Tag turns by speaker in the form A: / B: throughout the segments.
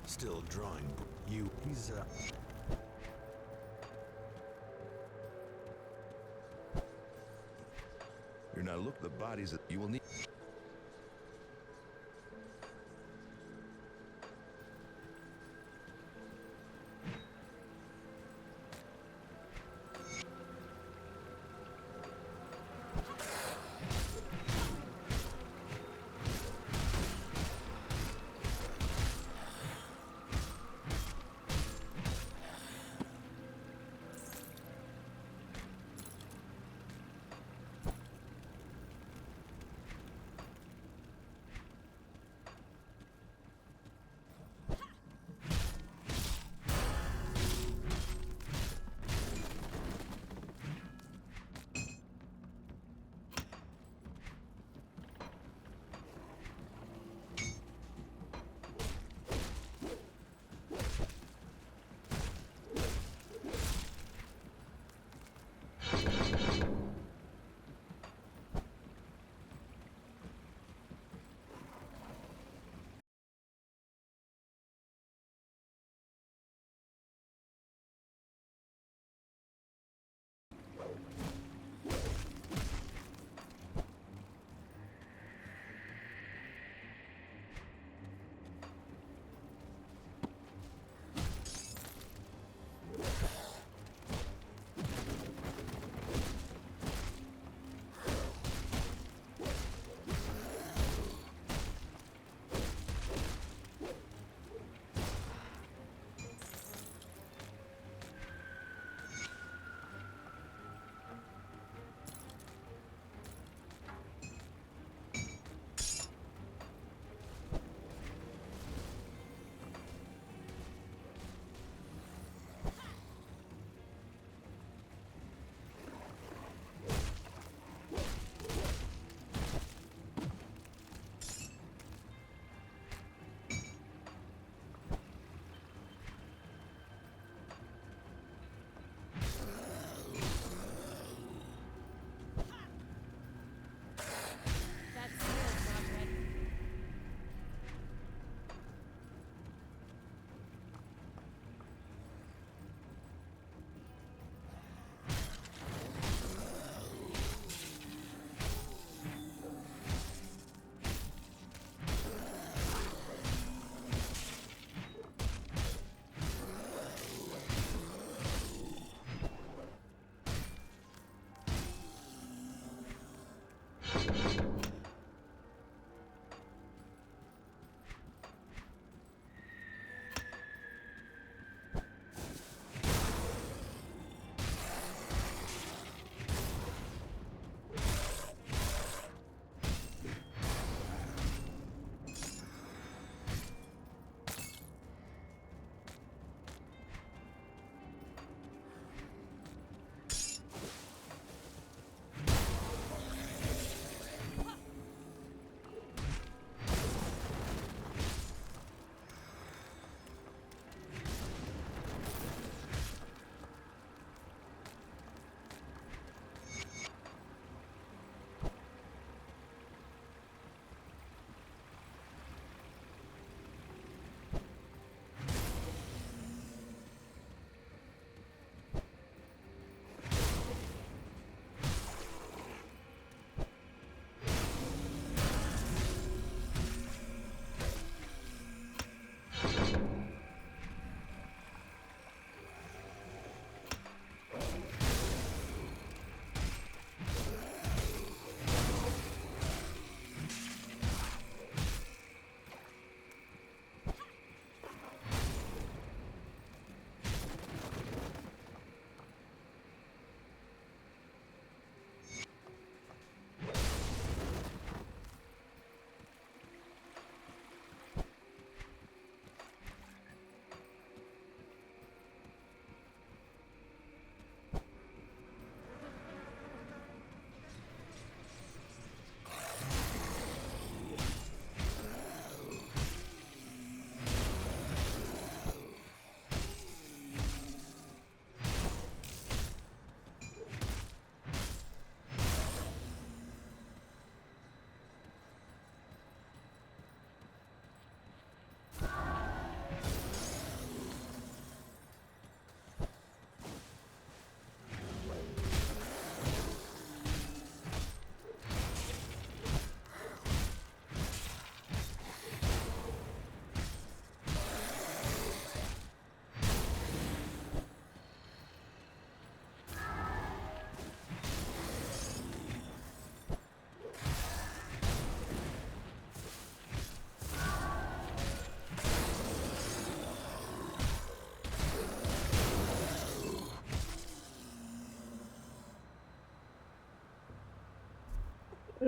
A: Still drawing. He's
B: You're not look the bodies that you will need.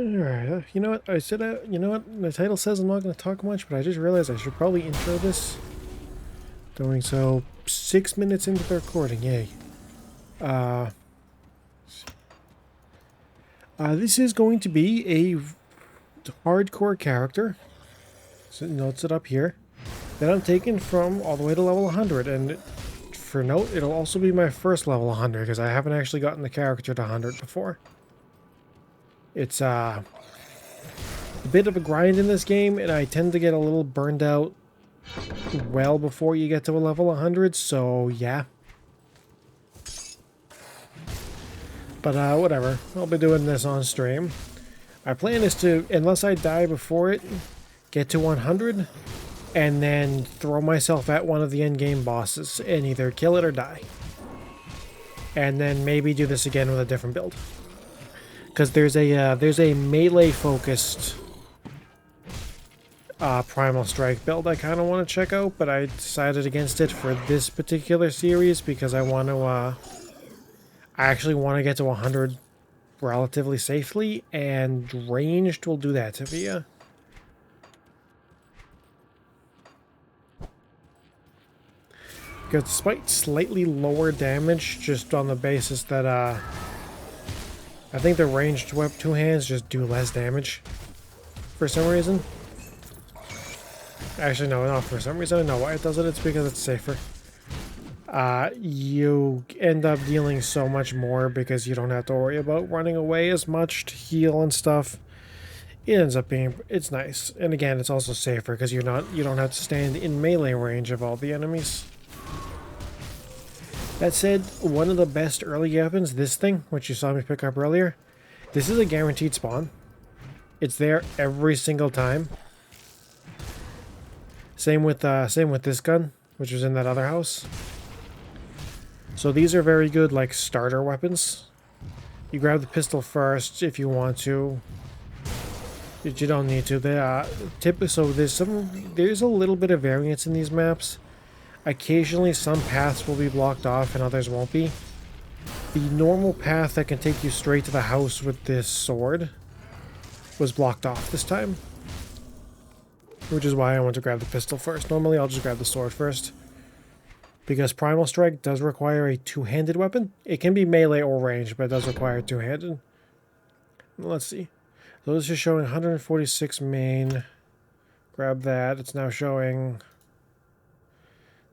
C: Alright, you know what? I said, you know what? The title says I'm not going to talk much, but I just realized I should probably intro this. Doing so 6 minutes into the recording, yay. This is going to be a hardcore character. So notes it up here. That I'm taking from all the way to level 100. And for note, it'll also be my first level 100 because I haven't actually gotten the character to 100 before. It's a bit of a grind in this game, and I tend to get a little burned out well before you get to a level 100, so yeah. But whatever, I'll be doing this on stream. My plan is to, unless I die before it, get to 100, and then throw myself at one of the endgame bosses and either kill it or die. And then maybe do this again with a different build. Because there's a melee-focused Primal Strike build I kind of want to check out, but I decided against it for this particular series because I want to, I actually want to get to 100 relatively safely, and ranged will do that to you. Because despite slightly lower damage, just on the basis that, I think the ranged two hands just do less damage for some reason. Actually, no, not for some reason. I know why it does it. It's because it's safer. You end up dealing so much more because you don't have to worry about running away as much to heal and stuff. It ends up being, it's nice. And again, it's also safer because you don't have to stand in melee range of all the enemies. That said, one of the best early weapons, this thing, which you saw me pick up earlier, this is a guaranteed spawn. It's there every single time. Same with this gun, which was in that other house. So these are very good, like, starter weapons. You grab the pistol first if you want to. But you don't need to. So there's a little bit of variance in these maps. Occasionally some paths will be blocked off and others won't be. The normal path that can take you straight to the house with this sword was blocked off this time. Which is why I want to grab the pistol first. Normally I'll just grab the sword first. Because Primal Strike does require a two-handed weapon. It can be melee or ranged, but it does require two-handed. Let's see. So this is showing 146 main. Grab that. It's now showing...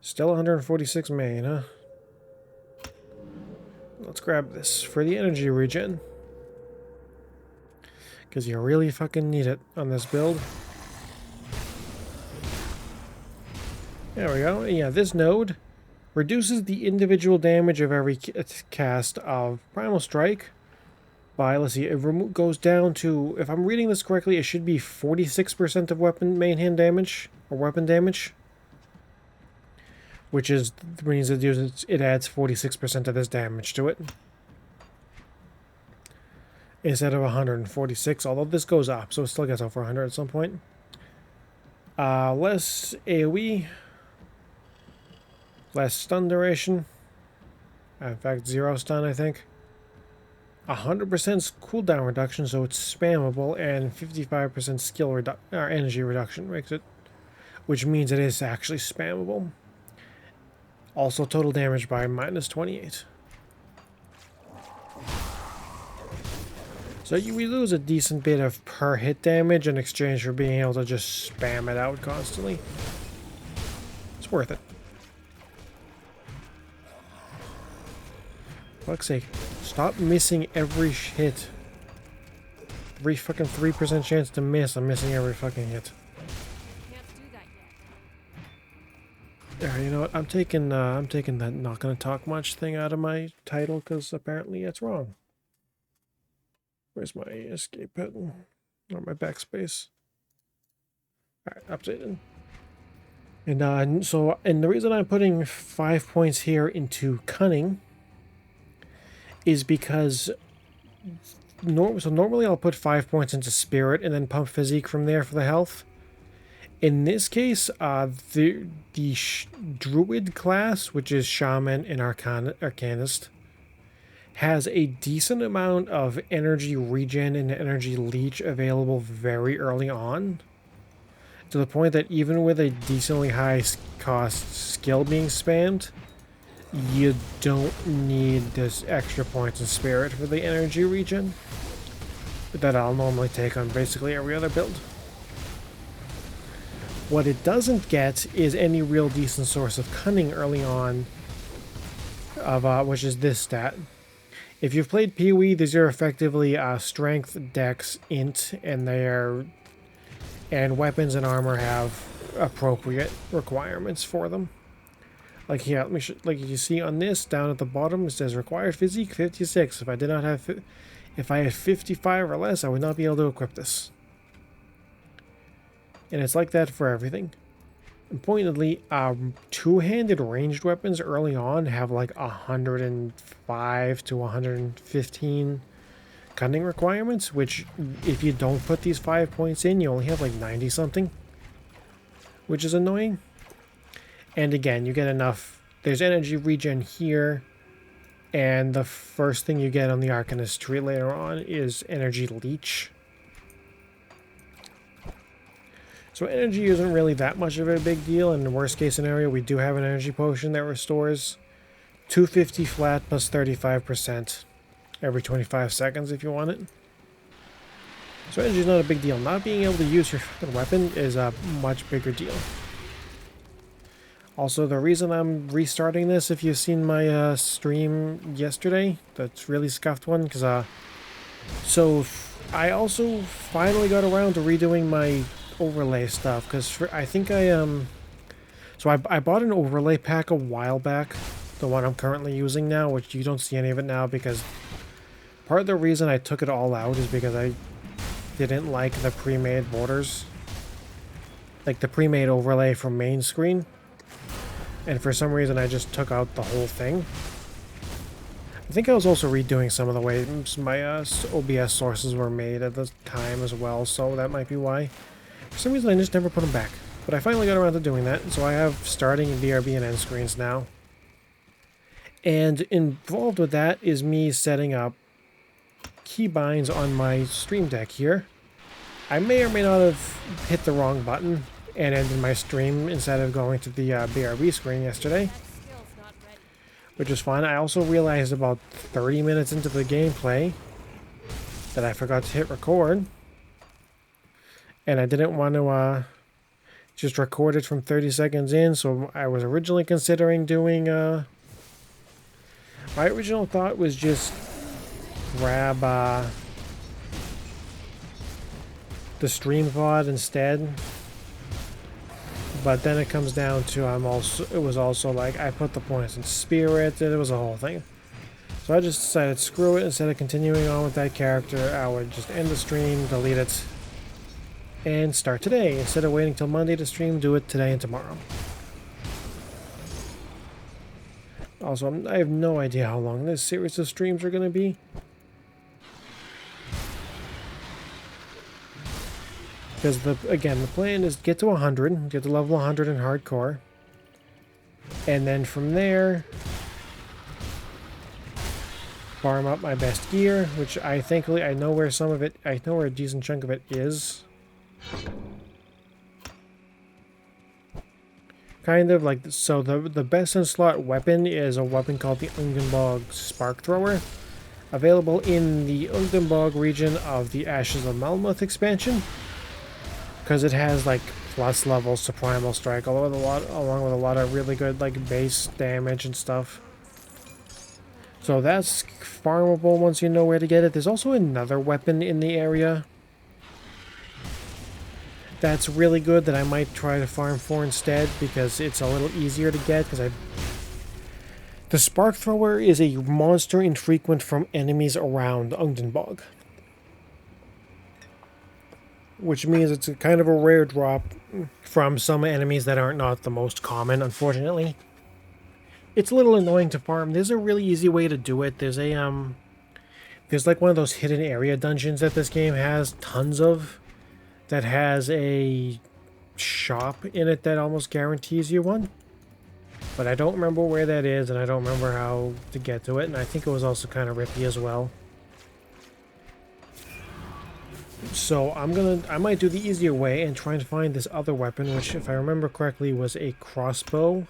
C: Still 146 main, huh? Let's grab this for the energy regen. Because you really fucking need it on this build. There we go. Yeah, this node reduces the individual damage of every cast of Primal Strike by, let's see, it goes down to, if I'm reading this correctly, it should be 46% of weapon main hand damage, or weapon damage. Which is, means it adds 46% of this damage to it. Instead of 146, although this goes up, so it still gets over 100 at some point. Less AoE. Less stun duration. In fact, 0 stun, I think. 100% cooldown reduction, so it's spammable, and 55% skill energy reduction makes it, which means it is actually spammable. Also, total damage by -28. So we lose a decent bit of per hit damage in exchange for being able to just spam it out constantly. It's worth it. Fuck's sake. Stop missing every hit. Every fucking 3% chance to miss. I'm missing every fucking hit. Alright, you know what? I'm taking that not gonna talk much thing out of my title because apparently it's wrong. Where's my escape button? Or my backspace? Alright, updated. And the reason I'm putting 5 points here into cunning is because normally I'll put 5 points into spirit and then pump physique from there for the health. In this case, the Druid class, which is Shaman and Arcanist, has a decent amount of energy regen and energy leech available very early on, to the point that even with a decently high cost skill being spammed, you don't need this extra points in spirit for the energy regen that I'll normally take on basically every other build. What it doesn't get is any real decent source of cunning early on, which is this stat. If you've played Pee-wee, these are effectively strength, dex, int, and weapons and armor have appropriate requirements for them. Like here, like you see on this down at the bottom, it says required physique 56. If I had 55 or less, I would not be able to equip this. And it's like that for everything. And pointedly, two-handed ranged weapons early on have like 105 to 115 cunning requirements, which if you don't put these 5 points in, you only have like 90 something, which is annoying. And again, you get enough. There's energy regen here, and the first thing you get on the Arcanist tree later on is energy leech. So energy isn't really that much of a big deal. In the worst case scenario, we do have an energy potion that restores 250 flat plus 35% every 25 seconds if you want it. So energy is not a big deal. Not being able to use your fucking weapon is a much bigger deal. Also, the reason I'm restarting this, if you've seen my stream yesterday, that's really scuffed one, because so I also finally got around to redoing my overlay stuff, because I think so I bought an overlay pack a while back, the one I'm currently using now, which you don't see any of it now, because part of the reason I took it all out is because I didn't like the pre-made borders, like the pre-made overlay from main screen, and for some reason I just took out the whole thing. I think I was also redoing some of the ways my OBS sources were made at the time as well, so that might be why. For some reason I just never put them back. But I finally got around to doing that, so I have starting in BRB and end screens now. And involved with that is me setting up keybinds on my Stream Deck here. I may or may not have hit the wrong button and ended my stream instead of going to the BRB screen yesterday, which is fine. I also realized about 30 minutes into the gameplay that I forgot to hit record, and I didn't want to just record it from 30 seconds in, so I was originally considering doing my original thought was just grab the stream VOD instead, but then it comes down to it was also like I put the points in spirit, and it was a whole thing. So I just decided screw it. Instead of continuing on with that character, I would just end the stream, delete it, and start today. Instead of waiting till Monday to stream, do it today and tomorrow. Also, I have no idea how long this series of streams are going to be. Because, again, the plan is get to 100, get to level 100 in hardcore. And then from there, farm up my best gear, which I know where some of it, I know where a decent chunk of it is. Kind of like, so the best in slot weapon is a weapon called the Ungenbog Spark Thrower, available in the Ungenbog region of the Ashes of Malmuth expansion, because it has like plus levels to Primal Strike, along with a lot of really good like base damage and stuff. So that's farmable once you know where to get it. There's also another weapon in the area that's really good that I might try to farm for instead, because it's a little easier to get, because the Spark Thrower is a monster infrequent from enemies around Ungenbog, which means it's a kind of a rare drop from some enemies that aren't not the most common, unfortunately. It's a little annoying to farm. There's a really easy way to do it. There's like one of those hidden area dungeons that this game has tons of, that has a shop in it that almost guarantees you one. But I don't remember where that is, and I don't remember how to get to it, and I think it was also kind of rippy as well. So I might do the easier way and try and find this other weapon, which, if I remember correctly, was a crossbow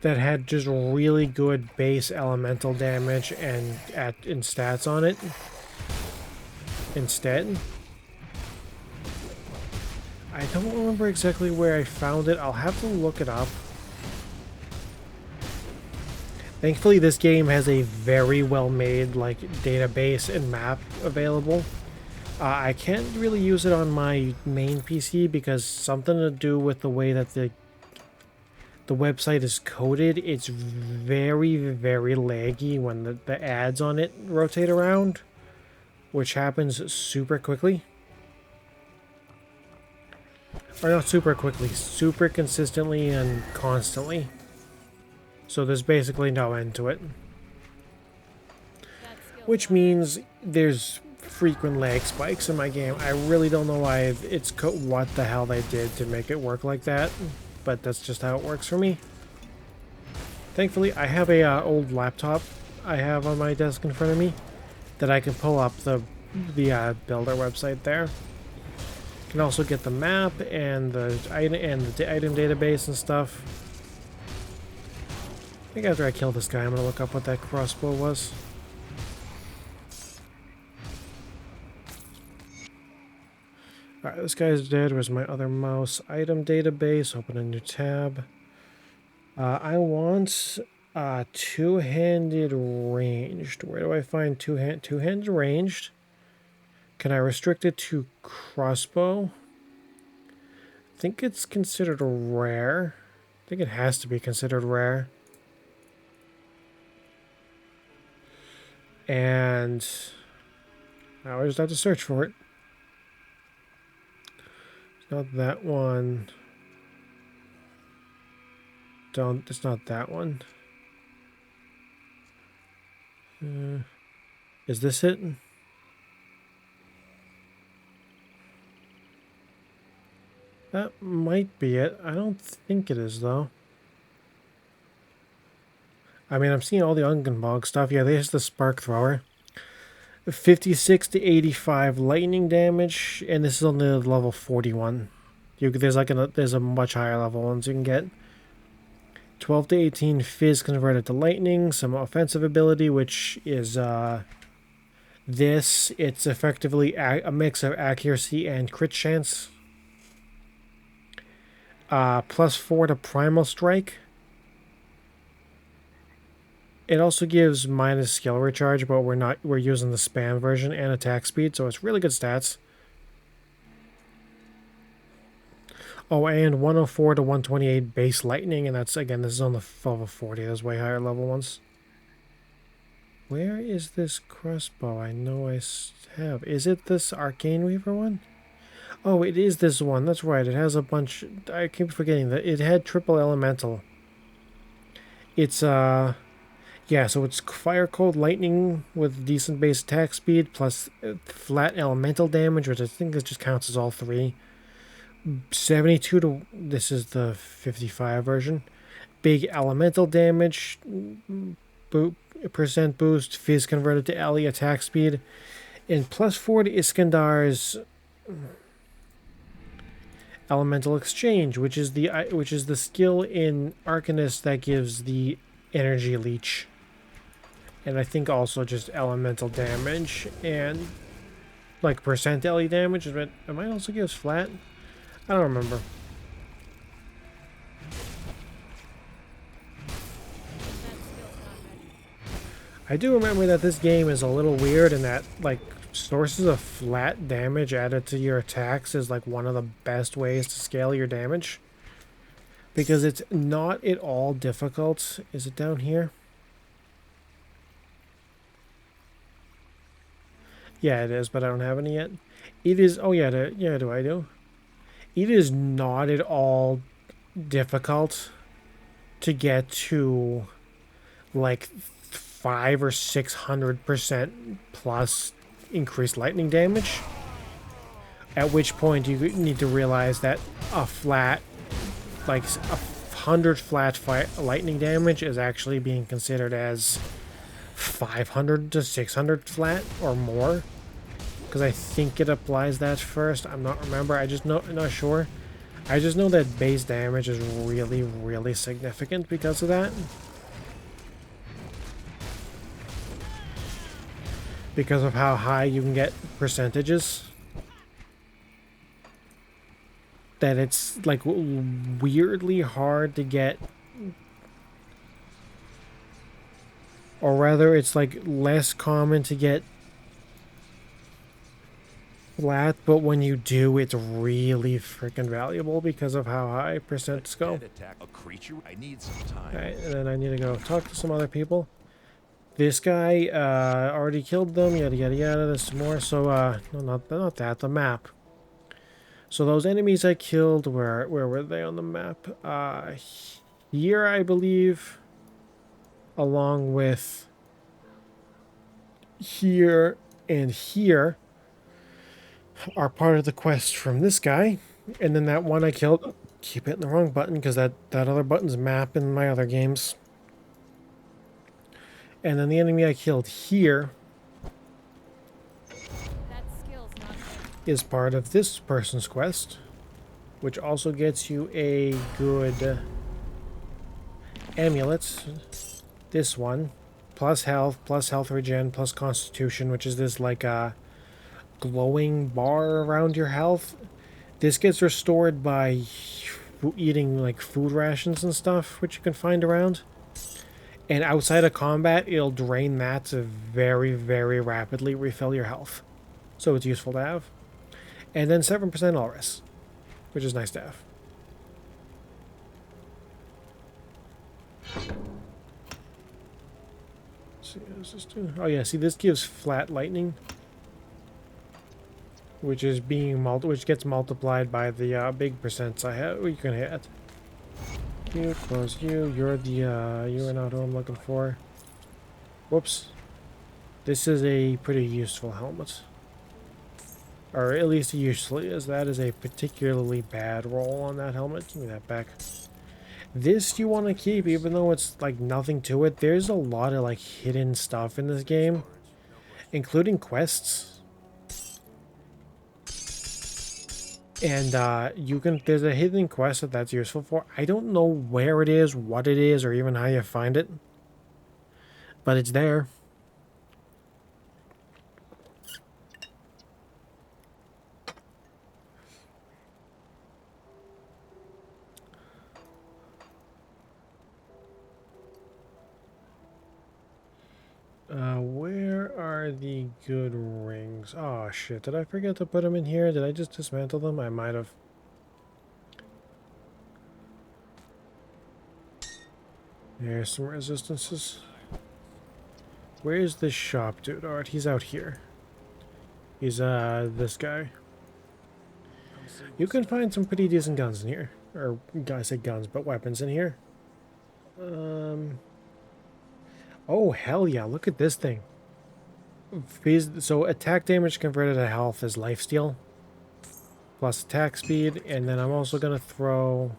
C: that had just really good base elemental damage and in stats on it instead. I don't remember exactly where I found it. I'll have to look it up. Thankfully, this game has a very well-made like database and map available. I can't really use it on my main PC because something to do with the way that the website is coded. It's very, very laggy when the ads on it rotate around, which happens super quickly. Or not super quickly, super consistently and constantly. So there's basically no end to it. Which means there's frequent lag spikes in my game. I really don't know why what the hell they did to make it work like that, but that's just how it works for me. Thankfully, I have a old laptop I have on my desk in front of me that I can pull up the builder website there. Can also get the map and the item database and stuff. I think after I kill this guy, I'm gonna look up what that crossbow was. Alright, this guy's dead. Where's my other mouse? Item database. Open a new tab. I want two-handed ranged. Where do I find two-handed ranged? Can I restrict it to crossbow? I think it's considered rare. I think it has to be considered rare. And now I just have to search for it. It's not that one. It's not that one. Is this it? That might be it. I don't think it is, though. I mean, I'm seeing all the Ungenbog stuff. Yeah, there's the Spark Thrower. 56 to 85 lightning damage, and this is on the level 41. There's a much higher level ones you can get. 12 to 18 Fizz converted to lightning, some offensive ability, which is this. It's effectively a mix of accuracy and crit chance. +4 to Primal Strike. It also gives minus skill recharge, but we're using the spam version and attack speed, so it's really good stats. Oh, and 104 to 128 base lightning, and that's, again, this is on the level 40. There's way higher level ones. Where is this crossbow? I know I have. Is it this Arcane Weaver one? Oh, it is this one. That's right. It has a bunch. I keep forgetting that it had triple elemental. It's yeah, so it's fire, cold, lightning with decent base attack speed plus flat elemental damage, which I think this just counts as all three. 72 to, this is the 55 version. Big elemental damage, percent boost, Fizz converted to Ellie attack speed, and +4 to Iskandar's Elemental Exchange, which is the skill in Arcanist that gives the energy leech, and I think also just elemental damage and like percent Ellie damage. But it might also give flat. I don't remember. I do remember that this game is a little weird in that, like, sources of flat damage added to your attacks is like one of the best ways to scale your damage, because it's not at all difficult. Is it down here? Yeah, it is, but I don't have any yet. It is. Oh yeah, do I do? It is not at all difficult to get to like 500 or 600% plus increased lightning damage. At which point you need to realize that a flat, like 100 flat lightning damage is actually being considered as 500 to 600 flat or more. Because I think it applies that first. I'm not remember. I'm not sure. I just know that base damage is really, really significant because of that. Because of how high you can get percentages. That it's like weirdly hard to get, or rather it's like less common to get flat, but when you do it's really freaking valuable because of how high percents go.
B: Attack a creature. I need some time.
C: Alright, and then I need to go talk to some other people. This guy already killed them, yada yada yada. There's some more. So no, not that, the map. So those enemies I killed, where were they on the map? Here, I believe, along with here and here, are part of the quest from this guy. And then that one I killed, keep hitting the wrong button because that other button's map in my other games. And then the enemy I killed here is part of this person's quest, which also gets you a good amulet. This one, plus health regen, plus constitution, which is this like a glowing bar around your health. This gets restored by eating like food rations and stuff, which you can find around. And outside of combat, it'll drain that to very, very rapidly refill your health. So it's useful to have. And then 7% Ulris, which is nice to have. Let's see, what does this do? Oh yeah, see, this gives flat lightning, which is which gets multiplied by the big percents I have. You can hit. You close you. You're the you are not who I'm looking for. Whoops. This is a pretty useful helmet. Or at least it usually is. That is a particularly bad roll on that helmet. Give me that back. This you want to keep, even though it's like nothing to it. There's a lot of like hidden stuff in this game, including quests. And there's a hidden quest that's useful for. I don't know where it is, what it is, or even how you find it, but it's there. Where are the good rings? Oh shit, did I forget to put them in here? Did I just dismantle them? I might have. There's some resistances. Where's this shop dude? Alright, he's out here. He's this guy. You can find some pretty decent guns in here. Or I say guns, but weapons in here. Oh, hell yeah, look at this thing. So attack damage converted to health is lifesteal. Plus attack speed, and then I'm also gonna throw...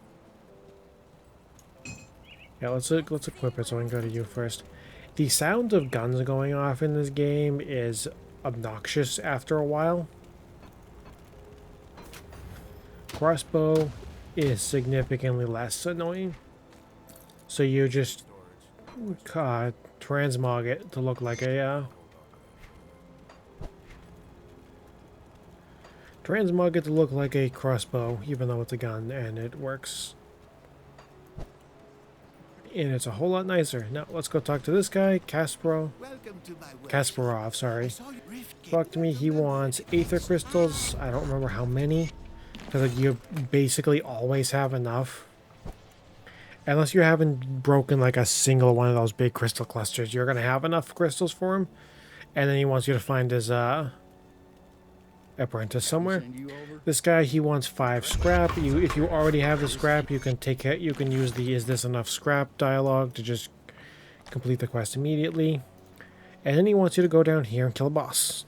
C: Yeah, let's equip it so I can go to you first. The sound of guns going off in this game is obnoxious after a while. Crossbow is significantly less annoying. So you just transmog it to look like a transmog it to look like a crossbow, even though it's a gun, and it works. And it's a whole lot nicer. Now let's go talk to this guy, Kasparov, sorry. Talk to me. He wants aether crystals. I don't remember how many, because like, you basically always have enough. Unless you haven't broken like a single one of those big crystal clusters, you're gonna have enough crystals for him. And then he wants you to find his apprentice somewhere. This guy, he wants 5 scrap. If you already have the scrap, you can take it. You can use the "is this enough scrap" dialogue to just complete the quest immediately. And then he wants you to go down here and kill a boss.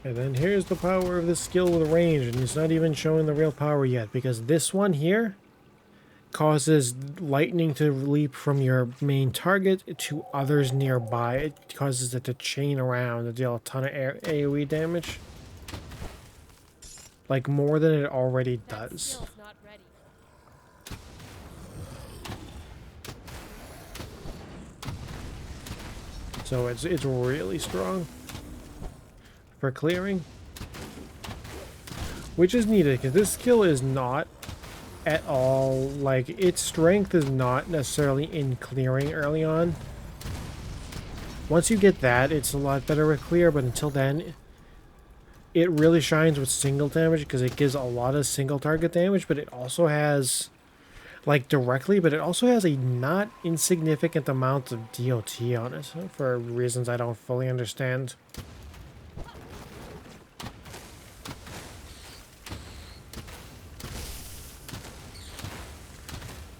C: And then here's the power of this skill with range, and it's not even showing the real power yet, because this one here causes lightning to leap from your main target to others nearby. It causes it to chain around to deal a ton of AoE damage. Like, more than it already does. So it's really strong for clearing. Which is needed, because this skill is not at all, like, its strength is not necessarily in clearing early on. Once you get that, it's a lot better with clear, but until then, it really shines with single damage, because it gives a lot of single target damage, but it also has, like, directly, but it also has a not insignificant amount of DOT on it, for reasons I don't fully understand.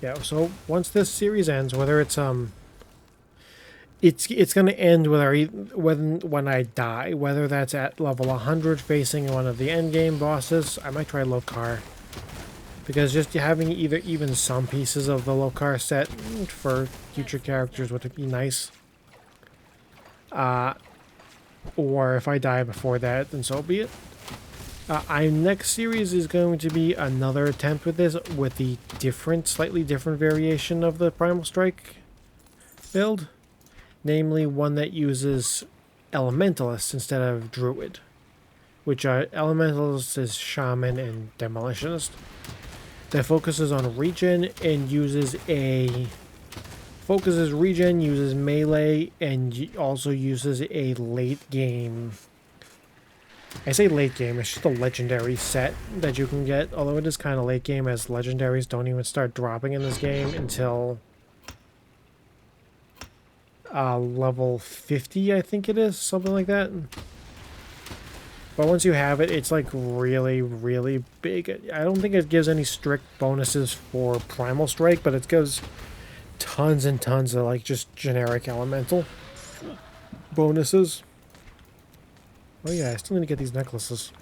C: Yeah, so once this series ends, whether it's it's gonna end when I die, whether that's at level 100 facing one of the end game bosses. I might try Lokar, because just having even some pieces of the Lokar set for future characters would be nice. Or if I die before that, then so be it. Next series is going to be another attempt with this, with the slightly different variation of the Primal Strike build. Namely, one that uses Elementalist instead of Druid. Which are Elementalist is Shaman and Demolitionist. That focuses on regen and uses uses melee, and also uses a late game. I say late game, it's just a legendary set that you can get, although it is kind of late game, as legendaries don't even start dropping in this game until level 50, I think it is, something like that. But once you have it, it's like really, really big. I don't think it gives any strict bonuses for Primal Strike, but it gives tons and tons of like just generic elemental bonuses. Oh yeah, I still need to get these necklaces.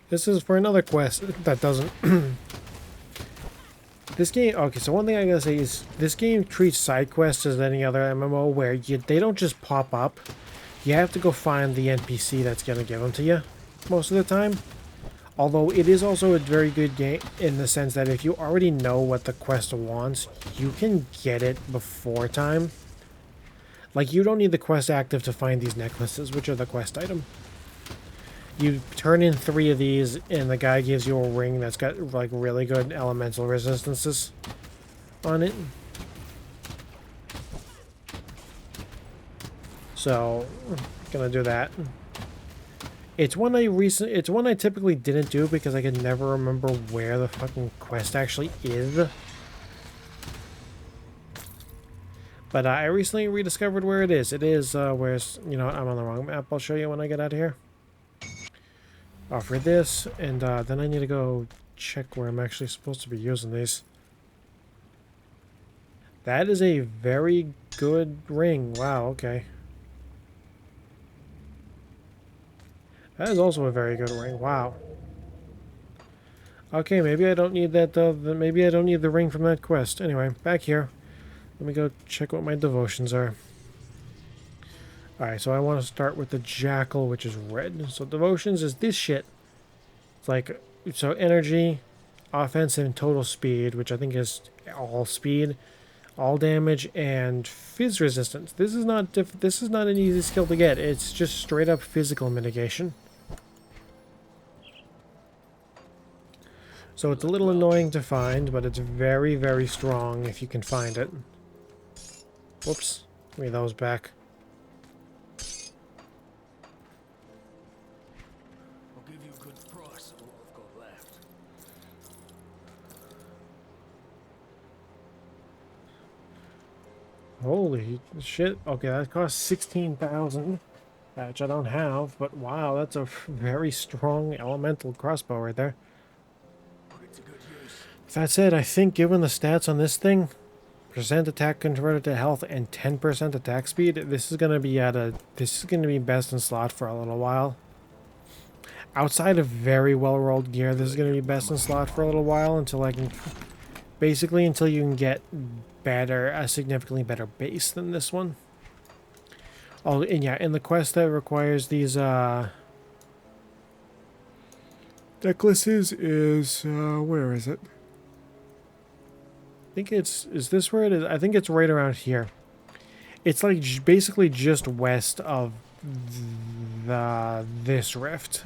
C: This is for another quest that doesn't... This game... Okay, so one thing I gotta say is this game treats side quests as any other MMO where they don't just pop up. You have to go find the NPC that's gonna give them to you most of the time. Although it is also a very good game in the sense that if you already know what the quest wants, you can get it before time. Like, you don't need the quest active to find these necklaces, which are the quest item. You turn in 3 of these, and the guy gives you a ring that's got, like, really good elemental resistances on it. So, gonna do that. It's one I typically didn't do because I could never remember where the fucking quest actually is. But I recently rediscovered where it is. It is, where's... You know what? I'm on the wrong map. I'll show you when I get out of here. Offer this, and then I need to go check where I'm actually supposed to be using these. That is a very good ring. Wow, okay. That is also a very good ring. Wow. Okay, maybe I don't need that, maybe I don't need the ring from that quest. Anyway, back here. Let me go check what my devotions are. Alright, so I want to start with the Jackal, which is red. So devotions is this shit. It's like, so energy, offensive, and total speed, which I think is all speed, all damage, and phys resistance. This is not an easy skill to get. It's just straight up physical mitigation. So it's a little annoying to find, but it's very, very strong if you can find it. Whoops. Give me those back.
B: I'll give you a good price of what I've got left.
C: Holy shit. Okay, that costs 16,000. Which I don't have, but wow, that's a very strong elemental crossbow right there.
B: Put it to good use.
C: That said, I think given the stats on this thing, percent attack converted to health, and 10% attack speed. This is gonna be best in slot for a little while. Outside of very well rolled gear, this is gonna be best in slot for a little while until I can, basically until you can get a significantly better base than this one. Oh, and yeah, in the quest that requires these necklaces is where is it? I think is this where it is? I think it's right around here. It's like basically just west of this rift.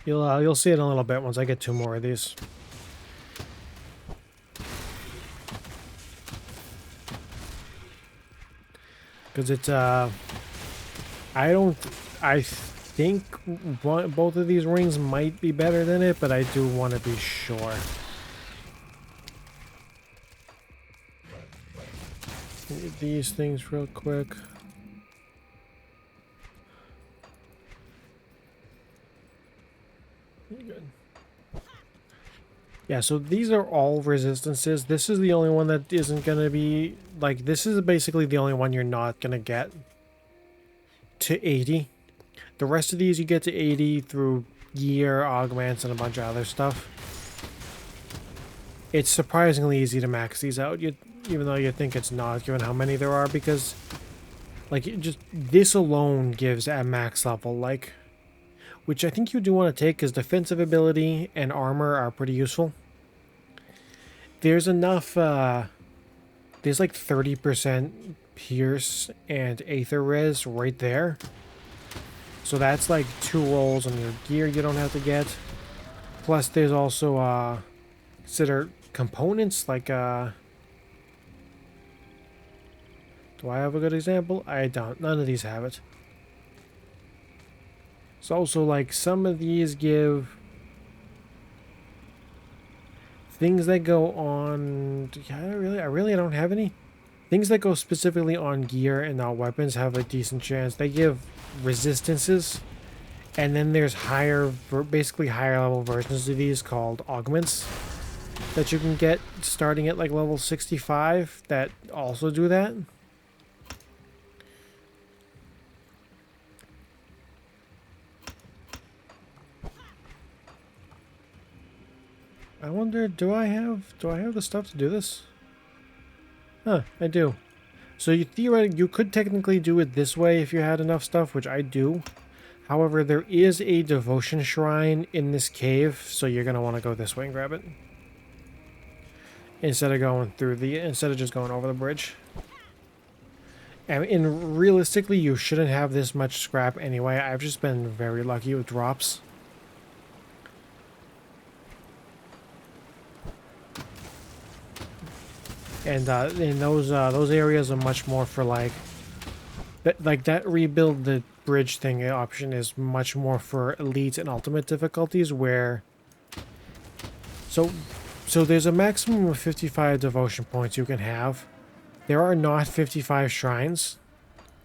C: You'll see it in a little bit once I get 2 more of these. Because it's I think both of these rings might be better than it, but I do want to be sure. Get these things real quick. Good. Yeah, so these are all resistances. This is the only one that isn't going to be, like, this is basically the only one you're not going to get to 80. The rest of these you get to 80 through gear, augments, and a bunch of other stuff. It's surprisingly easy to max these out, even though you think it's not, given how many there are, because, like, just this alone gives a max level, like, which I think you do want to take because defensive ability and armor are pretty useful. There's enough, there's like 30% pierce and aether res right there. So that's like 2 rolls on your gear you don't have to get. Plus there's also, consider components like, do I have a good example? I don't. None of these have it. It's also like some of these give things that go on. Yeah, I really don't have any. Things that go specifically on gear and not weapons have a decent chance. They give resistances, and then there's basically higher level versions of these called augments that you can get starting at like level 65 that also do that. I wonder, do I have the stuff to do this? Huh, I do. So you could technically do it this way if you had enough stuff, which I do. However, there is a devotion shrine in this cave, so you're gonna want to go this way and grab it. Instead of just going over the bridge. And realistically, you shouldn't have this much scrap anyway. I've just been very lucky with drops. And those areas are much more for like that rebuild the bridge thing option is much more for elite and ultimate difficulties where so there's a maximum of 55 devotion points you can have. There are not 55 shrines.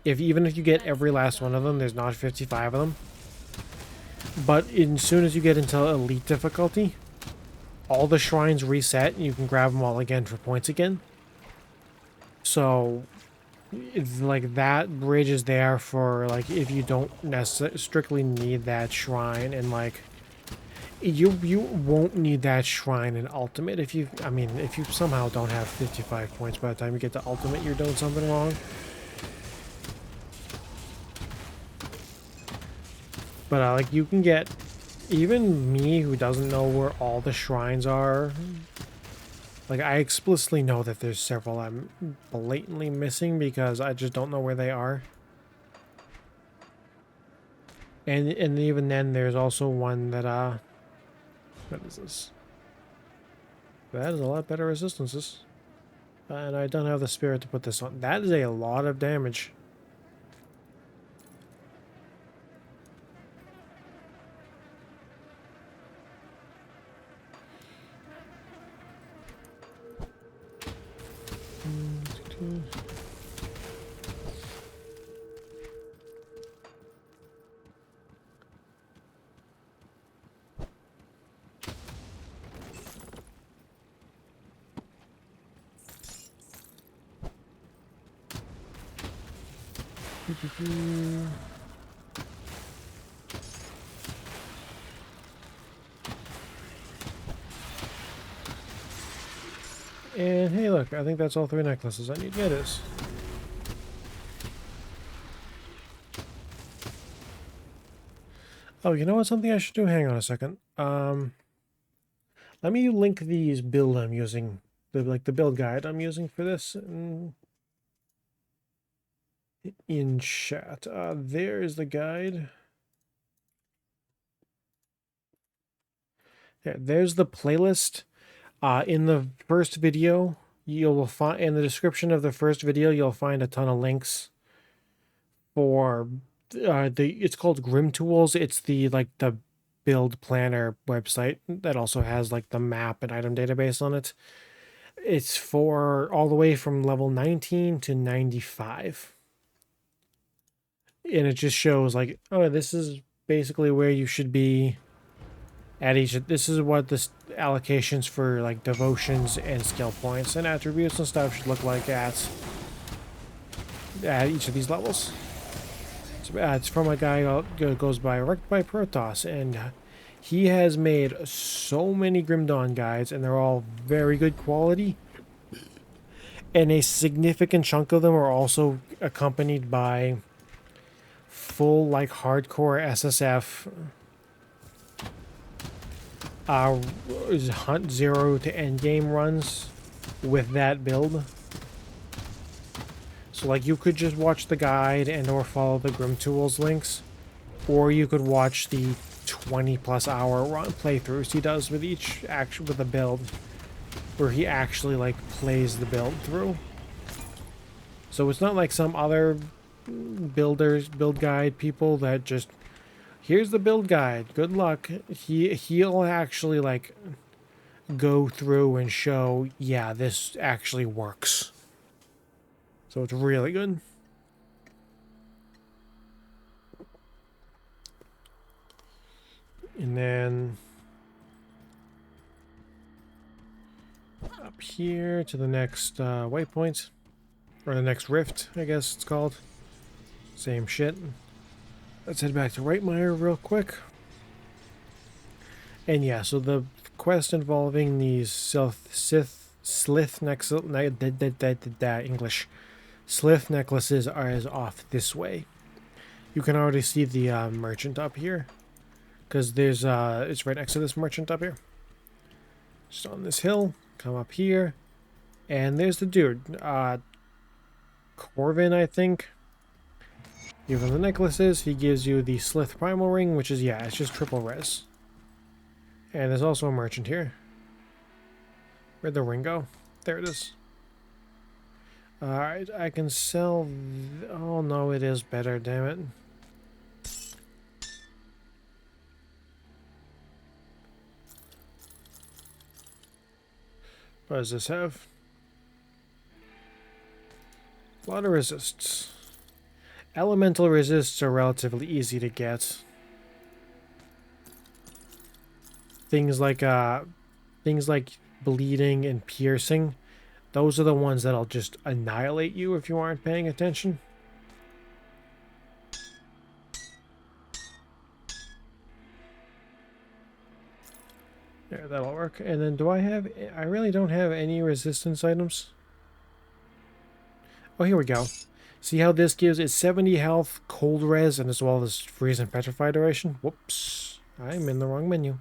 C: Even if you get every last one of them, there's not 55 of them. But as soon as you get into elite difficulty, all the shrines reset and you can grab them all again for points again. So it's like that bridge is there for like if you don't strictly need that shrine, and like you won't need that shrine in ultimate if you somehow don't have 55 points by the time you get to ultimate, you're doing something wrong. But like you can get, even me who doesn't know where all the shrines are, like I explicitly know that there's several I'm blatantly missing because I just don't know where they are. And even then there's also one that what is this? That is a lot better resistances. And I don't have the spirit to put this on. That is a lot of damage. And hey, look, I think that's all 3 necklaces I need. Yeah, it is. Oh, you know what? Something I should do? Hang on a second. Let me link these build I'm using, the build guide I'm using for this in chat. There is the guide. There's the playlist. In the first video, you'll find in the description of the first video, you'll find a ton of links for it's called Grim Tools. It's the build planner website that also has like the map and item database on it. It's for all the way from level 19 to 95. And it just shows like, oh, this is basically where you should be at each. This is what the allocations for like devotions and skill points and attributes and stuff should look like at each of these levels. So, it's from a guy who goes by Wrecked by Protoss, and he has made so many Grim Dawn guides, and they're all very good quality. And a significant chunk of them are also accompanied by full, like, hardcore SSF Hunt 0 to Endgame runs with that build. So, like, you could just watch the guide and or follow the Grim Tools links, or you could watch the 20+ hour playthroughs he does with with the build, where he actually like plays the build through. So it's not like some other build guide people that just, here's the build guide, good luck. He'll actually like go through and show, yeah, this actually works. So it's really good. And then up here to the next waypoint, or the next rift, I guess it's called. Same shit. Let's head back to Rightmire real quick. And yeah, so the quest involving these slith necklaces is off this way. You can already see the merchant up here, because there's it's right next to this merchant up here. Just on this hill, come up here, and there's the dude, Corvin, I think. Give him the necklaces. He gives you the Slith Primal ring, which is, yeah, it's just triple res. And there's also a merchant here. Where'd the ring go? There it is. Alright, I can sell... Oh no, it is better, damn it. What does this have? A lot of resists. Elemental resists are relatively easy to get. Things like bleeding and piercing, those are the ones that'll just annihilate you if you aren't paying attention. There, that'll work. And then do I have... I really don't have any resistance items. Oh, here we go. See how this gives it 70 health, cold res, and as well as freeze and petrify duration? Whoops. I'm in the wrong menu.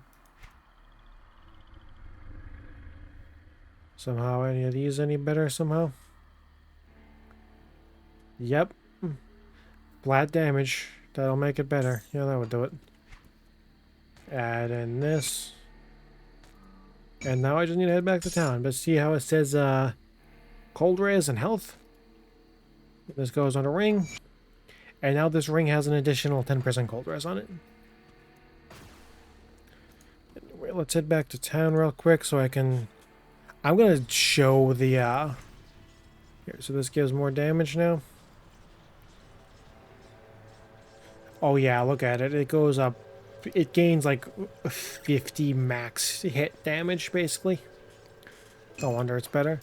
C: Somehow any of these any better somehow? Yep. Flat damage. That'll make it better. Yeah, that would do it. Add in this. And now I just need to head back to town. But see how it says cold res and health? This goes on a ring. And now this ring has an additional 10% cold res on it. Anyway, let's head back to town real quick so I can... I'm going to show the... Here, so this gives more damage now. Oh yeah, look at it. It goes up. It gains like 50 max hit damage, basically. No wonder it's better.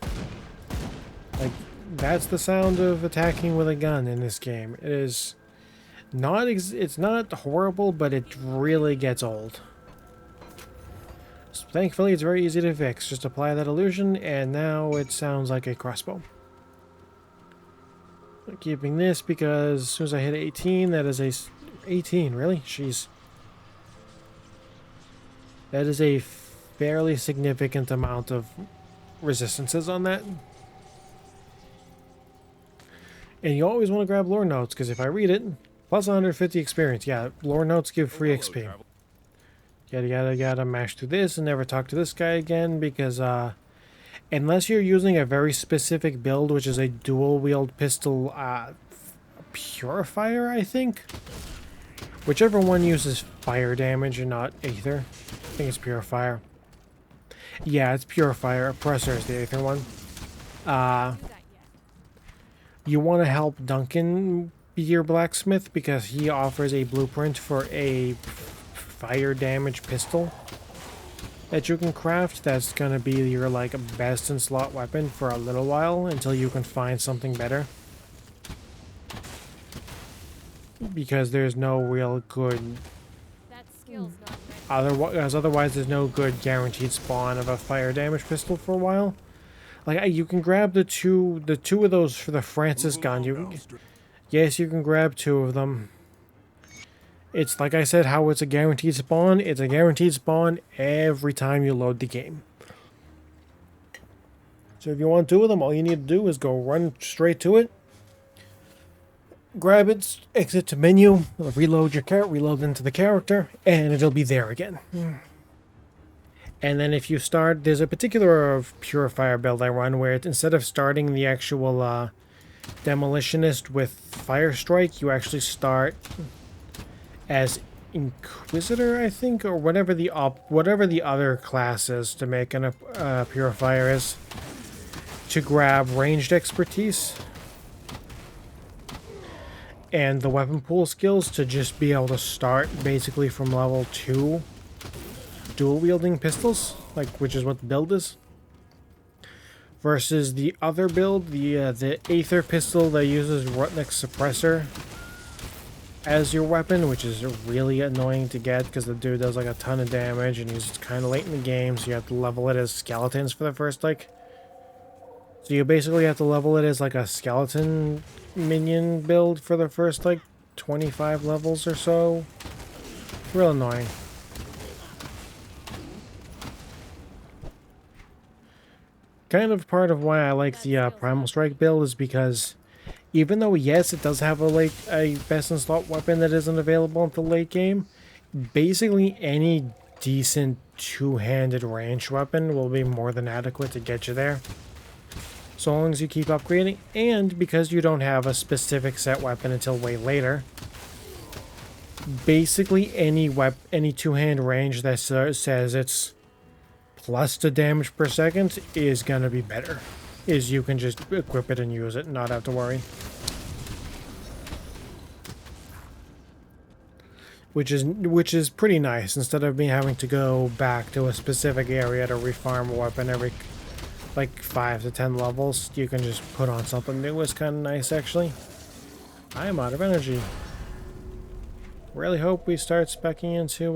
C: Like, that's the sound of attacking with a gun in this game. It is not it's not horrible, but it really gets old. So thankfully, it's very easy to fix. Just apply that illusion, and now it sounds like a crossbow. I'm keeping this because as soon as I hit 18, that is a 18. Really? Jeez. That is a fairly significant amount of resistances on that. And you always want to grab lore notes, because if I read it, plus 150 experience. Yeah, lore notes give free XP. Yada mash through this and never talk to this guy again, because unless you're using a very specific build, which is a dual wield pistol purifier, I think. Whichever one uses fire damage and not aether. I think it's purifier. Yeah, it's purifier. Oppressor is the aether one. You want to help Duncan be your blacksmith because he offers a blueprint for a fire damage pistol that you can craft. That's going to be your like best in slot weapon for a little while until you can find something better. Because there's no real good otherwise there's no good guaranteed spawn of a fire damage pistol for a while. Like you can grab the two of those for the Francis gun. Yes, you can grab 2 of them. It's like I said, how it's a guaranteed spawn. It's a guaranteed spawn every time you load the game. So if you want 2 of them, all you need to do is go run straight to it. Grab it, exit to menu, reload your reload into the character, and it'll be there again. And then if you start, there's a particular purifier build I run where instead of starting the actual demolitionist with fire strike, you actually start as Inquisitor, I think, or whatever the other class is to make an purifier is, to grab ranged expertise and the weapon pool skills to just be able to start basically from level 2 dual wielding pistols, like which is what the build is. Versus the other build, the Aether pistol that uses Rutnick's suppressor as your weapon, which is really annoying to get because the dude does like a ton of damage and he's kind of late in the game, so you have to level it as skeletons for the first like. So you basically have to level it as like a skeleton minion build for the first like 25 levels or so. It's real annoying. Kind of part of why I like the Primal Strike build is because even though, yes, it does have a best in slot weapon that isn't available until late game, basically any decent two-handed ranged weapon will be more than adequate to get you there. So long as you keep upgrading, and because you don't have a specific set weapon until way later, basically any two-hand range that says it's plus the damage per second is gonna be better. You can just equip it and use it and not have to worry. Which is pretty nice, instead of me having to go back to a specific area to refarm a weapon every like 5 to 10 levels. You can just put on something new. It's kind of nice, actually. I am out of energy. Really hope we start speccing into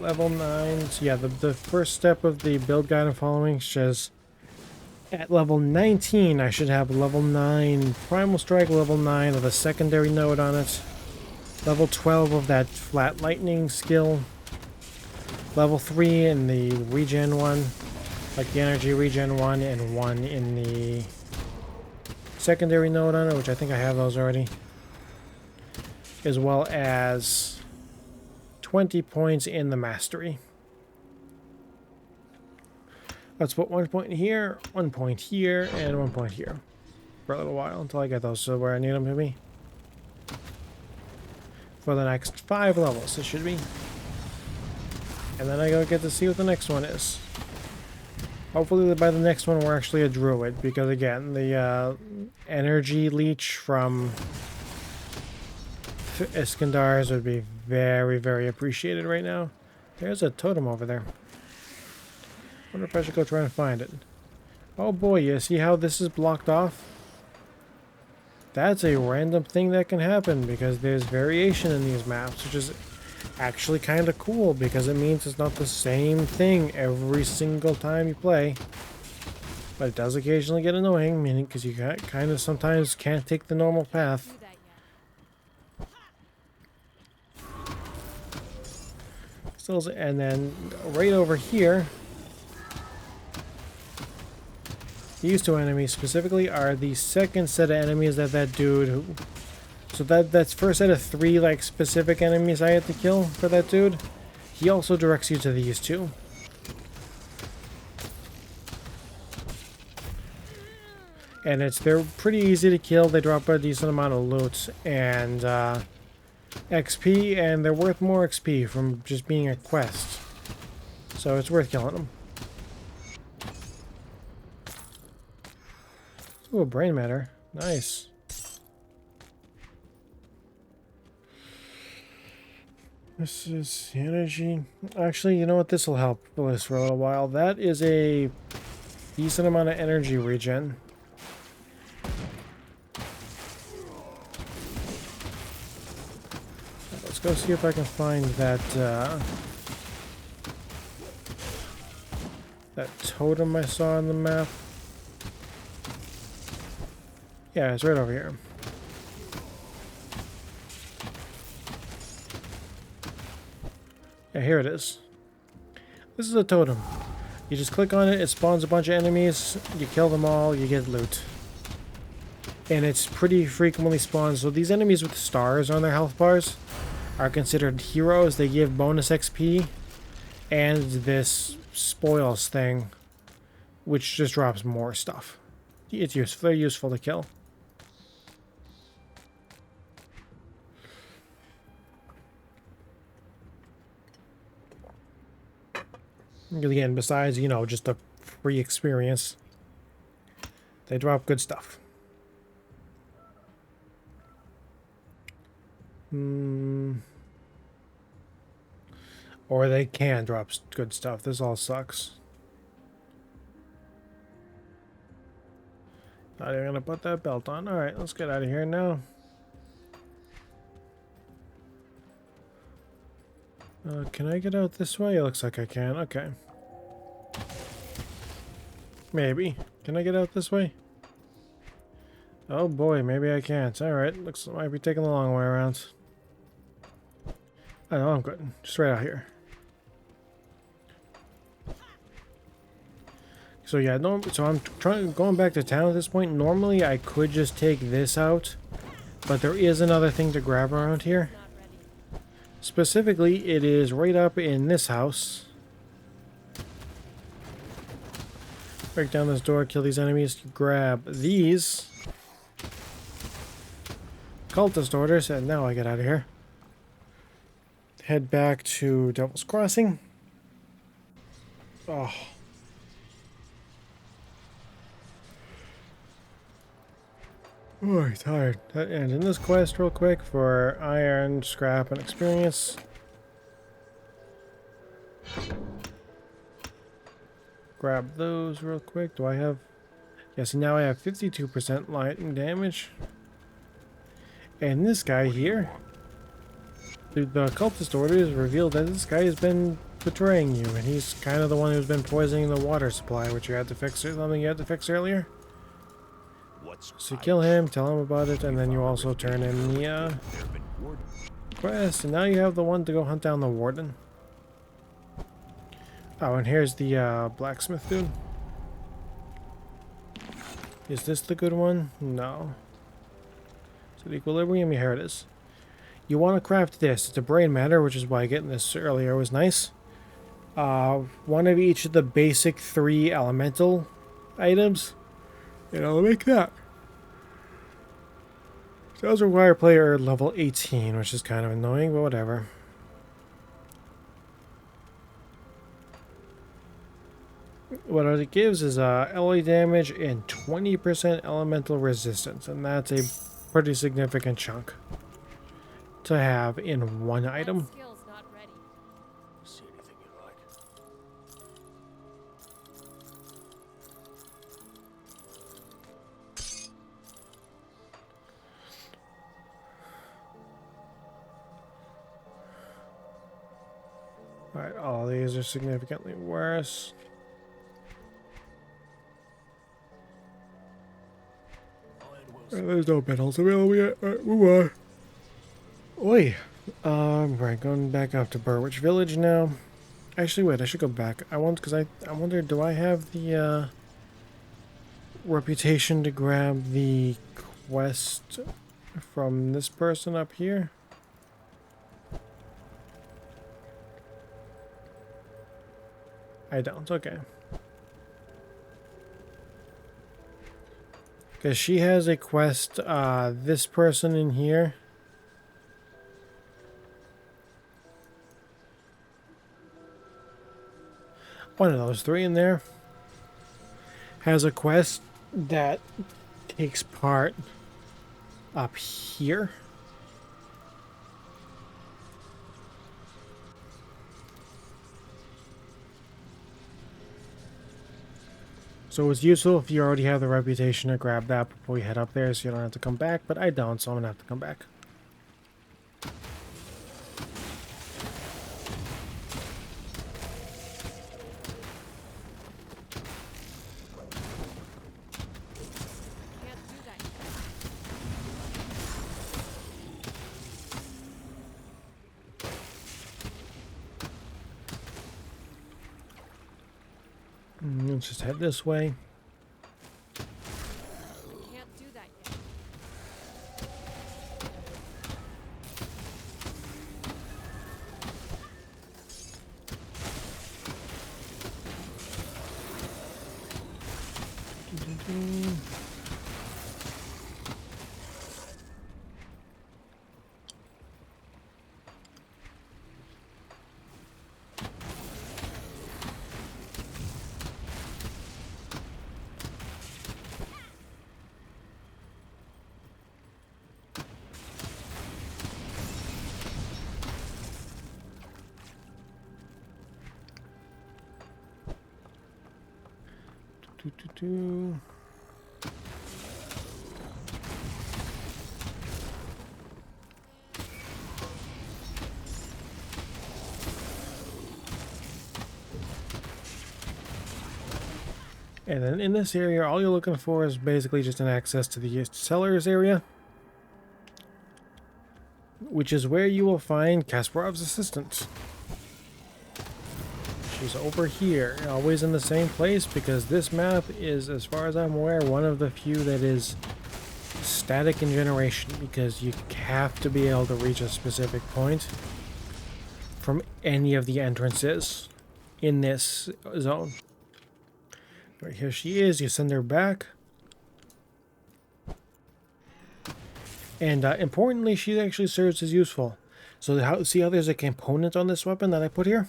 C: level 9. So yeah, the first step of the build guide I'm following says at level 19 I should have level 9 Primal Strike, level 9 of a secondary node on it, level 12 of that flat lightning skill, level 3 in the regen one, like the energy regen one, and 1 in the secondary node on it, which I think I have those already, as well as 20 points in the mastery. Let's put 1 point here, 1 point here, and 1 point here for a little while until I get those to where I need them to be. For the next 5 levels, it should be. And then I go get to see what the next one is. Hopefully by the next one we're actually a druid, because again, the energy leech from Iskandar's would be very, very appreciated right now. There's a totem over there. Wonder if I should go try and find it. Oh boy, you see how this is blocked off? That's a random thing that can happen because there's variation in these maps, which is actually kind of cool because it means it's not the same thing every single time you play. But it does occasionally get annoying, meaning because you kind of sometimes can't take the normal path. And then right over here, these two enemies specifically are the second set of enemies that dude who... So that's first set of 3 like specific enemies I had to kill for that dude. He also directs you to these two. And they're pretty easy to kill. They drop a decent amount of loot and XP, and they're worth more XP from just being a quest. So it's worth killing them. Ooh, brain matter. Nice. This is energy. Actually, you know what? This will help us for a little while. That is a decent amount of energy regen. Let's go see if I can find that that totem I saw on the map. Yeah, it's right over here. Yeah, here it is. This is a totem. You just click on it, it spawns a bunch of enemies, you kill them all, you get loot. And it's pretty frequently spawned, so these enemies with stars on their health bars are considered heroes. They give bonus XP, and this spoils thing, which just drops more stuff. It's useful. They're useful to kill. Again, besides, you know, just a free experience, they drop good stuff. Or they can drop good stuff. This all sucks. Not even gonna put that belt on. Alright, let's get out of here now. Can I get out this way? It looks like I can. Okay. Maybe. Can I get out this way? Oh boy, maybe I can't. Alright, looks like I might be taking the long way around. I know, I'm good. Just right out here. So yeah, no, so I'm going back to town at this point. Normally I could just take this out, but there is another thing to grab around here. Specifically, it is right up in this house. Break down this door, kill these enemies, grab these cultist orders, and now I get out of here. Head back to Devil's Crossing. Oh. Oh, I'm tired. And in this quest real quick for iron, scrap, and experience. Grab those real quick. Do I have... Yes, now I have 52% lightning damage. And this guy here, the cultist orders revealed that this guy has been betraying you, and he's kind of the one who's been poisoning the water supply, which you had to fix, something you had to fix earlier. So you kill him, tell him about it, and then you also turn in the quest, and now you have the one to go hunt down the warden. Oh, and here's the blacksmith dude. Is this the good one? No. So the equilibrium, here it is. You want to craft this. It's a brain matter, which is why getting this earlier was nice. One of each of the basic 3 elemental items. And I'll make that. So those require player level 18, which is kind of annoying, but whatever. What it gives is LA damage and 20% elemental resistance, and that's a pretty significant chunk to have in one item. Alright, all these are significantly worse. There's no medals available yet. Alright, move on. Oi! Right, going back up to Burwich Village now. Actually, wait, I should go back. I wonder, do I have the, reputation to grab the quest from this person up here? I don't, okay. Because she has a quest, this person in here. One of those three in there has a quest that takes part up here. So it's useful if you already have the reputation to grab that before you head up there so you don't have to come back, but I don't, so I'm gonna have to come back. Let's just head this way.
D: Can't do that yet.
C: And then in this area, all you're looking for is basically just an access to the sellers area, which is where you will find Kasparov's assistant. She's over here, always in the same place, because this map is, as far as I'm aware, one of the few that is static in generation, because you have to be able to reach a specific point from any of the entrances in this zone. Right, here she is. You send her back. And importantly, she actually serves as useful. So see how there's a component on this weapon that I put here?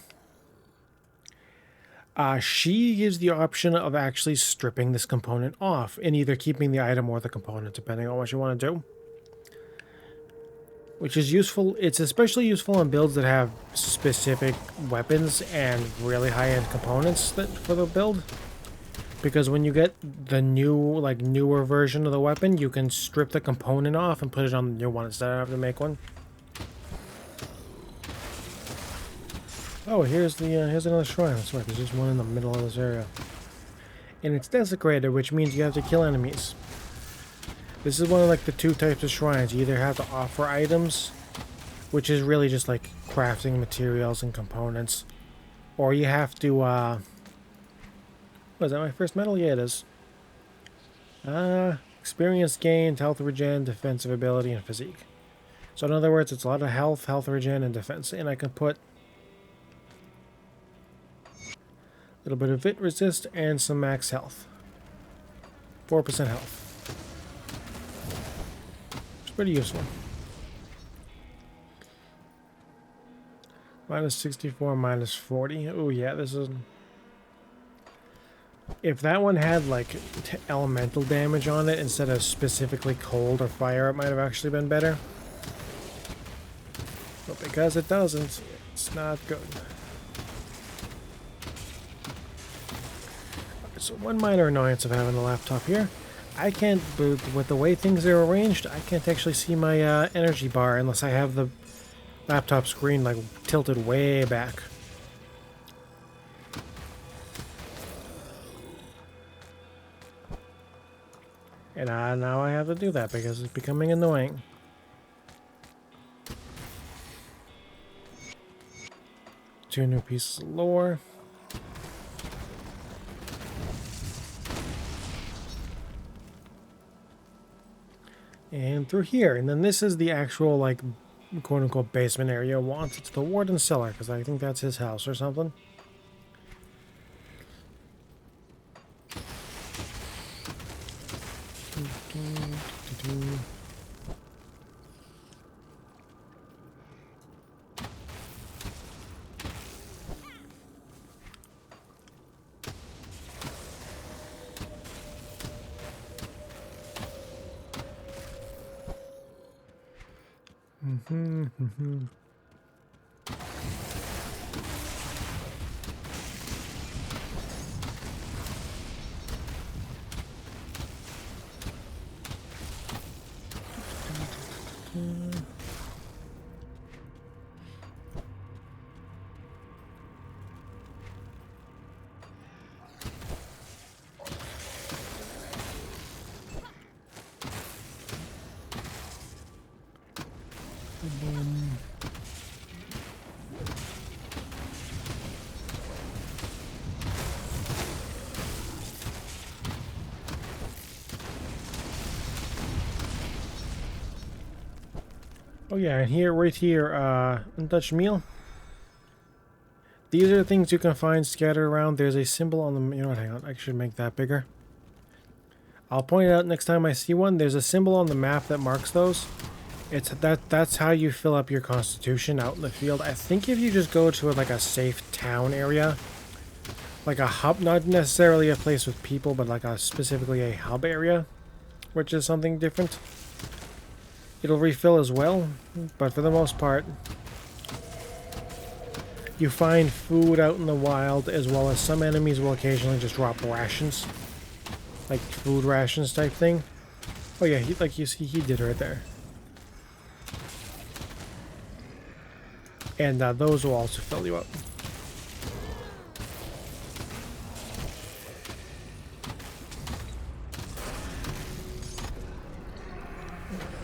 C: She gives the option of actually stripping this component off and either keeping the item or the component, depending on what you want to do. Which is useful. It's especially useful on builds that have specific weapons and really high-end components for the build. Because when you get the newer version of the weapon, you can strip the component off and put it on the new one instead of having to make one. Oh, here's another shrine. That's right, there's just one in the middle of this area. And it's desecrated, which means you have to kill enemies. This is one of the two types of shrines. You either have to offer items, which is really just like crafting materials and components, or you have to was that my first medal? Yeah, it is. Experience gained, health regen, defensive ability, and physique. So in other words, it's a lot of health regen, and defense. And I can put a little bit of hit resist and some max health. 4% health. It's pretty useful. Minus 64, minus 40. Oh yeah, this is... If that one had like elemental damage on it instead of specifically cold or fire, it might have actually been better. But because it doesn't, it's not good. So one minor annoyance of having a laptop here, I can't, with the way things are arranged, I can't actually see my energy bar unless I have the laptop screen like tilted way back. And now I have to do that because it's becoming annoying. Two new pieces of lore. And through here. And then this is the actual, like, quote-unquote basement area I want. It's the warden's cellar, because I think that's his house or something. Oh yeah, and here, right here, untouched meal. These are the things you can find scattered around. There's a symbol on them. You know what, hang on, I should make that bigger. I'll point it out next time I see one. There's a symbol on the map that marks those. That's how you fill up your constitution out in the field. I think if you just go to like a safe town area, like a hub, not necessarily a place with people, but like specifically a hub area, which is something different. It'll refill as well, but for the most part, you find food out in the wild, as well as some enemies will occasionally just drop rations, like food rations type thing. Oh yeah, like you see, he did right there. And those will also fill you up.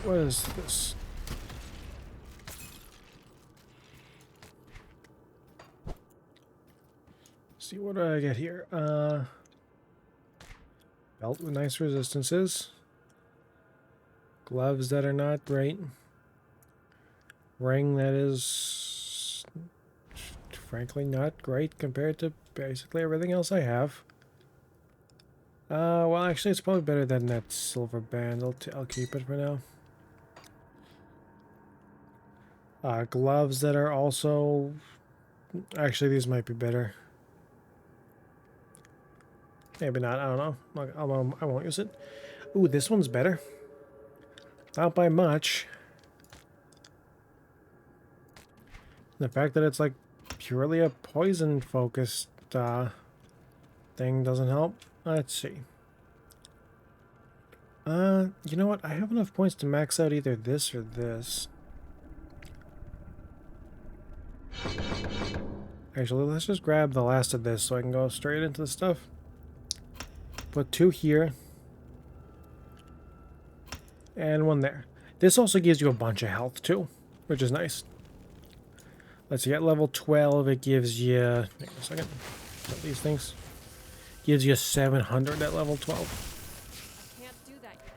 C: What is this? Let's see, what do I get here? Belt with nice resistances. Gloves that are not great. Ring that is frankly not great compared to basically everything else I have. Well, actually, it's probably better than that silver band. I'll keep it for now. Gloves that are also... Actually, these might be better. Maybe not. I don't know. I won't use it. Ooh, this one's better. Not by much. The fact that it's like purely a poison-focused thing doesn't help. Let's see. You know what? I have enough points to max out either this or this. Actually, let's just grab the last of this so I can go straight into the stuff. Put 2 here. And 1 there. This also gives you a bunch of health too, which is nice. Let's see, at level 12 it gives you... Hang on a second. These things. Gives you 700 at level 12.
D: Can't do that yet.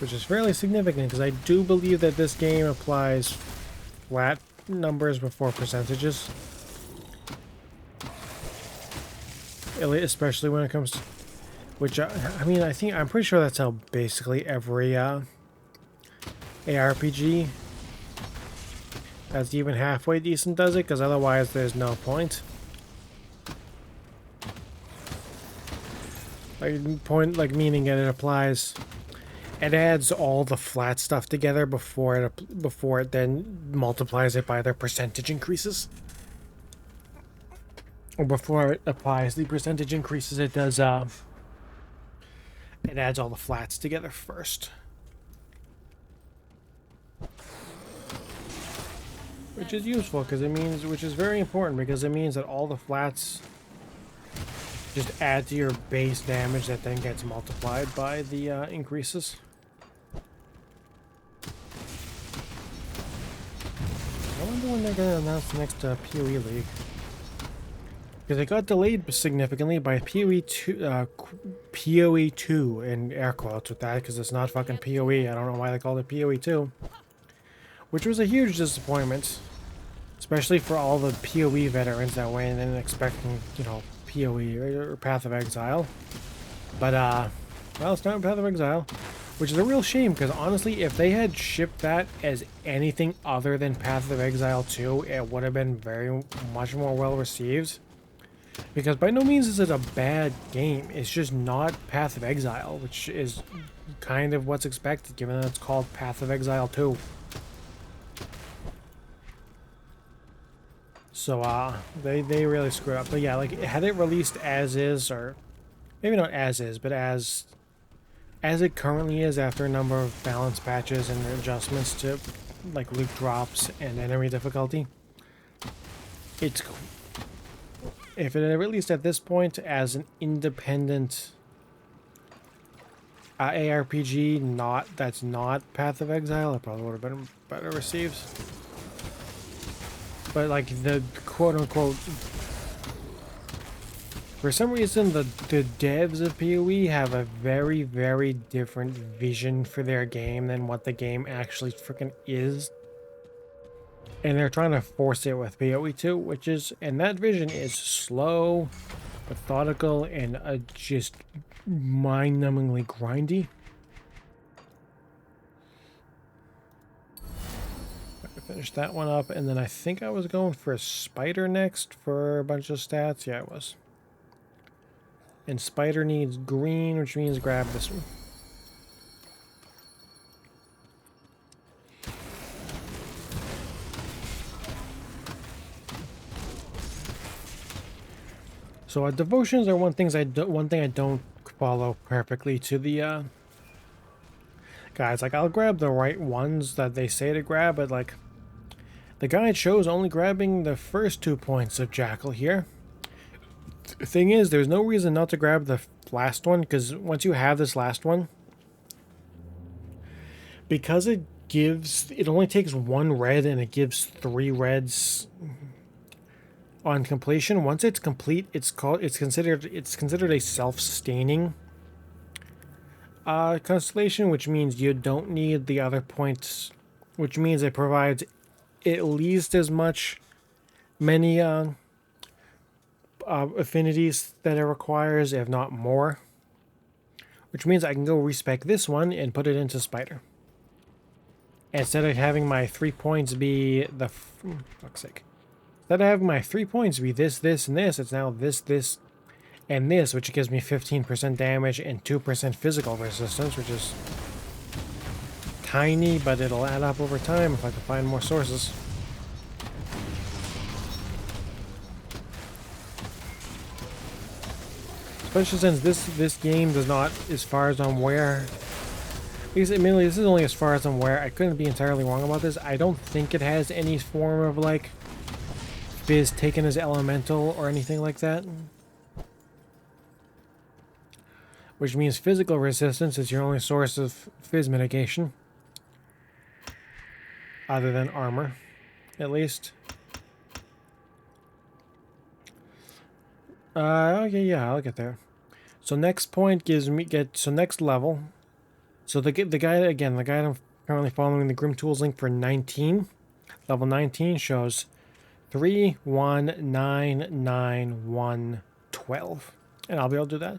C: Which is fairly significant, because I do believe that this game applies flat numbers before percentages. Especially when it comes to... Which, I mean, I'm pretty sure that's how basically every ARPG that's even halfway decent does it, because otherwise there's no point. Like meaning that it applies... It adds all the flat stuff together before it then multiplies it by their percentage increases. Or before it applies the percentage increases, it does, it adds all the flats together first. Which is useful, because it means, which is very important, because it means that all the flats just add to your base damage that then gets multiplied by the increases. I wonder when they're going to announce the next PoE League. Because it got delayed significantly by PoE 2 in air quotes with that, because it's not fucking PoE. I don't know why they called it PoE 2. Which was a huge disappointment. Especially for all the PoE veterans that went in expecting, you know, PoE or Path of Exile. But, well, it's not Path of Exile. Which is a real shame, because honestly, if they had shipped that as anything other than Path of Exile 2, it would have been very much more well received. Because by no means is it a bad game, it's just not Path of Exile, which is kind of what's expected, given that it's called Path of Exile 2. So, they really screwed up. But yeah, like, had it released as is, or maybe not as is, but as it currently is after a number of balance patches and adjustments to, like, loot drops and enemy difficulty, it's... If it had released at this point as an independent ARPG, that's not Path of Exile, it probably would have been better received. But, like, the quote-unquote... For some reason, the devs of PoE have a very, very different vision for their game than what the game actually freaking is. And they're trying to force it with PoE 2, which is... And that vision is slow, methodical, and just mind-numbingly grindy. Finish that one up, and then I think I was going for a spider next for a bunch of stats. Yeah, it was. And spider needs green, which means grab this one. So devotions are one thing I don't follow perfectly to the guys. Like, I'll grab the right ones that they say to grab, but like the guide shows only grabbing the first 2 points of Jackal here. The thing is, there's no reason not to grab the last one, because once you have this last one, because it only takes 1 red and it gives 3 reds on completion. Once it's complete, it's considered a self-sustaining constellation, which means you don't need the other points, which means it provides at least as many affinities that it requires, if not more. Which means I can go respec this one and put it into Spider. Instead of having my 3 points be the... fuck's sake. Instead of having my 3 points be this, this, and this, it's now this, this, and this, which gives me 15% damage and 2% physical resistance, which is tiny, but it'll add up over time if I can find more sources. Especially since this game does not, as far as I'm aware, because admittedly this is only as far as I'm aware, I couldn't be entirely wrong about this, I don't think it has any form of like Fizz taken as elemental or anything like that. Which means physical resistance is your only source of Fizz mitigation. Other than armor, at least. Okay, yeah, I'll get there. So next point gives me next level. So the guide again, the guide I'm currently following, the Grim Tools link for 19, level 19 shows 3, 1, 9, 9, 1, 12, and I'll be able to do that.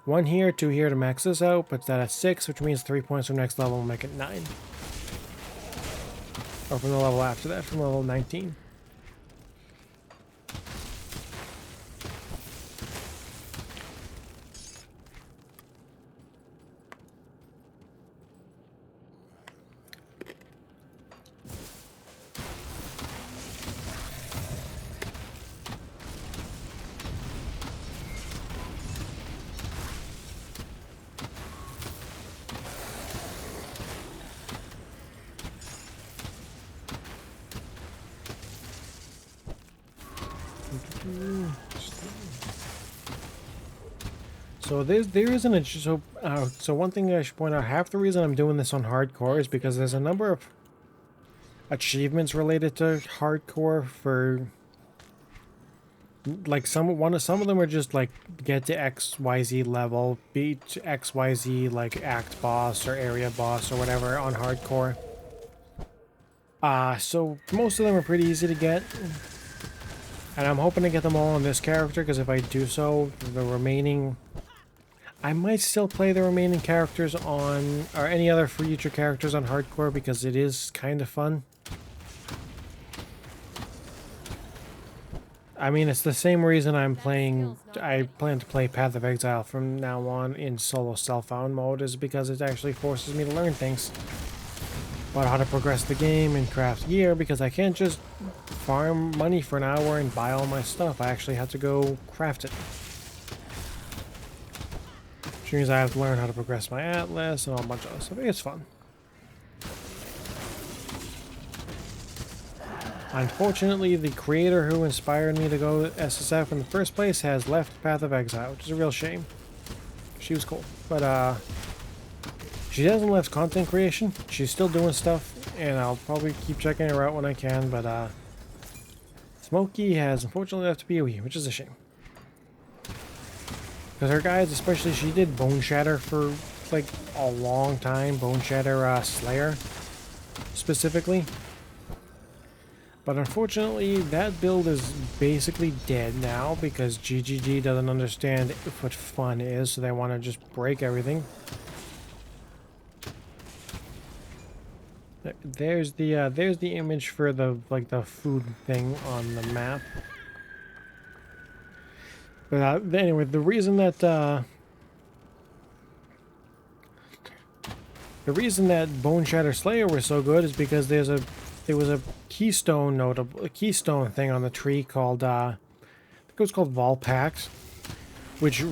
C: 1 here, 2 here to max this out, puts that at 6, which means 3 points from next level will make it 9. Or from the level after that, from level 19. So there isn't a so one thing I should point out, half the reason I'm doing this on hardcore is because there's a number of achievements related to hardcore for like some of them are just like get to XYZ level, beat XYZ like act boss or area boss or whatever on hardcore. So most of them are pretty easy to get. And I'm hoping to get them all on this character, because if I do so, the remaining... I might still play the remaining characters on... or any other future characters on hardcore, because it is kind of fun. I mean, it's the same reason I'm playing... I plan to play Path of Exile from now on in solo self-found mode, is because it actually forces me to learn things about how to progress the game and craft gear, because I can't just farm money for an hour and buy all my stuff. I actually have to go craft it. Which means I have to learn how to progress my atlas and a bunch of other stuff. It's fun. Unfortunately, the creator who inspired me to go SSF in the first place has left Path of Exile, which is a real shame. She was cool. But, she hasn't left content creation. She's still doing stuff, and I'll probably keep checking her out when I can, but, Smokey has unfortunately left PoE, which is a shame. Because her guys, especially, she did Bone Shatter for, like, a long time. Bone Shatter, Slayer, specifically. But unfortunately, that build is basically dead now, because GGG doesn't understand what fun is, so they want to just break everything. There's the image for the the food thing on the map. But anyway, the reason that Bone Shatter Slayer was so good is because there was a keystone thing on the tree called I think it was called Volpact, which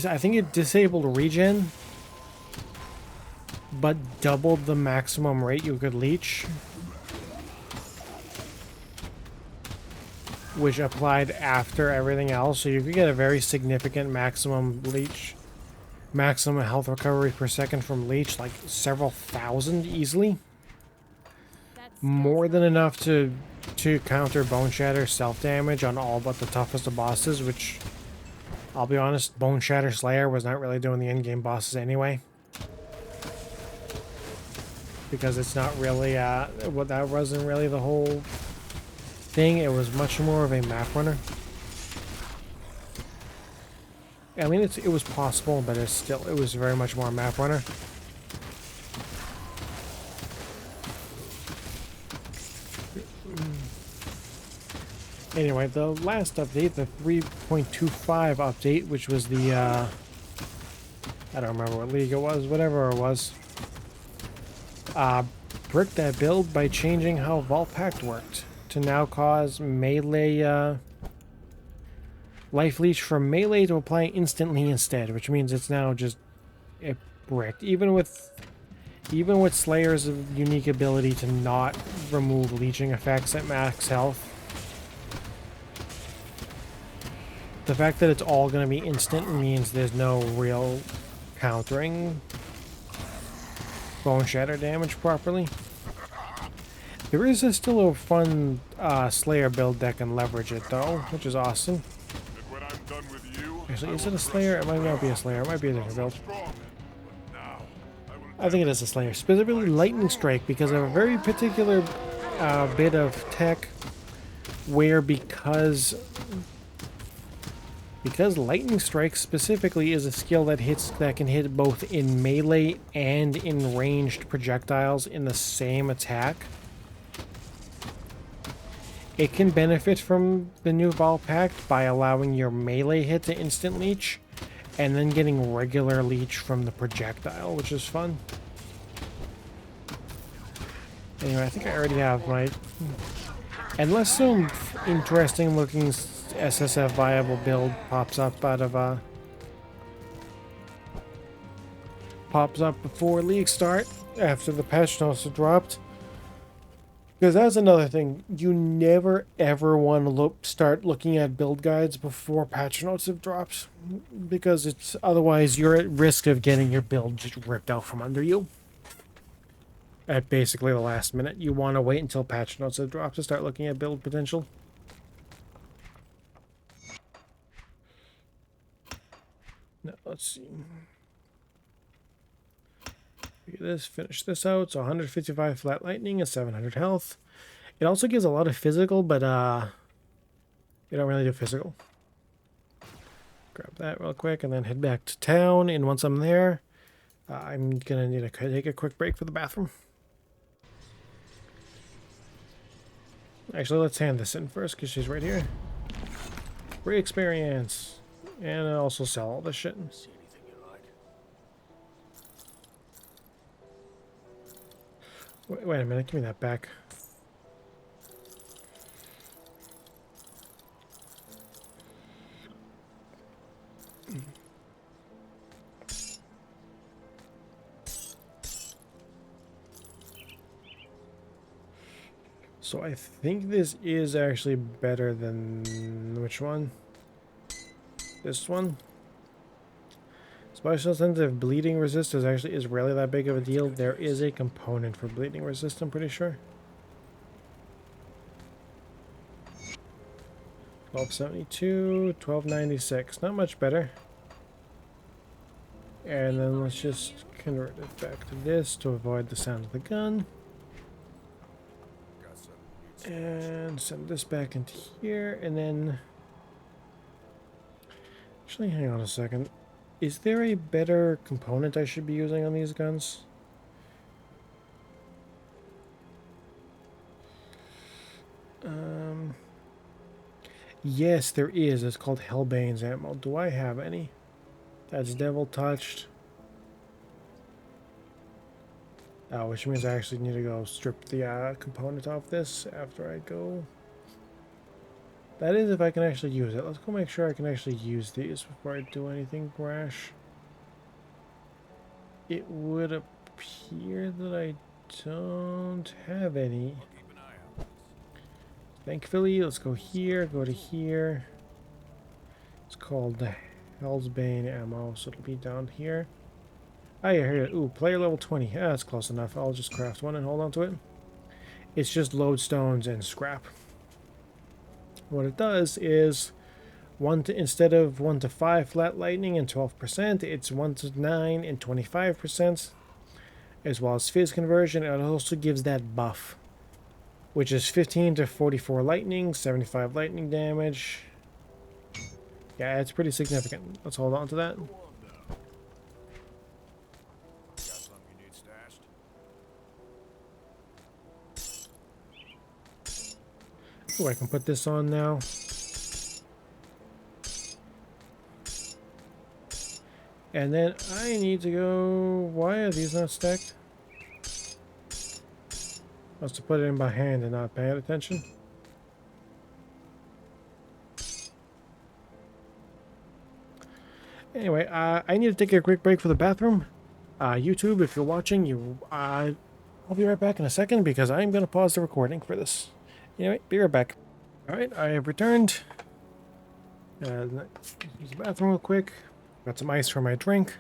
C: I think it disabled regen, but doubled the maximum rate you could leech, which applied after everything else, so you could get a very significant maximum health recovery per second from leech, like several thousand easily. More than enough to counter Bone Shatter self-damage on all but the toughest of bosses, which, I'll be honest, Bone Shatter Slayer was not really doing the in-game bosses anyway. Because it's not really, that wasn't really the whole thing. It was much more of a map runner. I mean, it was possible, but it was very much more a map runner. Anyway, the last update, the 3.25 update, which was the, I don't remember what league it was, whatever it was, bricked that build by changing how Volpact worked to now cause melee, life leech from melee to apply instantly instead, which means it's now just bricked. Even with Slayer's unique ability to not remove leeching effects at max health, the fact that it's all going to be instant means there's no real countering Bone Shatter damage properly. There is still a fun Slayer build that can leverage it though, which is awesome. Actually, is it a Slayer? It might not be a Slayer. It might be a different build. I think it is a Slayer. Specifically Lightning Strike, because of a very particular bit of tech where because Lightning Strike specifically is a skill that can hit both in melee and in ranged projectiles in the same attack. It can benefit from the new Volpact by allowing your melee hit to instant leech, and then getting regular leech from the projectile, which is fun. Anyway, I think I already have my... Unless some interesting looking SSF viable build pops up out of pops up before league start after the patch notes are dropped, Because that's another thing. You never ever want to start looking at build guides before patch notes have dropped. Because it's otherwise you're at risk of getting your build just ripped out from under you. At basically the last minute. You want to wait until patch notes have dropped to start looking at build potential. Now, let's see. Look at this, finish this out. So 155 flat lightning and 700 health. It also gives a lot of physical, but you don't really do physical. Grab that real quick and then head back to town. And once I'm there, I'm gonna need to take a quick break for the bathroom. Actually, let's hand this in first because she's right here. Free experience. And I'll also sell all this shit.
B: See anything you like?
C: Wait a minute, give me that back. So I think this is actually better than which one? This one? Special sensitive bleeding resist is really that big of a deal. There is a component for bleeding resist, I'm pretty sure. 1272, 1296, not much better. And then let's just convert it back to this to avoid the sound of the gun. And send this back into here, and then... Actually, hang on a second. Is there a better component I should be using on these guns? Yes, there is. It's called Hellbane's ammo. Do I have any? That's devil touched. Oh, which means I actually need to go strip the component off this after I go. That is if I can actually use it. Let's go make sure I can actually use these before I do anything rash. It would appear that I don't have any. Thankfully, let's go here, go to here. It's called the Hell's Bane ammo, so it'll be down here. Oh yeah, here. Ooh, player level 20. Yeah, that's close enough. I'll just craft one and hold on to it. It's just lodestones and scrap. What it does is instead of 1 to 5 flat lightning and 12%, it's 1 to 9 and 25%, as well as fizz conversion. It also gives that buff, which is 15 to 44 lightning, 75 lightning damage. Yeah, it's pretty significant. Let's hold on to that. Ooh, I can put this on now. And then I need to go... Why are these not stacked? Must have put it in by hand and not paying attention. Anyway, I need to take a quick break for the bathroom. YouTube, if you're watching, I'll be right back in a second because I'm going to pause the recording for this. Anyway, be right back. Alright, I have returned. Use the bathroom real quick. Got some ice for my drink.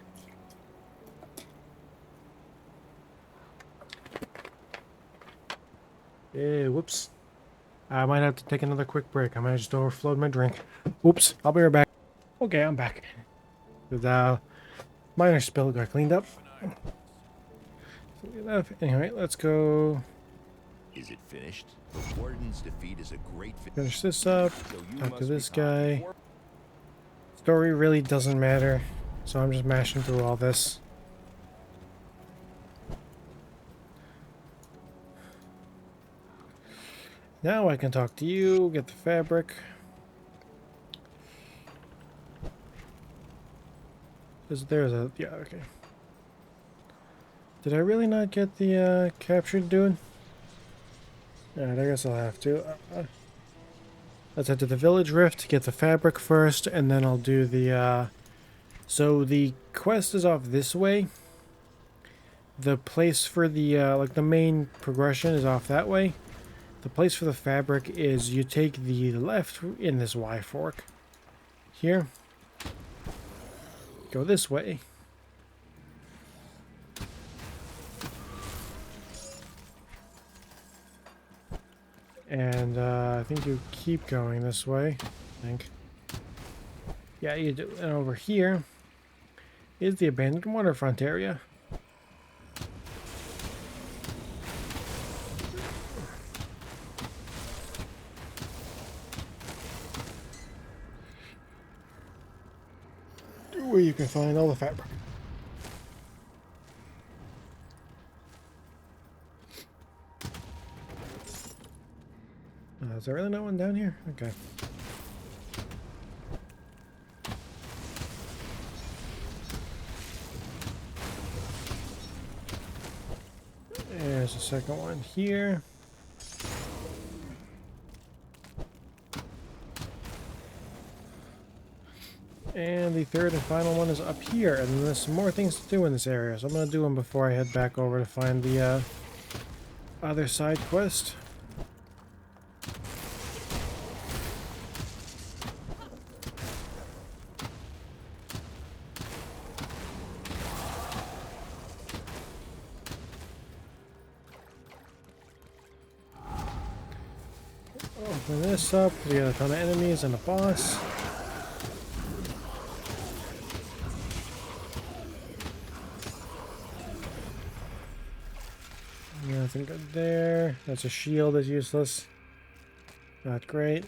C: Whoops. I might have to take another quick break. I might have just overflowed my drink. Oops, I'll be right back. Okay, I'm back. The minor spill got cleaned up. Anyway, let's go.
E: Is it finished? The Warden's defeat is a great
C: Finish this up. Talk to this guy. Story really doesn't matter, so I'm just mashing through all this. Now I can talk to you, get the fabric. There's a... yeah, okay. Did I really not get the captured dude? Alright, I guess I'll have to. Let's head to the village rift to get the fabric first, and then I'll do the... So the quest is off this way. The place for the, like the main progression is off that way. the place for the fabric is you take the left in this Y fork here, go this way, and I think you keep going this way. I think, yeah, you do. And over here is the abandoned waterfront area. Where you can find all the fabric. Is there really no one down here? Okay. There's a second one here. And the third and final one is up here, and there's some more things to do in this area, so I'm going to do them before I head back over to find the other side quest. Open this up, we got a ton of enemies and a boss. Nothing good there. That's a shield that's useless. Not great.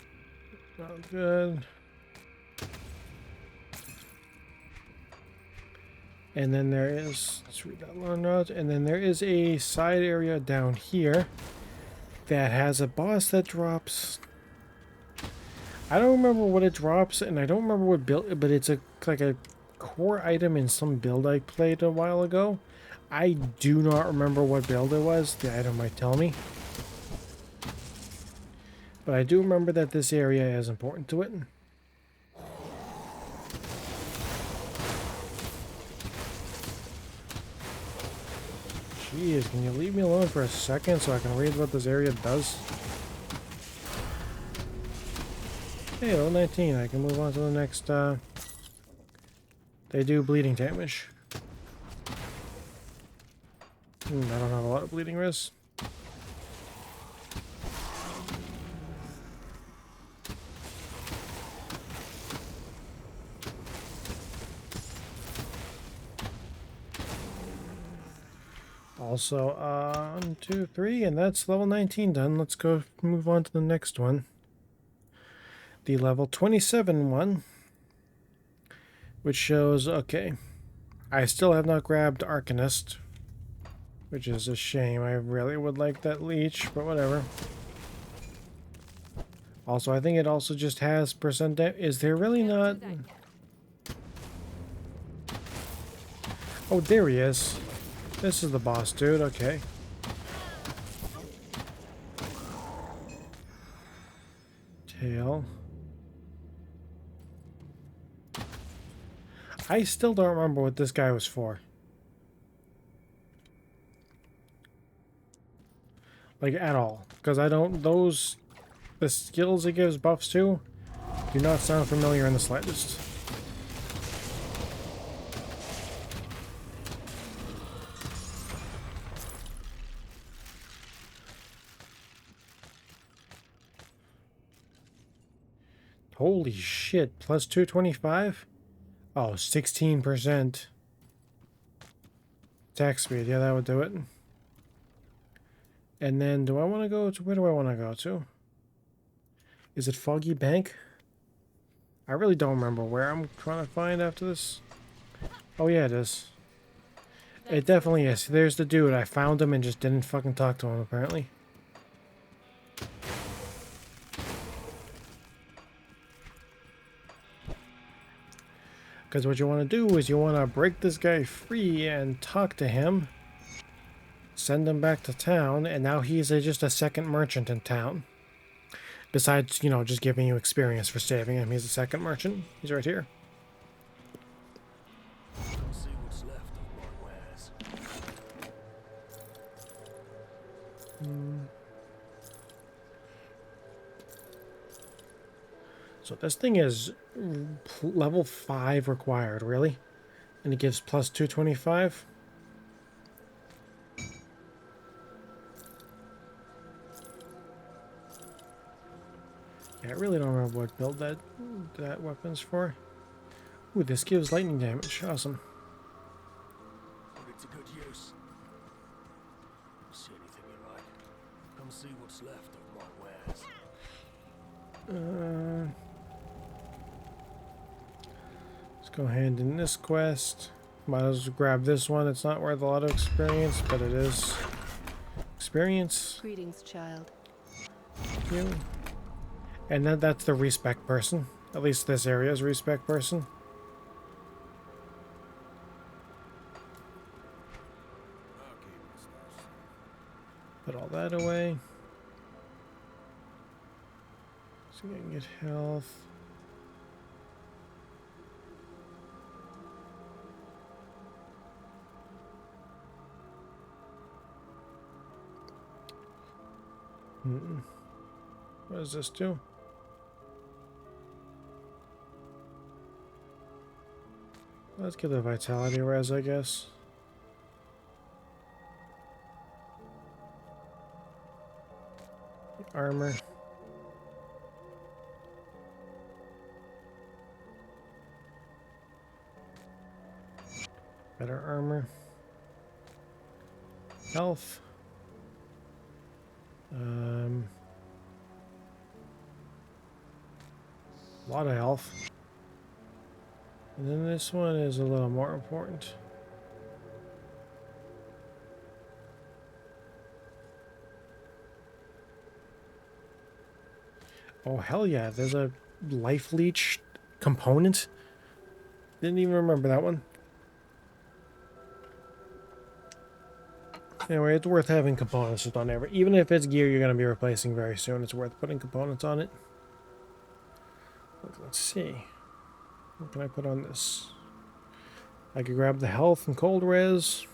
C: Not good. And then there is, let's read that long note, and then there is a side area down here that has a boss that drops. I don't remember what it drops, and I don't remember what build, but it's like a core item in some build I played a while ago. I do not remember what build it was. The item might tell me. But I do remember that this area is important to it. Jeez, can you leave me alone for a second so I can read what this area does? Hey, level 19. I can move on to the next, They do bleeding damage. I don't have a lot of bleeding risk. Also, 1, 2, 3, and that's level 19 done. Let's go move on to the next one. The level 27 one, which shows, okay, I still have not grabbed Arcanist, which is a shame. I really would like that leech, but whatever. Also, I think it also just has percent. Is there really not? Oh, there he is. This is the boss dude. Okay. Tail. I still don't remember what this guy was for. Like, at all. Because I don't... The skills it gives buffs to do not sound familiar in the slightest. Holy shit. Plus 225? Oh, 16%. Attack speed. Yeah, that would do it. And then, do I want to go to... Where do I want to go to? Is it Foggy Bank? I really don't remember where I'm trying to find after this. Oh, yeah, it is. It definitely is. There's the dude. I found him and just didn't fucking talk to him, apparently. Because what you want to do is you want to break this guy free and talk to him. Send him back to town, and now he's just a second merchant in town. Besides, you know, just giving you experience for saving him. He's a second merchant. He's right here.
B: Let's see what's left of my wares.
C: So this thing is level 5 required, really? And it gives plus 225? Yeah, I really don't remember what build that weapon's for. Ooh, this gives lightning damage. Awesome.
B: Put it to good use. See anything you like? Come see what's left of my wares.
C: Let's go ahead in this quest. Might as well grab this one. It's not worth a lot of experience, but it is experience.
F: Greetings, child.
C: Thank you. And then that's the respec person. At least this area is respec person. Put all that away. So we can get health. What does this do? Let's get the vitality res, I guess. Armor. Better armor. Health. A lot of health. And then this one is a little more important. Oh, hell yeah. There's a life leech component. Didn't even remember that one. Anyway, it's worth having components just on every. Even if it's gear you're going to be replacing very soon, it's worth putting components on it. Let's see. What can I put on this? I could grab the health and cold res.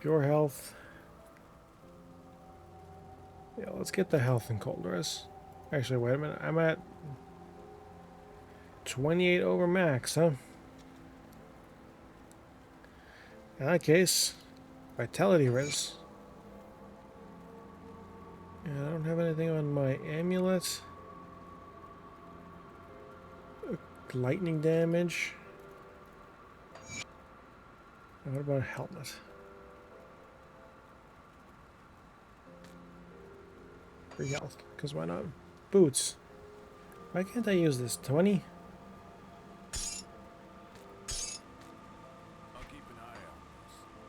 C: Pure health. Yeah, let's get the health and cold res. Actually, wait a minute. I'm at 28 over max, huh? In that case, vitality res. And I don't have anything on my amulet. Lightning damage. And what about a helmet? Free health, because why not? Boots. Why can't I use this? 20?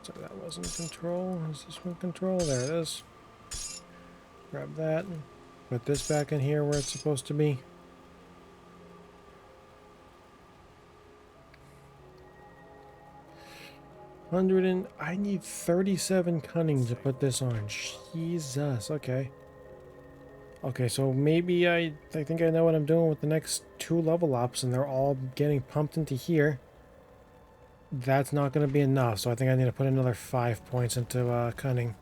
C: So that wasn't control. Is this one control? There it is. Grab that. Put this back in here where it's supposed to be. I need 37 cunning to put this on. Jesus. Okay. Okay, so maybe I think I know what I'm doing with the next 2 level ups, and they're all getting pumped into here. That's not going to be enough, so I think I need to put another 5 points into cunning.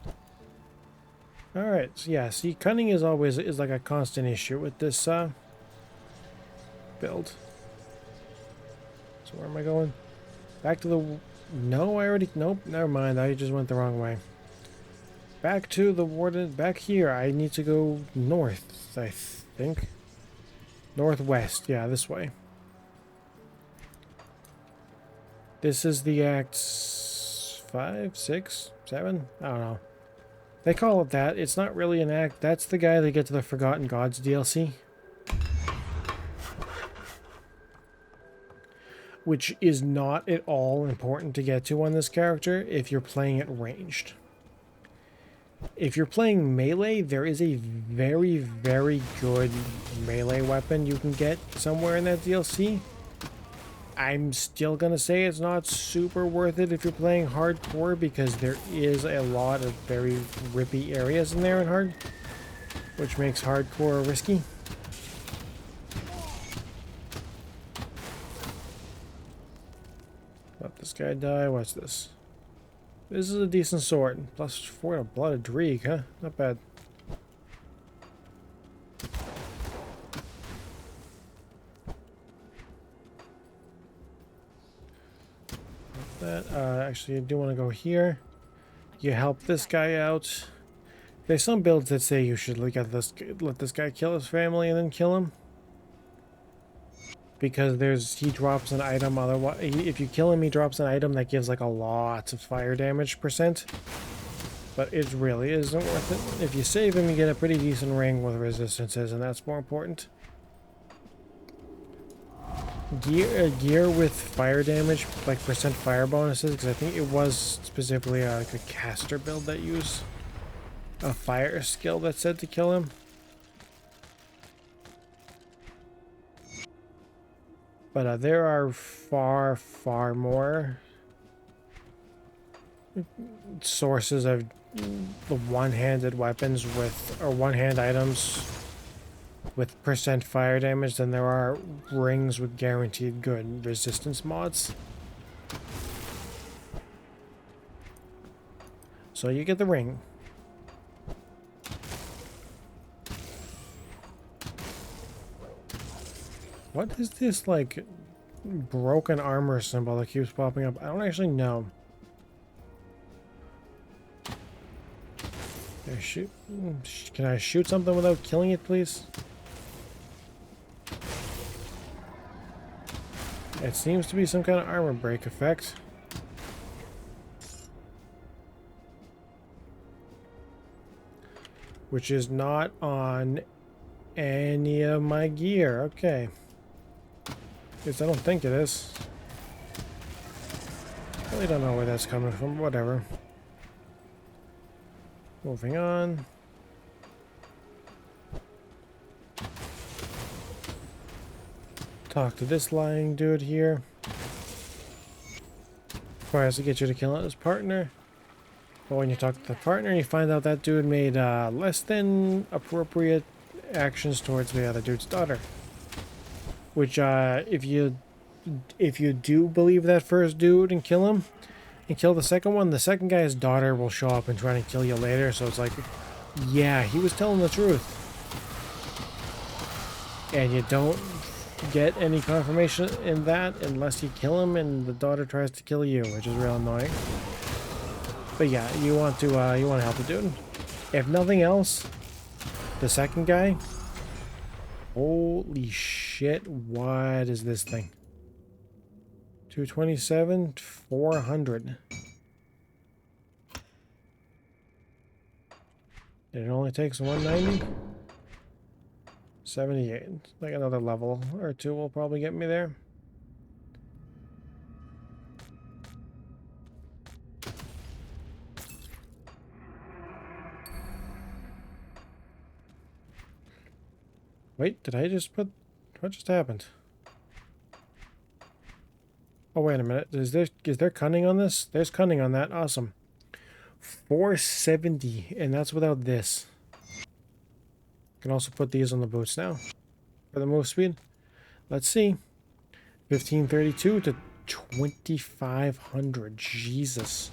C: Alright, so yeah, see, cunning is always like a constant issue with this build. So where am I going? Back to the... No, I already... Nope, never mind, I just went the wrong way. Back to the warden... Back here, I need to go north, I think. Northwest, yeah, this way. This is the Act 5, 6, 7? I don't know. They call it that. It's not really an act. That's the guy that gets to the Forgotten Gods DLC. Which is not at all important to get to on this character if you're playing it ranged. If you're playing melee, there is a very, very good melee weapon you can get somewhere in that DLC. I'm still gonna say it's not super worth it if you're playing hardcore, because there is a lot of very rippy areas in there in hard, which makes hardcore risky. Let this guy die. What's this? This is a decent sword. Plus 4 to Blood of Dreeg, huh? Not bad. that. Actually, I do want to go here. You help this guy out. There's some builds that say you should let this guy kill his family and then kill him. Because he drops an item, otherwise, if you kill him, he drops an item that gives like a lot of fire damage %. But it really isn't worth it. If you save him, you get a pretty decent ring with resistances, and that's more important. Gear with fire damage, like % fire bonuses, because I think it was specifically like a caster build that used a fire skill that said to kill him. But there are far, far more sources of the one-handed weapons with, or one-hand items with % fire damage than there are rings with guaranteed good resistance mods. So you get the ring. What is this, like, broken armor symbol that keeps popping up? I don't actually know. Can I shoot something without killing it, please? It seems to be some kind of armor break effect. Which is not on any of my gear. Okay. Because I don't think it is. Really don't know where that's coming from. Whatever. Moving on. Talk to this lying dude here. Requires to get you to kill his partner. But when you talk to the partner, you find out that dude made less than appropriate actions towards the other dude's daughter. Which, if you do believe that first dude and kill him, and kill the second one, the second guy's daughter will show up and try to kill you later. So it's like, yeah, he was telling the truth. And you don't get any confirmation in that unless you kill him and the daughter tries to kill you, which is real annoying. But yeah, you want to help the dude. If nothing else, the second guy. Holy shit! What is this thing? 227, 400. It only takes 190. 78. Like another level or two will probably get me there. Wait, did I just put... What just happened? Oh, wait a minute. Is there cunning on this? There's cunning on that. Awesome. 470, and that's without this. Can also put these on the boots now for the move speed. Let's see. 1532 to 2500. Jesus.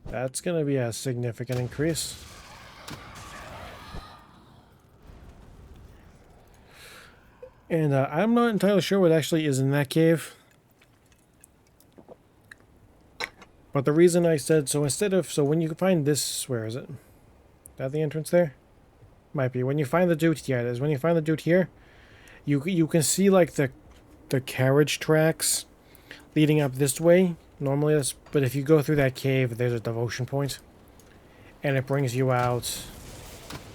C: That's going to be a significant increase. And I'm not entirely sure what actually is in that cave. But the reason I said, so when you find this, where is it? Is that the entrance there? Might be. When you find the dude, yeah, it is. When you find the dude here, you can see like the carriage tracks leading up this way. Normally that's, but if you go through that cave, there's a devotion point. And it brings you out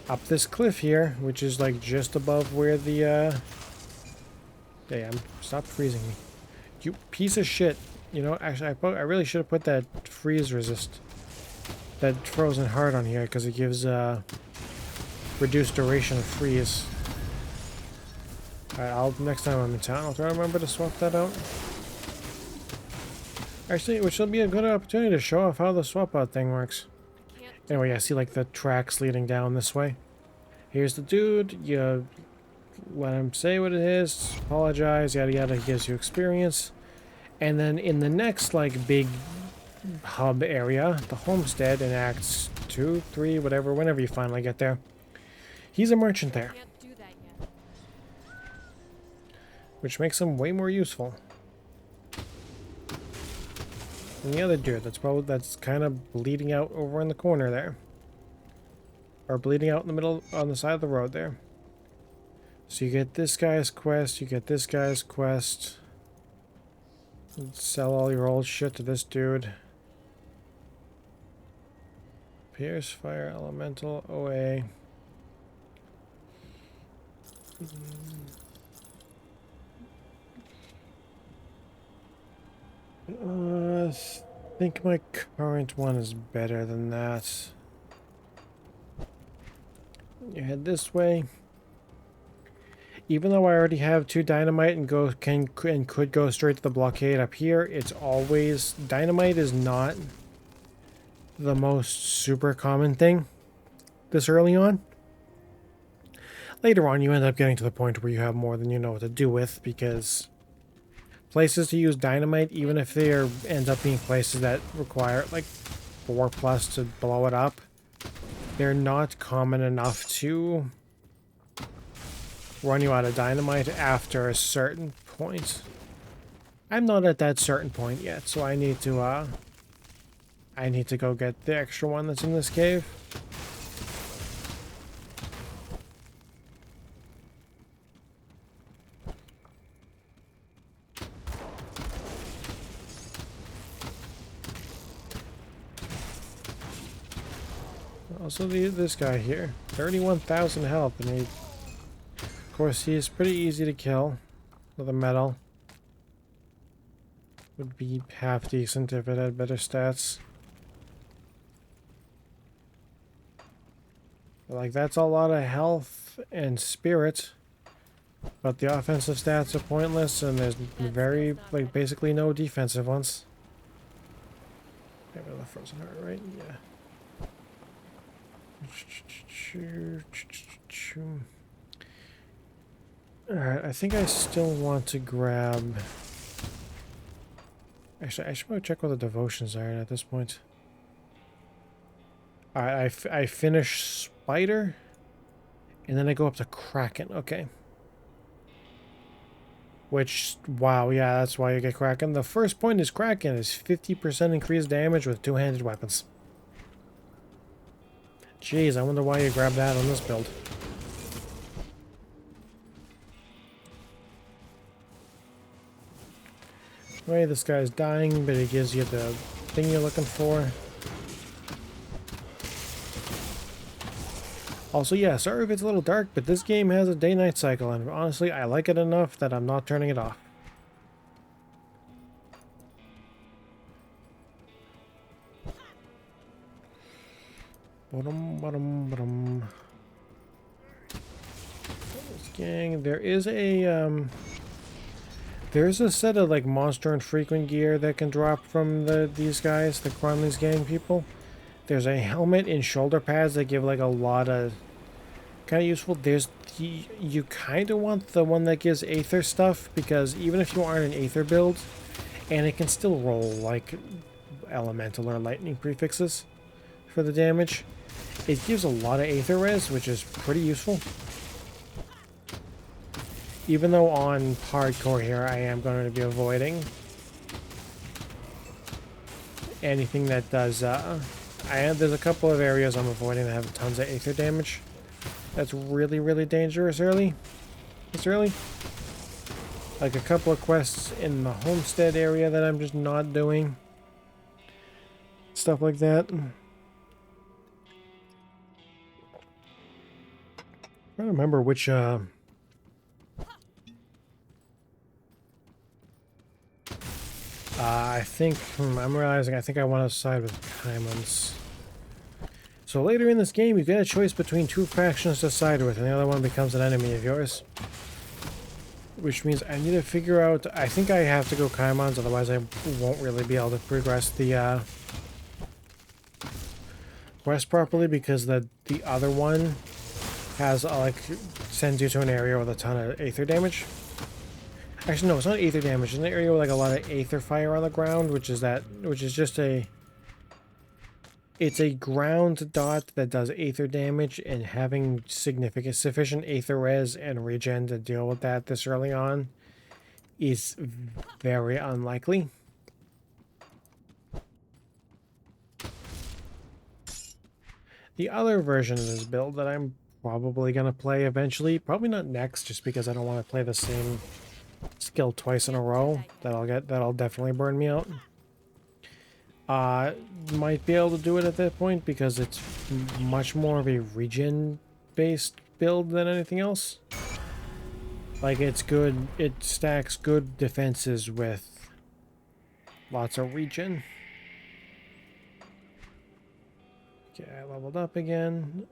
C: up this cliff here, which is like just above where the damn, stop freezing me. You piece of shit. You know, actually I really should have put that freeze resist, that frozen heart on here, because it gives reduced duration of freeze. Alright, next time I'm in town, I'll try to remember to swap that out. Actually, which will be a good opportunity to show off how the swap out thing works. Anyway, I see like the tracks leading down this way. Here's the dude. You let him say what it is, apologize, yada yada. He gives you experience. And then in the next like big hub area, the homestead in Acts 2, 3, whatever, whenever you finally get there, he's a merchant there.
D: Can't do that yet.
C: which makes him way more useful than the other dude. That's kind of bleeding out over in the corner there, or bleeding out in the middle on the side of the road there. So you get this guy's quest, you get this guy's quest. Sell all your old shit to this dude. Pierce, Fire, Elemental, OA. I think my current one is better than that. You head this way. Even though I already have 2 dynamite and could go straight to the blockade up here, it's always dynamite is not the most super common thing this early on. Later on, you end up getting to the point where you have more than you know what to do with, because places to use dynamite, even if they end up being places that require like 4+ to blow it up, they're not common enough to run you out of dynamite after a certain point. I'm not at that certain point yet, so I need to go get the extra one that's in this cave. Also, this guy here, 31,000 health, and of course, he is pretty easy to kill with a metal. Would be half decent if it had better stats. Like, that's a lot of health and spirit, but the offensive stats are pointless, and there's basically no defensive ones. Maybe the frozen heart, right? Yeah. Alright, I think I still want to grab... Actually, I should probably check what the devotions are at this point. Alright, I finish Spider, and then I go up to Kraken. Okay. Which, wow, yeah, that's why you get Kraken. The first point is Kraken is 50% increased damage with 2-handed weapons. Jeez, I wonder why you grabbed that on this build. Right, this guy's dying, but he gives you the thing you're looking for. Also, yeah, sorry if it's a little dark, but this game has a day-night cycle, and honestly, I like it enough that I'm not turning it off. Gang, there's a set of like monster and frequent gear that can drop from these guys, the Cromley's gang people. There's a helmet and shoulder pads that give like a lot of kind of useful. You kind of want the one that gives Aether stuff, because even if you aren't an Aether build, and it can still roll like elemental or lightning prefixes for the damage, it gives a lot of Aether res, which is pretty useful. Even though on hardcore here, I am going to be avoiding anything that does, there's a couple of areas I'm avoiding that have tons of Aether damage. That's really, really dangerous this early. Like a couple of quests in the homestead area that I'm just not doing. Stuff like that. I don't remember which, I think, I'm realizing I think I want to side with Kaimon's. So later in this game, you get a choice between 2 factions to side with, and the other one becomes an enemy of yours. Which means I need to figure out, I think I have to go Kaimon's, otherwise I won't really be able to progress the quest properly, because the other one has, sends you to an area with a ton of Aether damage. Actually, no, it's not Aether damage. It's an area with like a lot of Aether fire on the ground, which is just it's a ground dot that does Aether damage, and having sufficient Aether res and regen to deal with that this early on is very unlikely. The other version of this build that I'm probably going to play eventually, probably not next, just because I don't want to play the same skill twice in a row. That'll definitely burn me out. Might be able to do it at that point because it's much more of a regen based build than anything else. Like, it's good, it stacks good defenses with lots of regen. Okay, I leveled up again.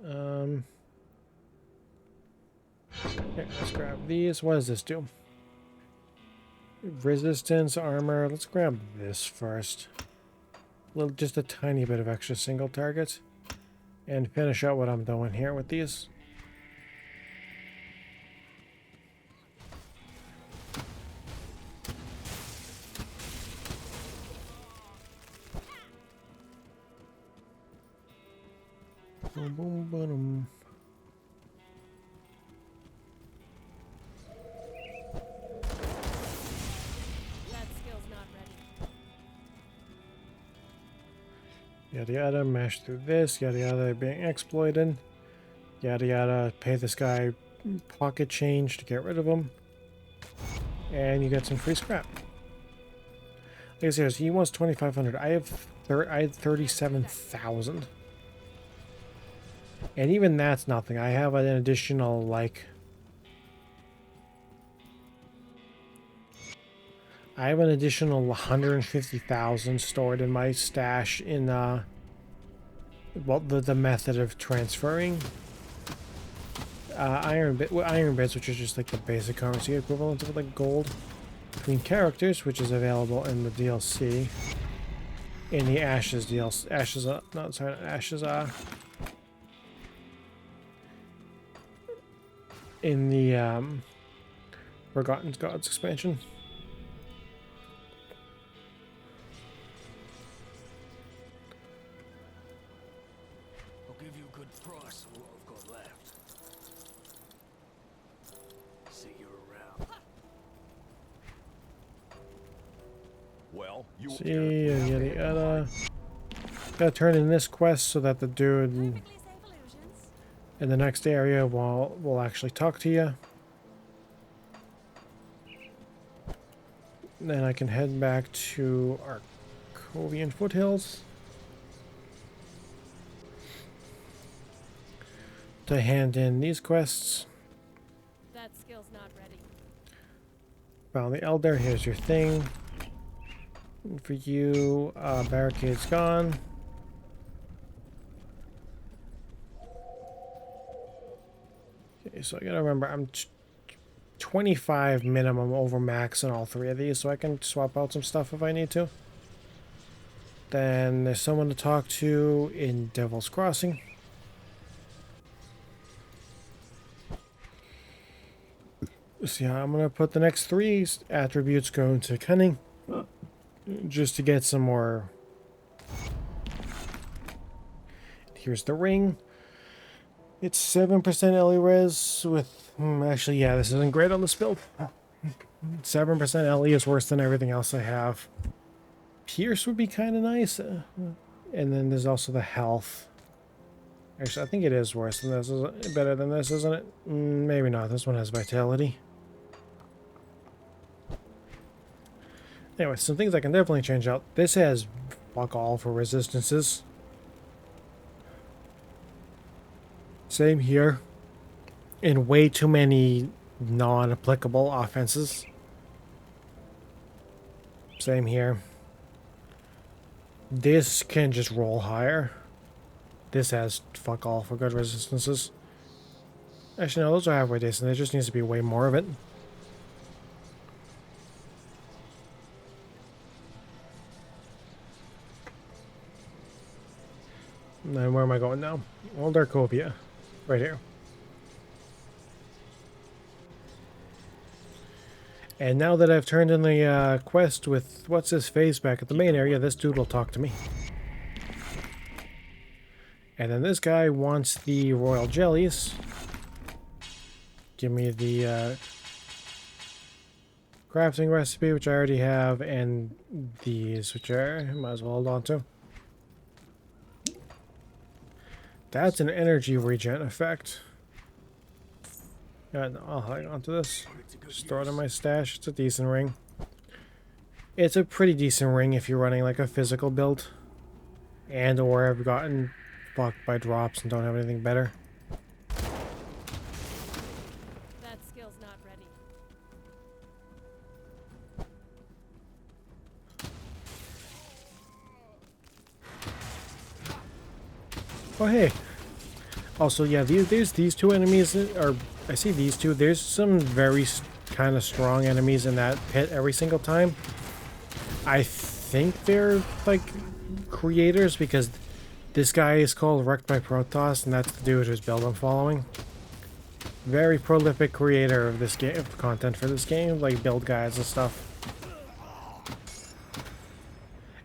C: Okay, let's grab these. What does this do? Resistance, armor. Let's grab this first. Just a tiny bit of extra single target. And finish out what I'm doing here with these. Boom, boom, boom.
D: That skill's not ready.
C: Yada yada, mash through this, yada yada, being exploited. Yada yada, pay this guy pocket change to get rid of him. And you get some free scrap. Like I said, he wants 2,500. I had 37,000. And even that's nothing. I have an additional, like... I have an additional 150,000 stored in my stash in, well, the method of transferring iron bits, which is just like the basic currency equivalent of like gold, between characters, which is available in the DLC, in the Ashes DLC, in the Forgotten Gods expansion.
B: I'll give you a good price for what I've got left. See you around.
E: Well, you
C: See, yada yada. Gotta turn in this quest so that the dude
D: Perfectly safe illusions.
C: in the next area will actually talk to you. Then I can head back to Arcovian Foothills to hand in these quests.
D: That skill's not ready.
C: Found the Elder. Here's your thing. And for you, barricade's gone. Okay, so I gotta remember, I'm 25 minimum over max in all three of these, so I can swap out some stuff if I need to. Then there's someone to talk to in Devil's Crossing. So yeah, I'm gonna put the next three attributes going to Cunning, just to get some more. Here's the ring. It's 7% LE res with... actually, yeah, this isn't great on this build. 7% LE is worse than everything else I have. Pierce would be kind of nice. And then there's also the health. Actually, I think it is worse than this. Better than this, isn't it? Maybe not. This one has vitality. Anyway, some things I can definitely change out. This has fuck all for resistances. Same here. And way too many non-applicable offenses. Same here. This can just roll higher. This has fuck all for good resistances. Actually, no, those are halfway decent. There just needs to be way more of it. And then where am I going now? Old Arcovia. Right here. And now that I've turned in the quest with what's his face back at the main area, this dude will talk to me. And then this guy wants the royal jellies. Give me the crafting recipe, which I already have, and these, which I might as well hold on to. That's an energy regen effect. Yeah, no, I'll hang on to this. Just throw it in my stash. It's a decent ring. It's a pretty decent ring if you're running like a physical build. And or have gotten fucked by drops and don't have anything better.
D: That skill's not ready.
C: Oh hey. Also, yeah, there's these two enemies, or I see these two. There's some very kind of strong enemies in that pit every single time. I think they're like creators because this guy is called Wrecked by Protoss, and that's the dude whose build I'm following. Very prolific creator of this game, of content for this game, like build guides and stuff.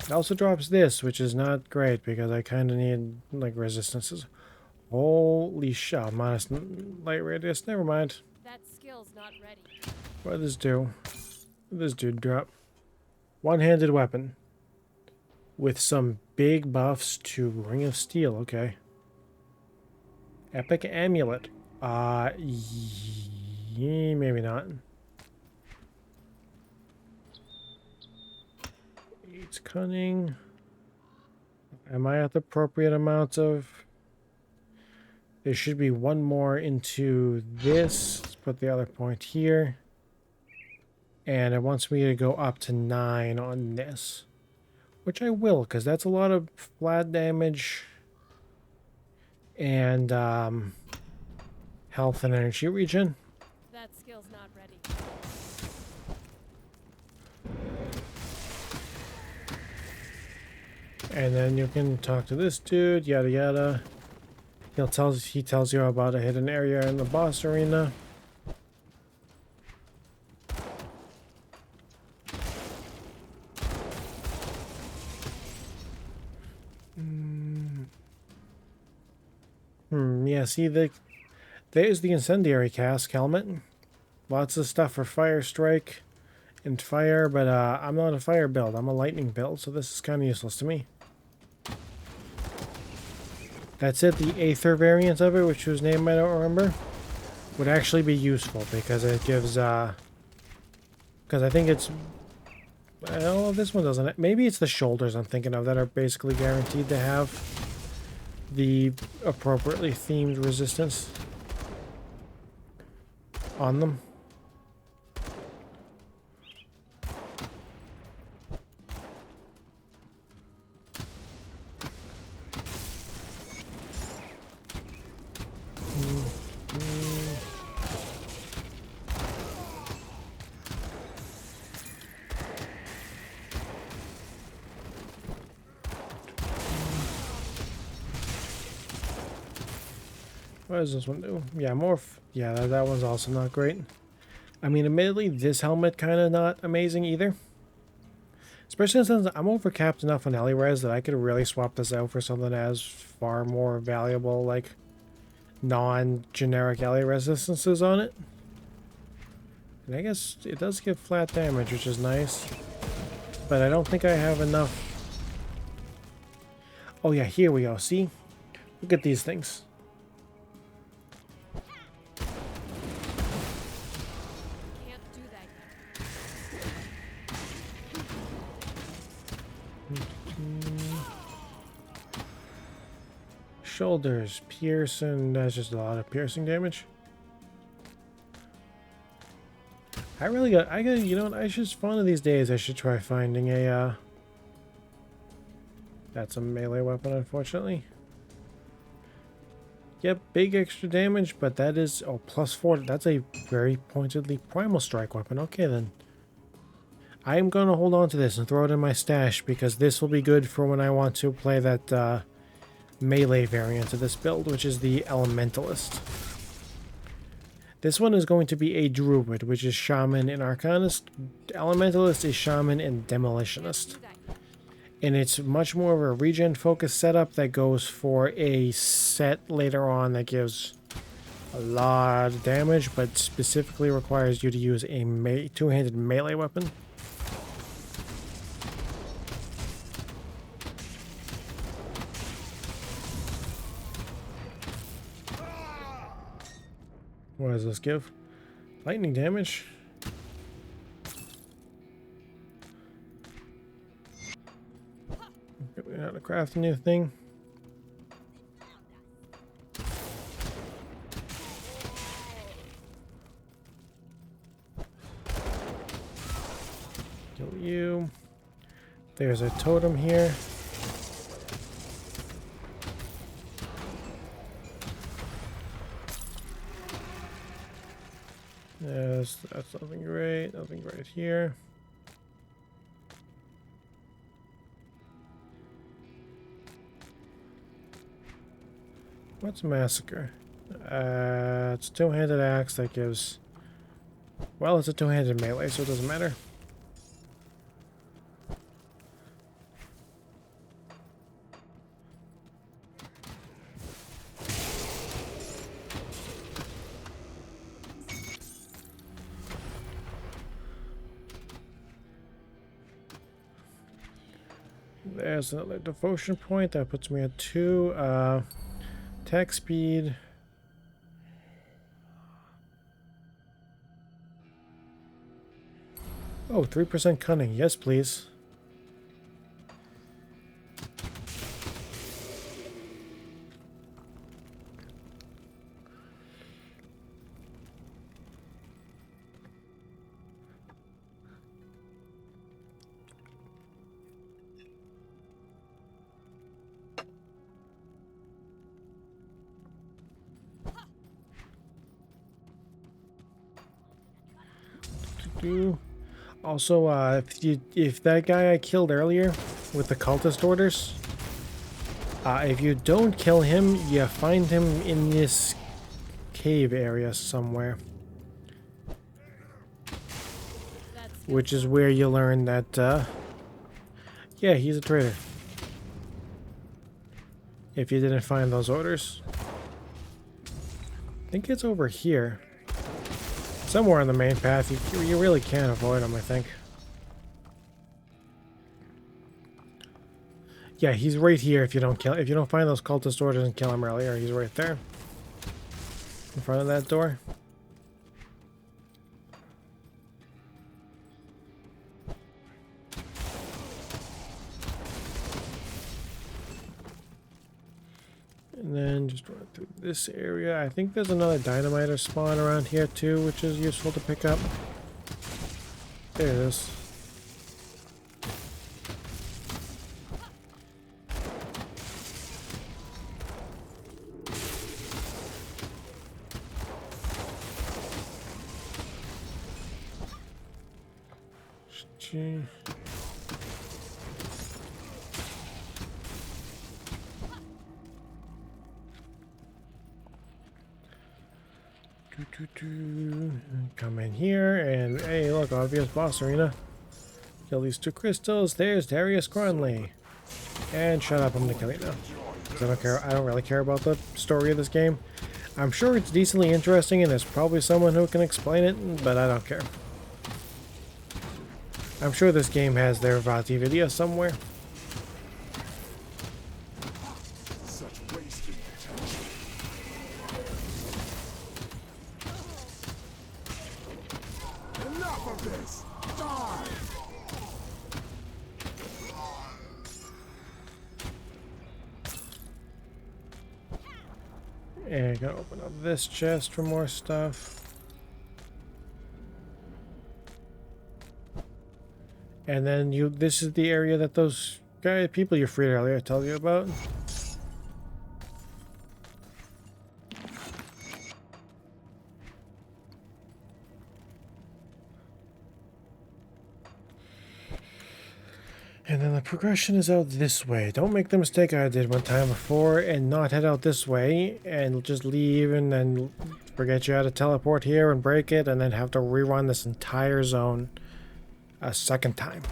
C: It also drops this, which is not great because I kind of need like resistances. Holy shit, minus light radius, never mind.
D: That skill's not ready.
C: What does this do? What does this dude drop? One-handed weapon. With some big buffs to Ring of Steel, okay. Epic Amulet. Maybe not. It's cunning. Am I at the appropriate amount of... There should be one more into this. Let's put the other point here. And it wants me to go up to 9 on this. Which I will, because that's a lot of flat damage. And health and energy regen.
D: That skill's not ready.
C: And then you can talk to this dude, yada yada. He tells you about a hidden area in the boss arena. Yeah, see, there's the incendiary cask helmet. Lots of stuff for fire strike and fire, but I'm not a fire build. I'm a lightning build, so this is kind of useless to me. That's it. The Aether variant of it, which whose name I don't remember, would actually be useful because it gives, because I think it's, well, this one doesn't. Maybe it's the shoulders I'm thinking of that are basically guaranteed to have the appropriately themed resistance on them. What does this one do? Yeah, yeah, that one's also not great. I mean, admittedly, this helmet kind of not amazing either. Especially since I'm overcapped enough on Res that I could really swap this out for something that has far more valuable, like, non-generic resistances on it. And I guess it does give flat damage, which is nice. But I don't think I have enough. Oh yeah, here we go. See? Look at these things. Shoulders, piercing, that's just a lot of piercing damage. I got, you know what, I should, one of these days I should try finding a, that's a melee weapon, unfortunately. Yep, big extra damage, but that is, oh, +4, that's a very pointedly Primal Strike weapon. Okay, then. I am going to hold on to this and throw it in my stash, because this will be good for when I want to play that, melee variant of this build, which is the Elementalist. This one is going to be a Druid, which is Shaman and Arcanist. Elementalist is Shaman and Demolitionist. And it's much more of a regen focused setup that goes for a set later on that gives a lot of damage, but specifically requires you to use a two-handed melee weapon. What does this give? Lightning damage? We know how to craft a new thing. Kill you. There's a totem here. Yes, that's nothing great. Nothing right here. What's Massacre? It's a two-handed axe that gives... Well, it's a two-handed melee, so it doesn't matter. There's another devotion point. That puts me at 2. Attack speed. Oh, 3% cunning. Yes, please. Also, if that guy I killed earlier with the cultist orders, if you don't kill him, you find him in this cave area somewhere, which is where you learn that yeah, he's a traitor. If you didn't find those orders, I think it's over here. Somewhere on the main path. You really can't avoid him, I think. Yeah, he's right here if you don't find those cultist orders and kill him earlier. He's right there. In front of that door. And then just run through this area. I think there's another dynamiter spawn around here too, which is useful to pick up. There it is. Gee. Come in here and hey, look, obvious boss arena. Kill these 2 crystals. There's Darius Cronley. And shut up, I'm gonna kill you now. 'Cause I don't care. I don't really care about the story of this game. I'm sure it's decently interesting, and there's probably someone who can explain it, but I don't care. I'm sure this game has their Vati video somewhere. And gonna open up this chest for more stuff. And then this is the area that those people you freed earlier told you about. And then the progression is out this way. Don't make the mistake I did one time before and not head out this way and just leave and then forget you how to teleport here and break it and then have to rerun this entire zone a second time.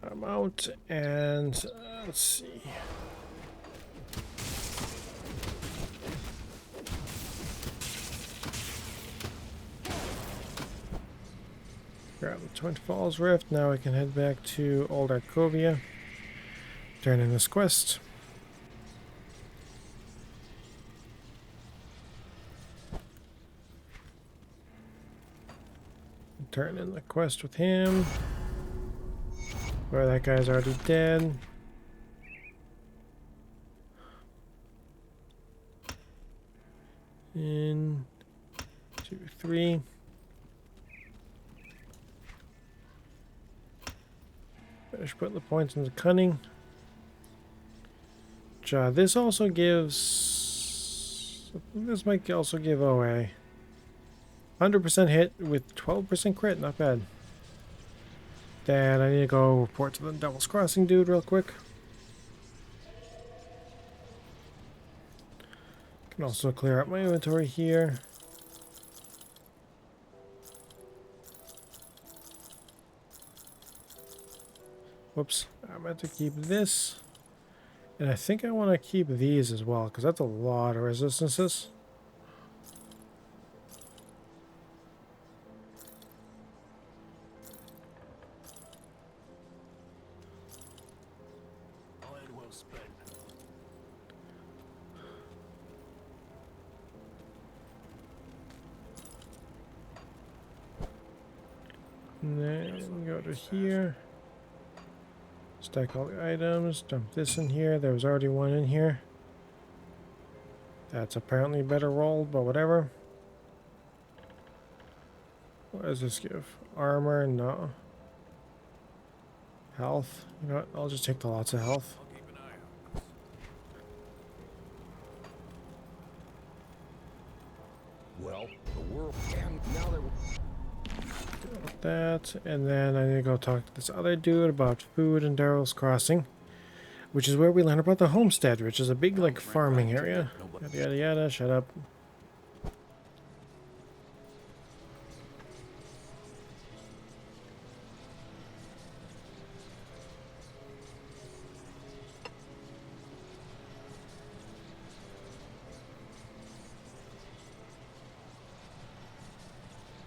C: I'm out, and let's see. Grab the Twin Falls Rift. Now we can head back to Old Arcovia. Turn in this quest. Turn in the quest with him. Where that guy's already dead. In 2, 3. Finish putting the points into cunning. This also gives. This might also give away 100% hit with 12% crit. Not bad. Then I need to go report to the Devil's Crossing dude real quick. Can also clear up my inventory here. Whoops, I meant to keep this. And I think I want to keep these as well, because that's a lot of resistances.
B: Iron well spent.
C: And then go to here. Stack all the items, dump this in here. There was already one in here. That's apparently better rolled, but whatever. What does this give? Armor? No. Health? You know what? I'll just take the lots of health.
B: I'll keep an eye out.
E: Well, the world and now they're
C: That, and then I need to go talk to this other dude about food in Daryl's Crossing, which is where we learn about the homestead, which is a big like farming area. Yada yada yada. Shut up.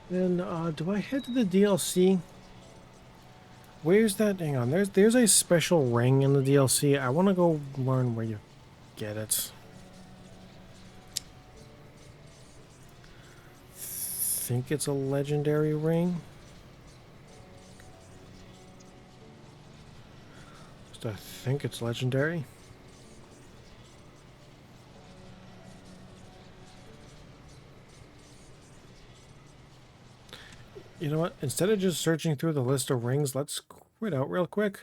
C: Then, do I head to the DLC? Where's that? Hang on. There's a special ring in the DLC. I want to go learn where you get it. Think it's a legendary ring. Just I think it's legendary. You know what? Instead of just searching through the list of rings, let's quit out real quick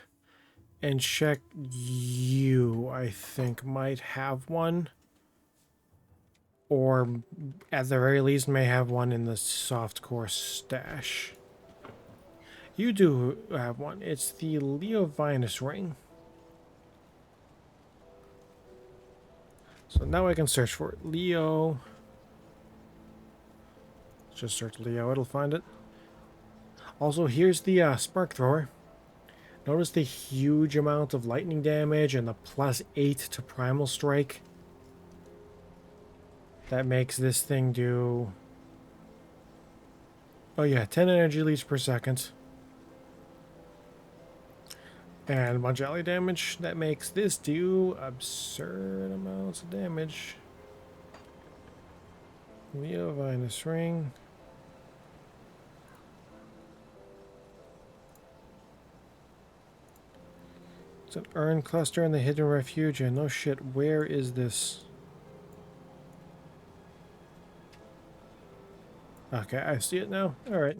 C: and check you. I think might have one. Or at the very least may have one in the softcore stash. You do have one. It's the Leovinus ring. So now I can search for it. Leo. Just search Leo, it'll find it. Also, here's the spark thrower. Notice the huge amount of lightning damage and the +8 to primal strike. That makes this thing do... Oh yeah, 10 energy leech per second. And a bunch of ally damage. That makes this do absurd amounts of damage. Leovinus ring. It's an urn cluster in the hidden refuge. And no shit, where is this? Okay, I see it now. Alright.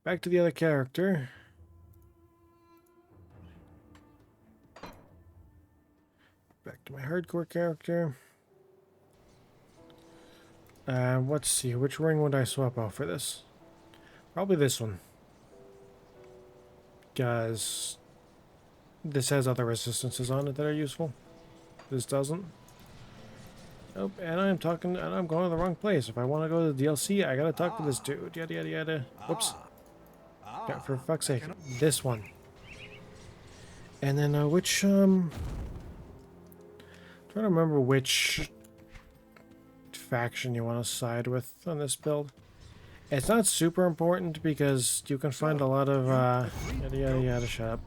C: Back to the other character. Back to my hardcore character. Let's see. Which ring would I swap out for this? Probably this one. Because this has other resistances on it that are useful. This doesn't. Nope, and I'm talking, and I'm going to the wrong place. If I want to go to the DLC, I gotta talk to this dude. Yada yada yada. Whoops. Yeah, for fuck's sake, this one. And then trying to remember which faction you want to side with on this build. It's not super important because you can find a lot of yada yada yada. Shut up.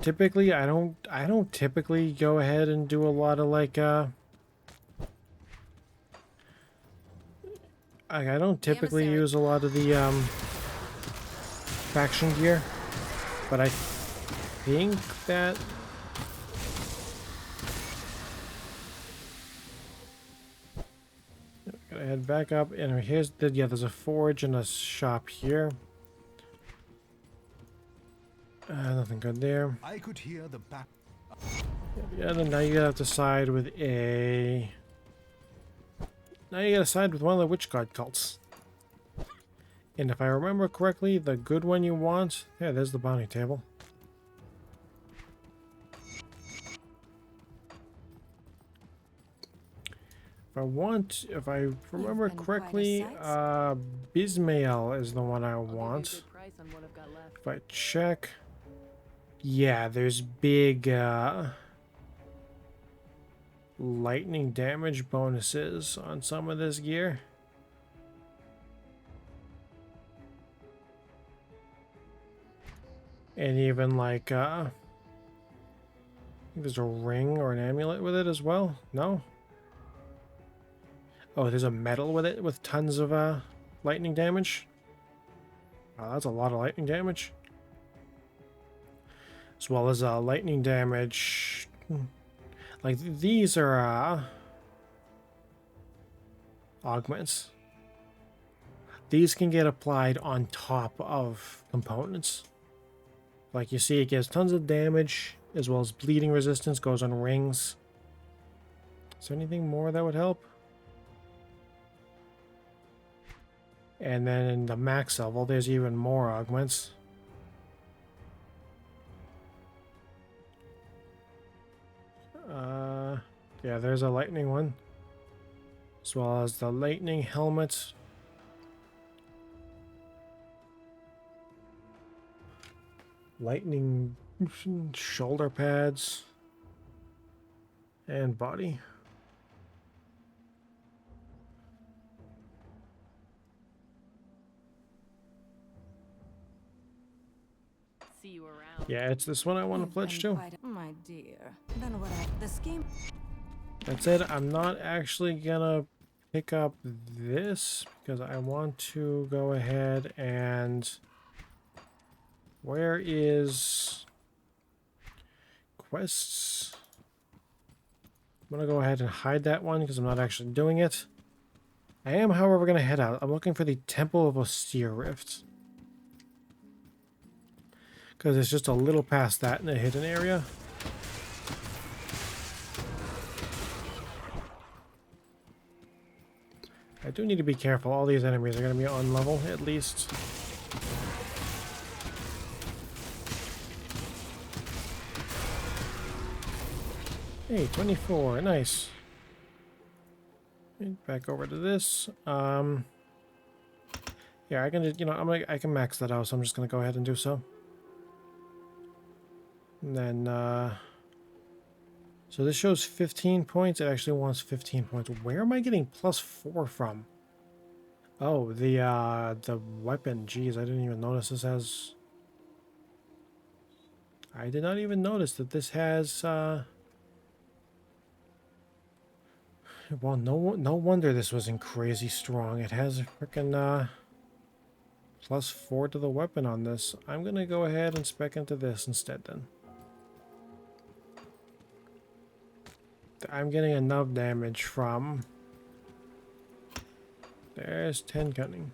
C: Typically, I don't typically go ahead and do a lot of like I don't typically use a lot of the faction gear, but I think that gotta head back up, and here's the there's a forge and a shop here. Nothing good there.
A: I could hear the back.
C: Yeah, then now you gotta have to side with a. Now you gotta side with one of the witch god cults. And if I remember correctly, the good one you want. Yeah, there's the bounty table. If I remember correctly, Bismael is the one I want. If I check, yeah, there's big lightning damage bonuses on some of this gear. And even like, I think there's a ring or an amulet with it as well. No? Oh, there's a medal with it with tons of lightning damage. Wow, that's a lot of lightning damage. As well as lightning damage. Like these are augments. These can get applied on top of components. Like you see, it gives tons of damage as well as bleeding resistance, goes on rings. Is there anything more that would help? And then in the max level, there's even more augments. Yeah, there's a lightning one. As well as the lightning helmet. Lightning shoulder pads. And body.
F: See you around.
C: Yeah, it's this one I want to pledge to.
G: My dear, then what? The scheme.
C: That said, I'm not actually gonna pick up this because I want to go ahead and. Where is quests? I'm gonna go ahead and hide that one because I'm not actually doing it. I am, however, gonna head out. I'm looking for the Temple of Austere Rift. Because it's just a little past that in the hidden area. I do need to be careful. All these enemies are going to be on level, at least. Hey, 24. Nice. Back over to this. Yeah, I can just, I can max that out, so I'm just going to go ahead and do so. And then, so this shows 15 points. It actually wants 15 points. Where am I getting +4 from? Oh, the weapon. Jeez, I didn't even notice this has... I did not even notice that this has, well, no wonder this wasn't crazy strong. It has a frickin', +4 to the weapon on this. I'm gonna go ahead and spec into this instead then. I'm getting enough damage from... There's 10 cunning.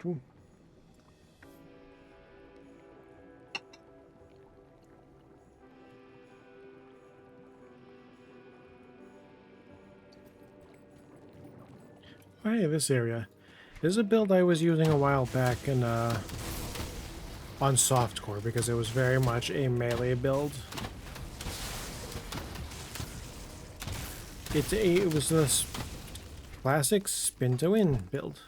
C: Ooh. Hey, this area. This is a build I was using a while back in on softcore because it was very much a melee build. It was a classic spin to win build.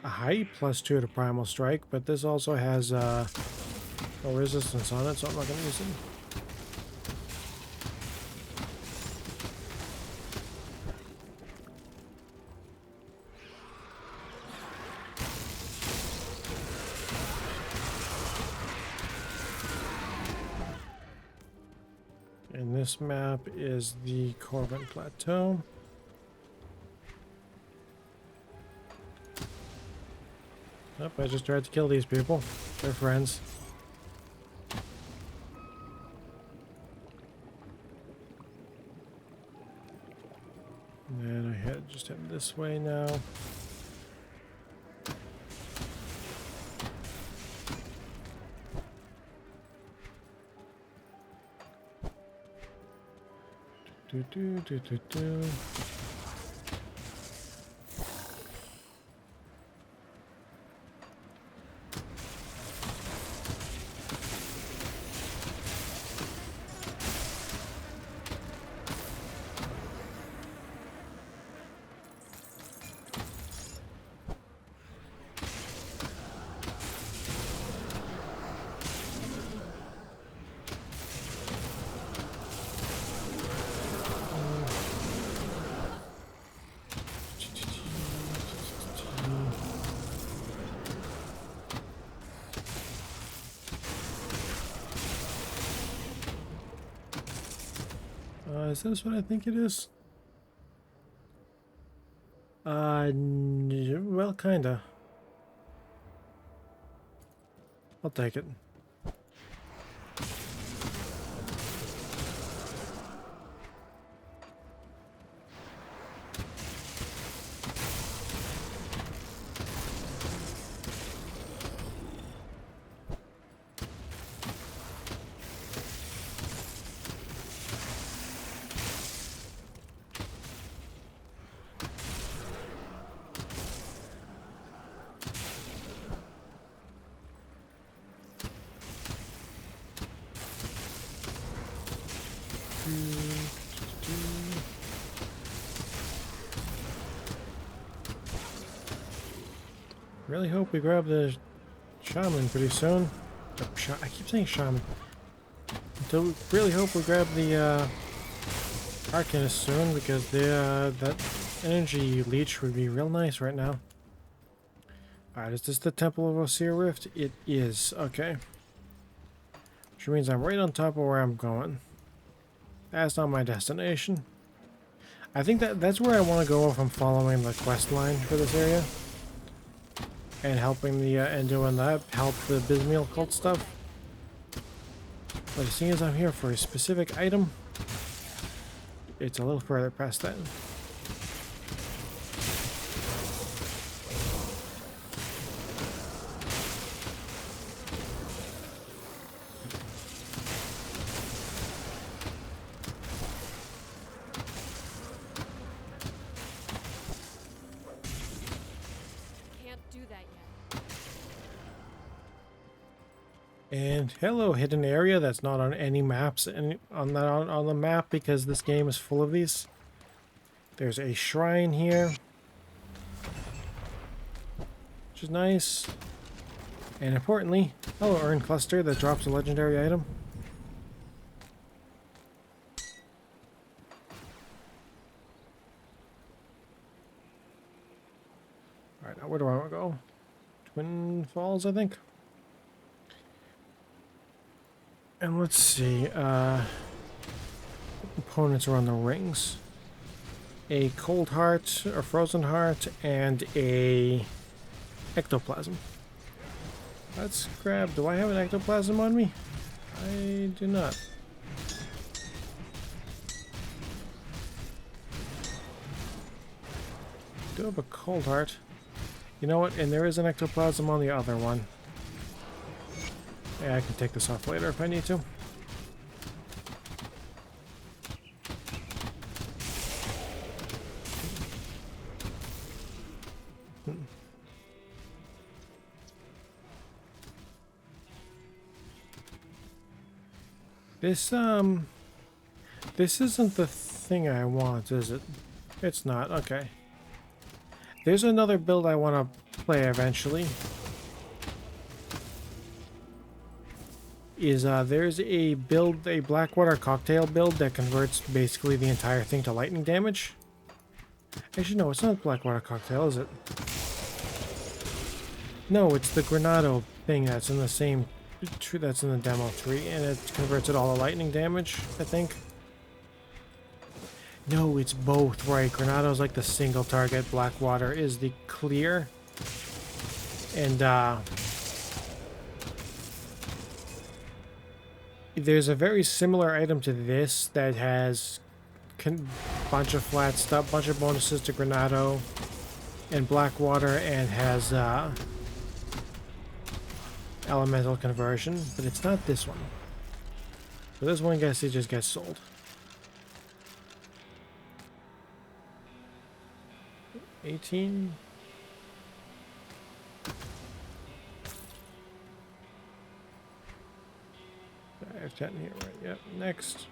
C: A high +2 to Primal Strike, but this also has no resistance on it, so I'm not going to use it. And this map is the Corvin Plateau. Oh, I just tried to kill these people. They're friends. And I just head this way now. Do do do do do. Is this what I think it is? Well, kinda. I'll take it. Really hope we grab the shaman pretty soon. I keep saying shaman. Really hope we grab the arcanist soon because that energy leech would be real nice right now. Alright, is this the Temple of Osir Rift? It is. Okay. Which means I'm right on top of where I'm going. That's not my destination. I think that's where I want to go if I'm following the quest line for this area. And helping the, and doing that, help the Bismeal cult stuff. But as soon as I'm here for a specific item, it's a little further past that. And hello, hidden area that's not on any maps on the map because this game is full of these. There's a shrine here, which is nice. And importantly, hello, urn cluster that drops a legendary item. Alright, now where do I want to go? Twin Falls, I think. And let's see, opponents are on the rings. a cold heart, a frozen heart, and a ectoplasm. Let's grab... Do I have an ectoplasm on me? I do not. I do have a cold heart. You know what? And there is an ectoplasm on the other one. Yeah, I can take this off later if I need to. This isn't the thing I want, is it? It's not. Okay. There's another build I want to play eventually. There's a build, a Blackwater cocktail build that converts basically the entire thing to lightning damage. Actually, no, it's not Blackwater cocktail, is it? No, it's the Granado thing that's in the same tree that's in the demo tree, and it converts it all to lightning damage, I think. No, it's both, right? Granado's like the single target, Blackwater is the clear. And there's a very similar item to this that has bunch of flat stuff, bunch of bonuses to Granado and Blackwater, and has elemental conversion, but it's not this one. So this one, I guess, it just gets sold. $18. I have 10 here, right? Yep. Next.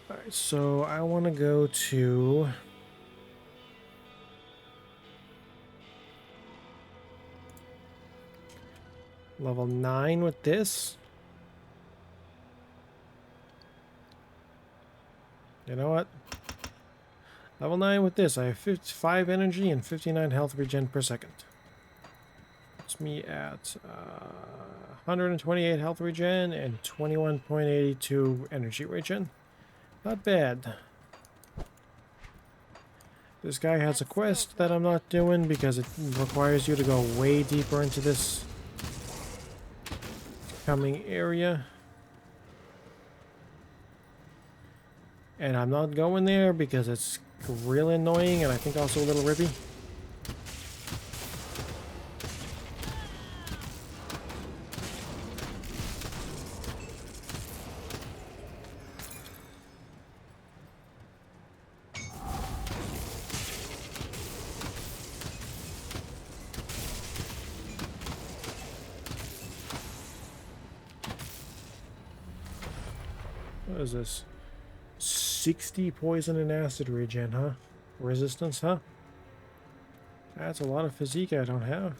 C: All right, so I want to go to level 9 with this. You know what? Level 9 with this. I have 5 energy and 59 health regen per second. Puts me at 128 health regen and 21.82 energy regen. Not bad. This guy has a quest that I'm not doing because it requires you to go way deeper into this coming area. And I'm not going there because it's really annoying and I think also a little rippy. What is this? 60 poison and acid regen, huh? Resistance, huh? That's a lot of physique I don't have.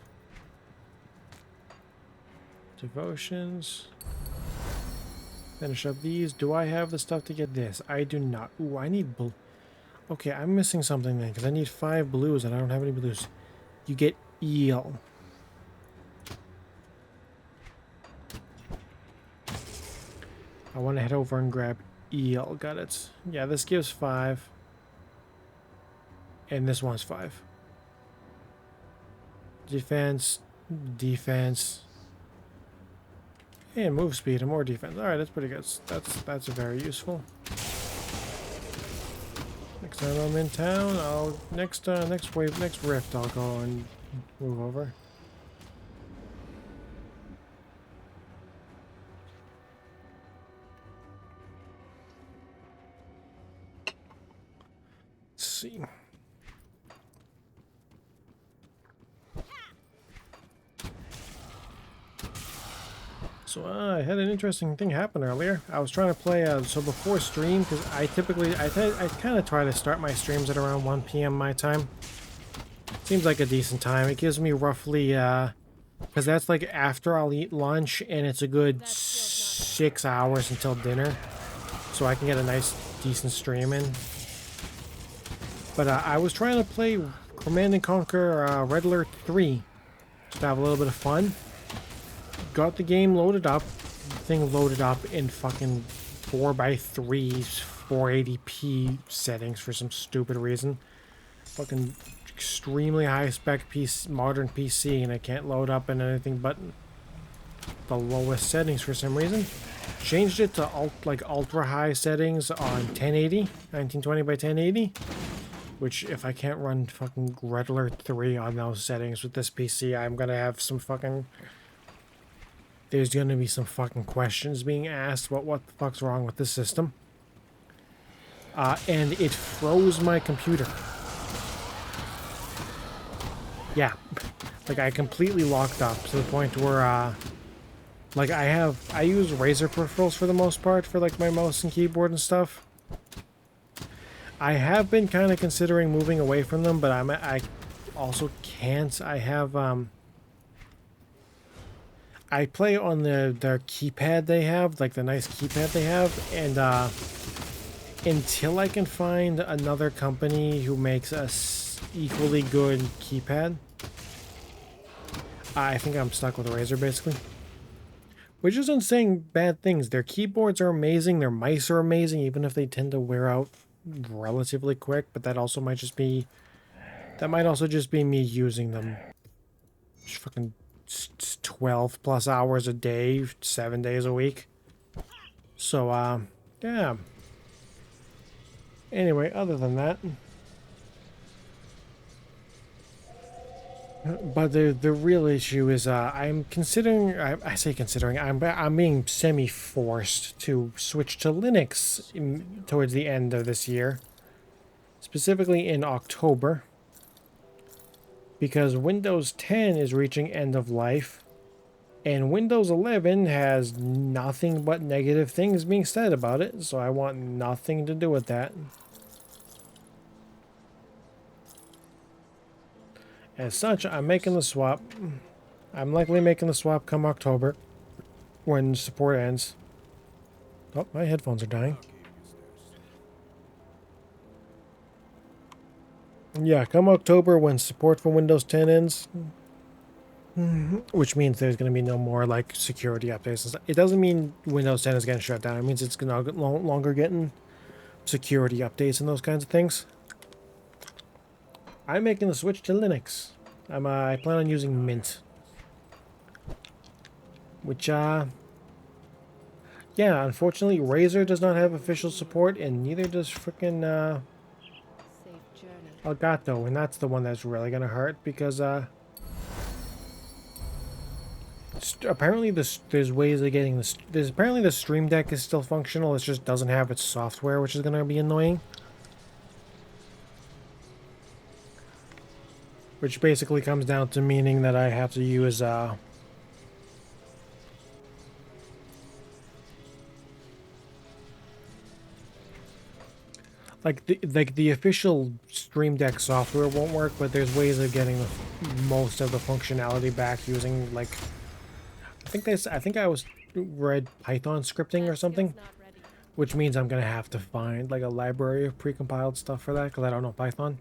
C: Devotions. Finish up these. Do I have the stuff to get this? I do not. Ooh, I need blue. Okay, I'm missing something then, because I need 5 blues and I don't have any blues. You get eel. I want to head over and grab eel. Got it. Yeah, this gives 5. And this one's 5. Defense. Defense. And move speed and more defense. Alright, that's pretty good. That's very useful. Next time I'm in town, I'll next rift I'll go and move over. See. So I had an interesting thing happen earlier. I was trying to play, so before stream, because I kind of try to start my streams at around 1 p.m. my time. Seems like a decent time. It gives me roughly, because that's like after I'll eat lunch, and it's a good 6 hours until dinner. So I can get a nice, decent stream in. But I was trying to play Command & Conquer Red Alert 3, just to have a little bit of fun. Got the game loaded up, thing loaded up in fucking 4x3 480p settings for some stupid reason. Fucking extremely high spec PC, modern PC, and I can't load up in anything but the lowest settings for some reason. Changed it to ultra high settings on 1080, 1920 by 1080. Which, if I can't run fucking Red Alert 3 on those settings with this PC, I'm gonna have some fucking... There's gonna be some fucking questions being asked about what the fuck's wrong with this system. And it froze my computer. Yeah. Like, I completely locked up to the point where, like, I use Razer peripherals for the most part for, like, my mouse and keyboard and stuff. I have been kind of considering moving away from them, but I also can't. I have, I play on their keypad they have, like the nice keypad they have, and, until I can find another company who makes a equally good keypad, I think I'm stuck with Razer, basically. Which isn't saying bad things. Their keyboards are amazing, their mice are amazing, even if they tend to wear out relatively quick, but that also might just be... That might also just be me using them fucking 12 plus hours a day, 7 days a week. So, yeah. Anyway, other than that... But the real issue is I'm considering, I say considering, I'm being semi-forced to switch to Linux towards the end of this year. Specifically in October. Because Windows 10 is reaching end of life. And Windows 11 has nothing but negative things being said about it. So I want nothing to do with that. As such, I'm making the swap. I'm likely making the swap come October, when support ends. Oh, my headphones are dying. Yeah, come October when support for Windows 10 ends. Which means there's going to be no more, like, security updates and stuff. It doesn't mean Windows 10 is getting shut down. It means it's no longer getting security updates and those kinds of things. I'm making the switch to Linux. I plan on using Mint. Which, yeah, unfortunately, Razer does not have official support, and neither does frickin',
F: Safe journey.
C: Elgato, and that's the one that's really gonna hurt, because, apparently there's ways of getting this. Apparently the Stream Deck is still functional, it just doesn't have its software, which is gonna be annoying. Which basically comes down to meaning that I have to use, like the official Stream Deck software won't work, but there's ways of getting most of the functionality back using, like, I think I read Python scripting or something, which means I'm gonna have to find like a library of precompiled stuff for that because I don't know Python.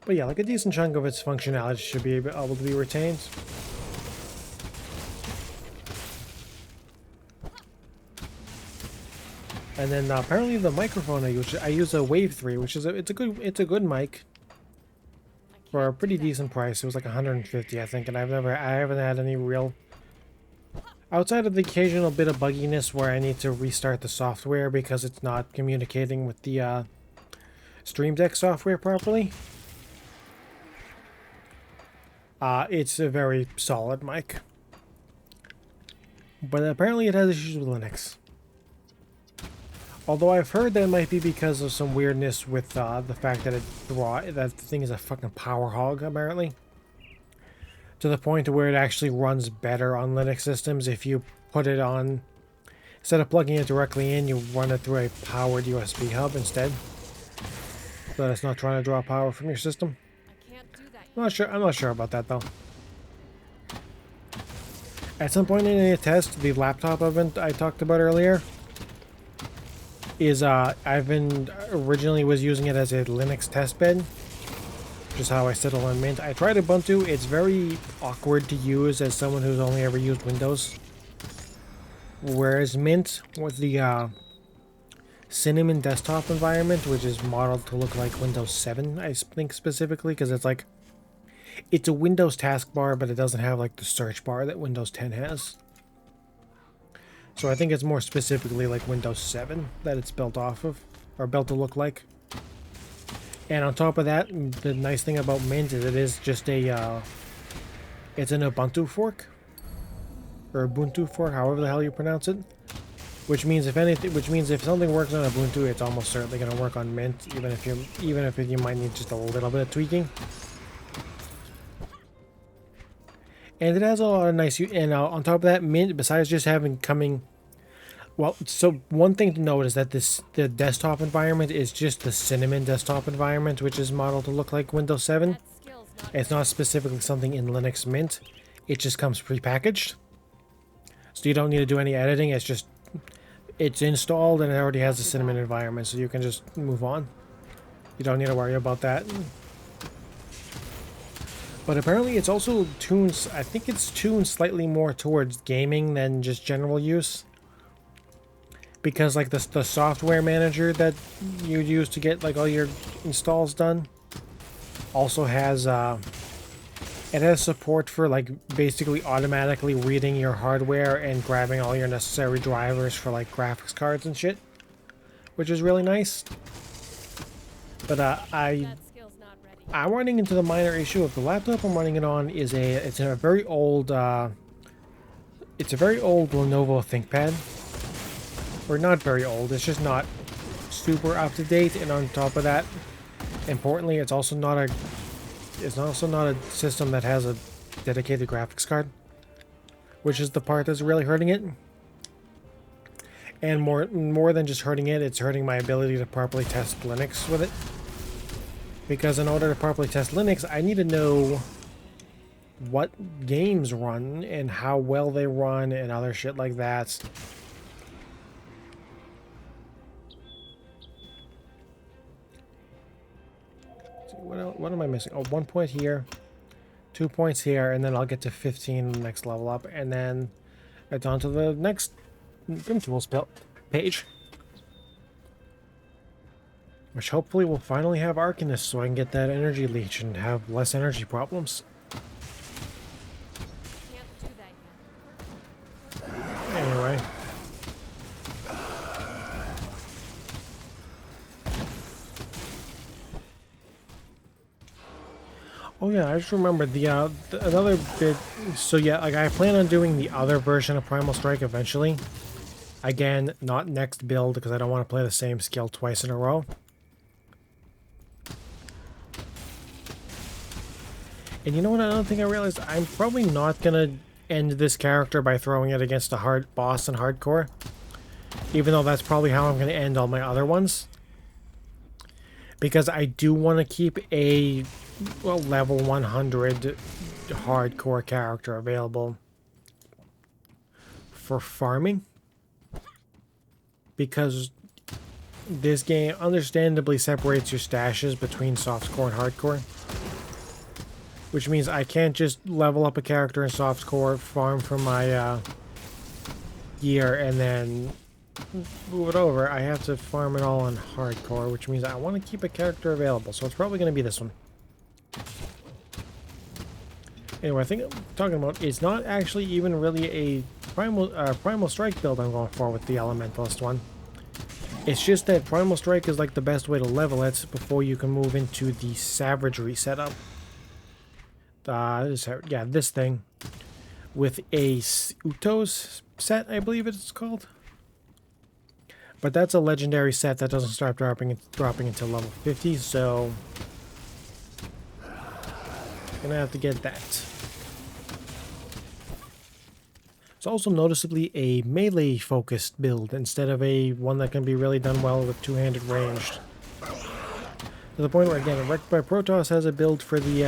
C: But yeah, like a decent chunk of its functionality should be able to be retained. And then apparently the microphone I use a Wave 3, which is it's a good mic for a pretty decent price. It was like 150, I think, and I haven't had any real, outside of the occasional bit of bugginess where I need to restart the software because it's not communicating with the Stream Deck software properly. It's a very solid mic. But apparently it has issues with Linux. Although I've heard that it might be because of some weirdness with the fact that that the thing is a fucking power hog, apparently. To the point where it actually runs better on Linux systems if you put it on... Instead of plugging it directly in, you run it through a powered USB hub instead. So that it's not trying to draw power from your system. I'm not sure about that though. At some point in a test, the laptop event I talked about earlier is originally was using it as a Linux testbed, which is how I settle on Mint. I tried Ubuntu. It's very awkward to use as someone who's only ever used Windows. Whereas Mint with the Cinnamon desktop environment, which is modeled to look like Windows 7, I think specifically, because it's like, it's a Windows taskbar, but it doesn't have like the search bar that Windows 10 has. So I think it's more specifically like Windows 7 that it's built off of, or built to look like. And on top of that, the nice thing about Mint is it is just a, it's an Ubuntu fork, or Ubuntu fork, however the hell you pronounce it. Which means if something works on Ubuntu, it's almost certainly going to work on Mint, even if you might need just a little bit of tweaking. And it has a lot of nice, and on top of that, Mint, besides just well, so one thing to note is that the desktop environment is just the Cinnamon desktop environment, which is modeled to look like Windows 7.
D: That skill's not
C: It's not specifically something in Linux Mint. It just comes prepackaged. So you don't need to do any editing. It's installed and it already has the Cinnamon environment, so you can just move on. You don't need to worry about that. But apparently it's also tuned, I think it's tuned slightly more towards gaming than just general use. Because like the software manager that you use to get like all your installs done also has it has support for like basically automatically reading your hardware and grabbing all your necessary drivers for like graphics cards and shit, which is really nice. But
D: that skill's not ready.
C: I'm running into the minor issue of the laptop I'm running it on is it's a very old Lenovo ThinkPad. Or not very old, it's just not super up to date, and on top of that, importantly, it's also not a system that has a dedicated graphics card, which is the part that's really hurting it. And more than just hurting it, it's hurting my ability to properly test Linux with it. Because in order to properly test Linux, I need to know what games run and how well they run and other shit like that. What am I missing? Oh, 1 point here, 2 points here, and then I'll get to 15 next level up, and then it's on to the next Grim Tools page. Which hopefully will finally have Arcanist so I can get that energy leech and have less energy problems.
D: Can't do that yet.
C: Anyway. Oh yeah, I just remembered the another bit. So yeah, like I plan on doing the other version of Primal Strike eventually. Again, not next build because I don't want to play the same skill twice in a row. And you know what? Another thing I realized, I'm probably not gonna end this character by throwing it against a hard boss in hardcore, even though that's probably how I'm gonna end all my other ones. Because I do want to keep a level 100 hardcore character available for farming, because this game understandably separates your stashes between softcore and hardcore, which means I can't just level up a character in softcore, farm for my gear, and then move it over. I have to farm it all on hardcore, which means I want to keep a character available, so it's probably going to be this one. Anyway, I think I'm talking about, it's not actually even really a Primal Strike build I'm going for with the Elementalist one. It's just that Primal Strike is like the best way to level it before you can move into the Savagery setup. This thing with a Utos set, I believe it's called. But that's a legendary set that doesn't start dropping until level 50, so gonna have to get that. It's also noticeably a melee focused build instead of a one that can be really done well with two-handed ranged. To the point where, again, Wrecked by Protoss has a build for the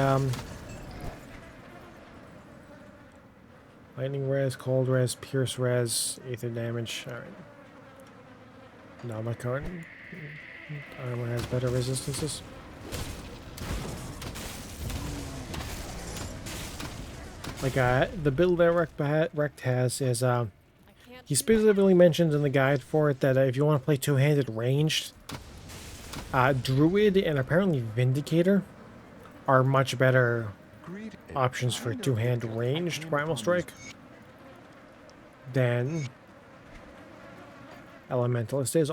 C: lightning res, cold res, pierce res, ether damage. Alright. No, my current armor has better resistances. Like the build that Wrecked has is
D: I can't
C: He specifically mentions in the guide for it that if you want to play two-handed ranged, Druid and apparently Vindicator are much better options for two-hand ranged Primal Strike than Elementalist is.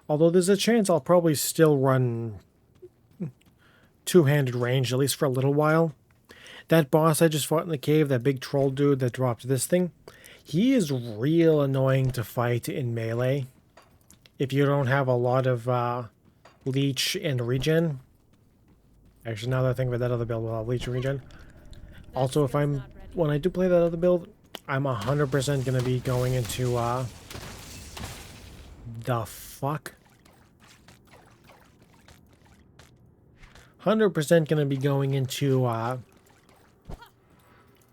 C: Although there's a chance I'll probably still run two-handed range, at least for a little while. That boss I just fought in the cave, that big troll dude that dropped this thing, he is real annoying to fight in melee. If you don't have a lot of leech and regen. Actually, now that I think about that other build, we'll have leech and regen. Also, when I do play that other build, I'm 100% going to be going into, the fuck? 100% going to be going into,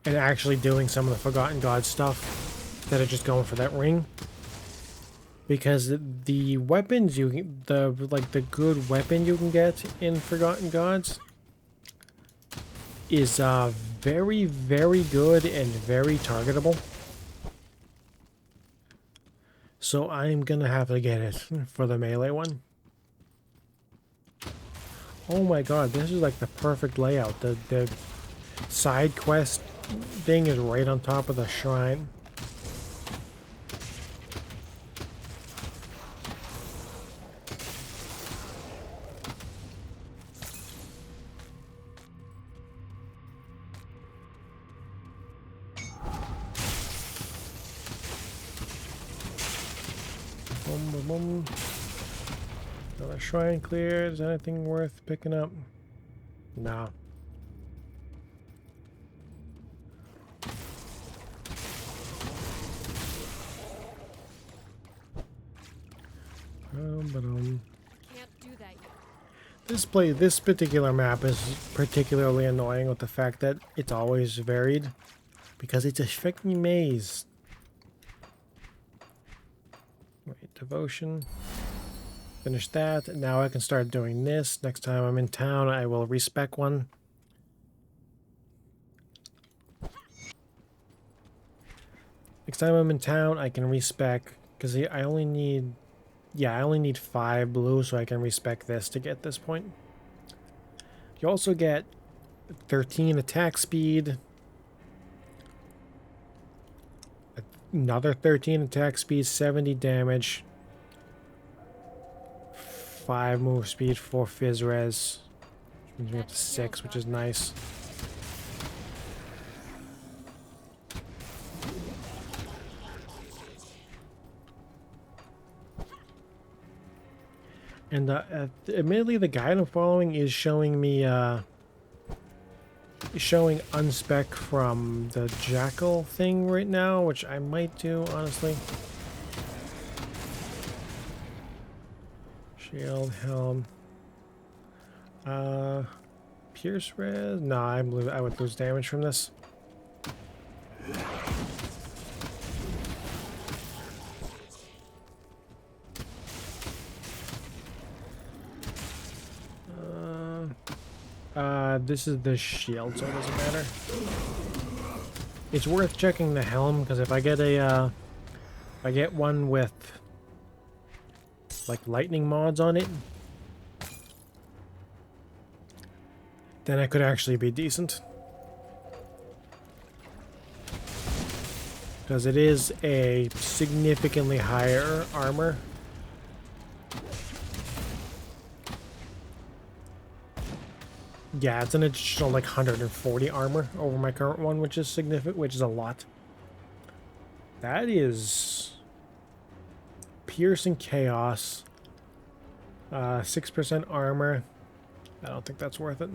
C: and actually doing some of the Forgotten Gods stuff that are just going for that ring. Because the weapons the good weapon you can get in Forgotten Gods is very, very good and very targetable. So I'm gonna have to get it for the melee one. Oh my god, this is like the perfect layout. The side quest thing is right on top of the shrine. Another shrine cleared. Is anything worth picking up? Nah.
D: Can't do that yet.
C: This particular map is particularly annoying with the fact that it's always varied, because it's a freaking maze. Wait, devotion. Finish that. Now I can start doing this. Next time I'm in town, I will respec one. Next time I'm in town, I can respec, because I only need... Yeah, I only need 5 blue, so I can respec this to get this point. You also get 13 attack speed. Another 13 attack speed, 70 damage. 5 move speed, 4 fizz res. Which means we're up to 6, which is nice. And admittedly, the guide I'm following is showing me showing unspec from the jackal thing right now, which I might do, honestly. Shield, helm. Pierce res? Nah, I would lose damage from this. This is the shield, so it doesn't matter. It's worth checking the helm, because if I get a, if I get one with like lightning mods on it, then it could actually be decent. Because it is a significantly higher armor. Yeah, it's an additional like 140 armor over my current one, which is significant, which is a lot. That is piercing chaos. 6% armor. I don't think that's worth it.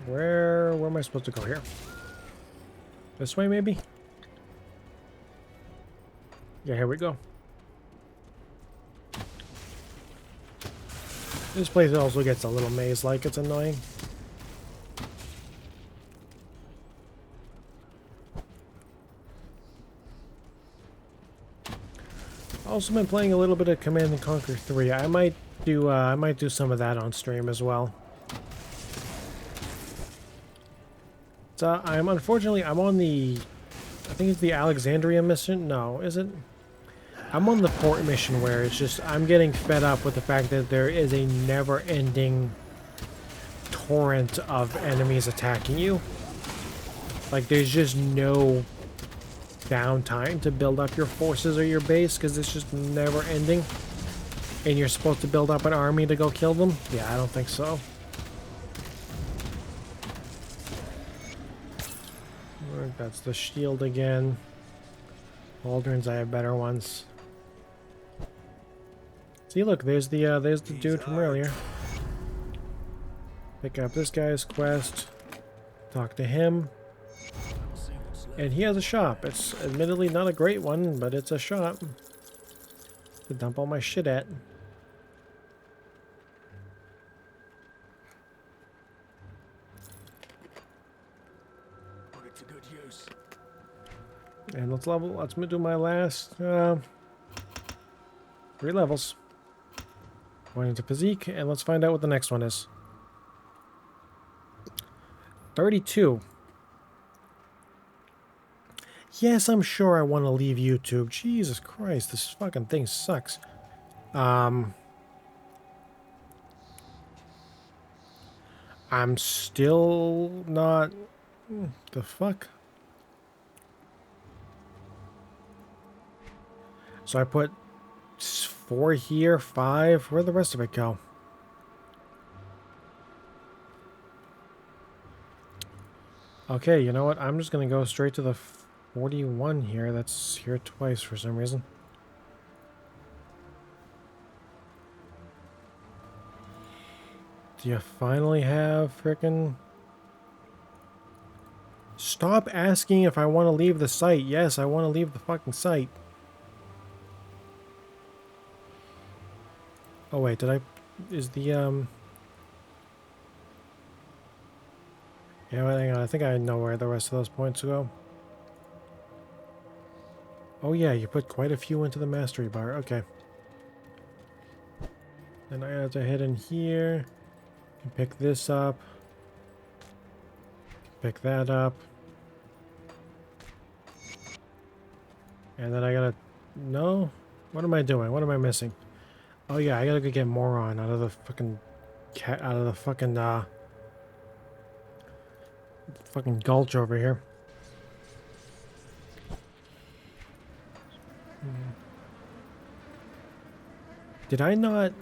C: Where am I supposed to go here? This way, maybe? Yeah, here we go. This place also gets a little maze-like. It's annoying. Also been playing a little bit of Command & Conquer 3. I might I might do some of that on stream as well. So I'm on the, I think it's the Alexandria mission. No, is it? I'm on the port mission where it's just I'm getting fed up with the fact that there is a never-ending torrent of enemies attacking you. Like there's just no downtime to build up your forces or your base because it's just never ending. And you're supposed to build up an army to go kill them? Yeah, I don't think so. That's the shield again. Pauldrons, I have better ones. See, look, there's the dude from earlier. Pick up this guy's quest. Talk to him. And he has a shop. It's admittedly not a great one, but it's a shop to dump all my shit at.
B: Put it to good use.
C: And let's do my last 3 levels. Going into physique, and let's find out what the next one is. 32. Yes, I'm sure I want to leave YouTube. Jesus Christ, this fucking thing sucks. I'm still not... The fuck? So I put 4 here, 5. Where'd the rest of it go? Okay, you know what? I'm just gonna go straight to the 41 here. That's here twice for some reason. Do you finally have frickin'... Stop asking if I want to leave the site. Yes, I want to leave the fucking site. Oh wait, did I... Is the, Yeah, well, hang on. I think I know where the rest of those points go. Oh yeah, you put quite a few into the mastery bar. Okay. Then I have to head in here and pick this up. Pick that up. And then I gotta... No? What am I doing? What am I missing? Oh yeah, I gotta go get Moron out of the fucking... out of the fucking, fucking gulch over here. Did I not...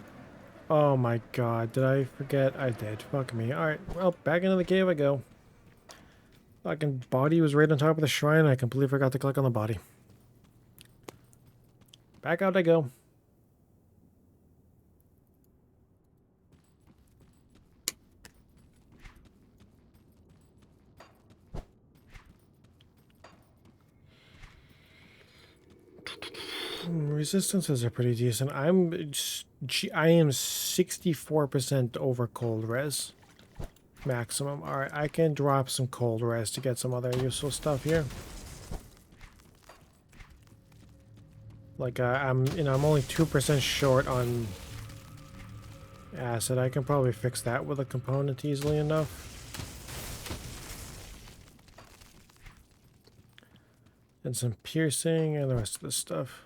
C: Oh my god, did I forget? I did. Fuck me. Alright, well, back into the cave I go. Fucking body was right on top of the shrine and I completely forgot to click on the body. Back out I go. Resistances are pretty decent. I am 64% over cold res maximum. All right, I can drop some cold res to get some other useful stuff here. Like I'm only 2% short on acid. I can probably fix that with a component easily enough. And some piercing and the rest of this stuff.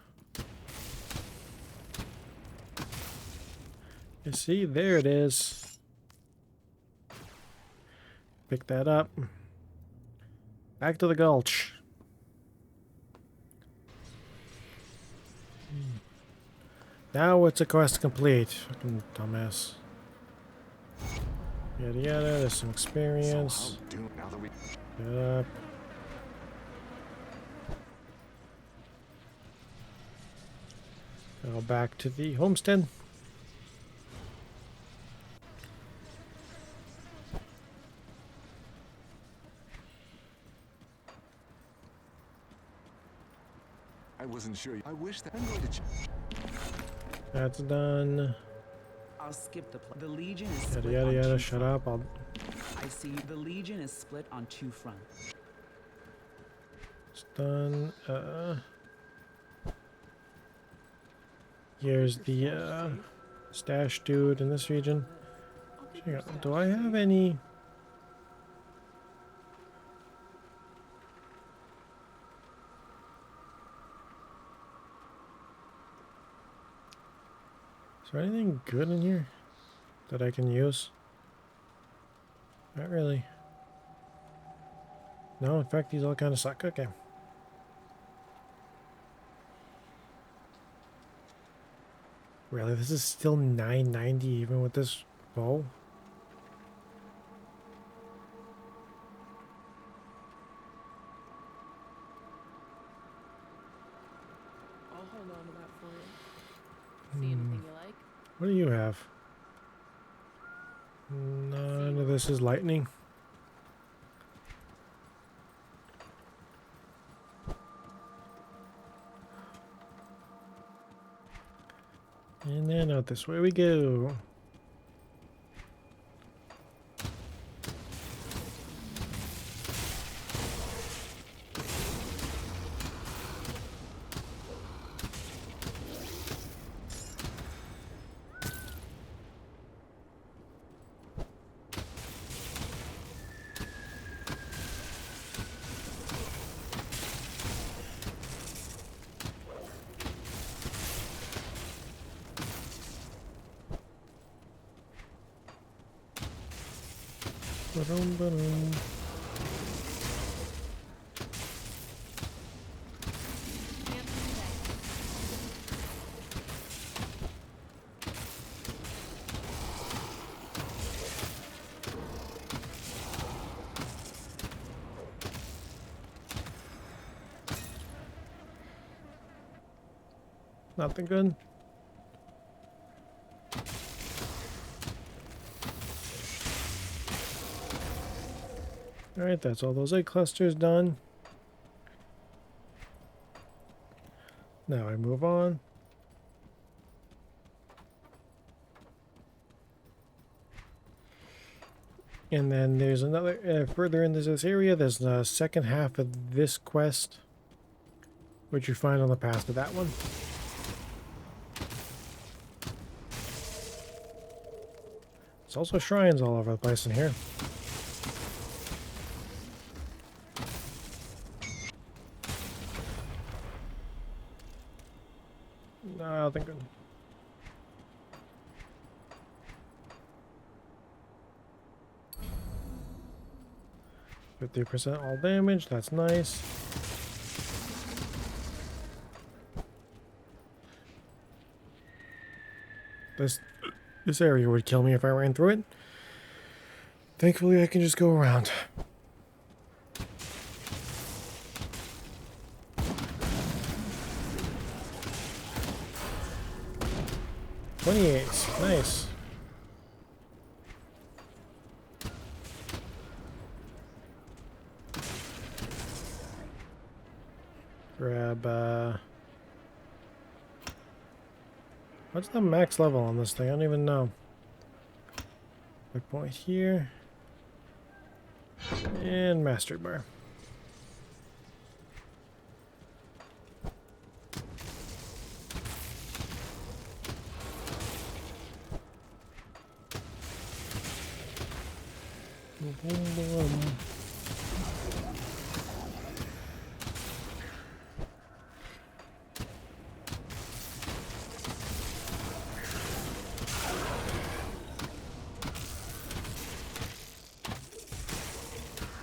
C: You see, there it is. Pick that up. Back to the gulch. Now it's a quest complete. Fucking dumbass. Yada yada, there's some experience. Get up. Go back to the homestead.
A: I wasn't sure. I wish that I'm going to.
C: That's done.
H: I'll skip the Legion is
C: Yada
H: split
C: yada
H: on
C: yada.
H: two
C: Shut
H: fronts.
C: up.
H: I see the Legion is split on 2 fronts.
C: It's done. Here's the Stash dude in this region. Hang on, do I have any? Is there anything good in here that I can use? Not really. No, in fact, these all kind of suck. Okay. Really, this is still $9.90 even with this bow?
D: I'll hold on to that for you. See anything you like?
C: What do you have? None of this is lightning. And then out this way we go. Ba-dum, ba-dum. Nothing good. Alright, that's all those egg clusters done. Now I move on. And then there's another, further into this area, there's the second half of this quest, which you find on the path to that one. There's also shrines all over the place in here. Nothing good. 50% all damage, that's nice. This area would kill me if I ran through it. Thankfully I can just go around. $28, nice. Grab, what's the max level on this thing? I don't even know. Quick point here. And mastery bar.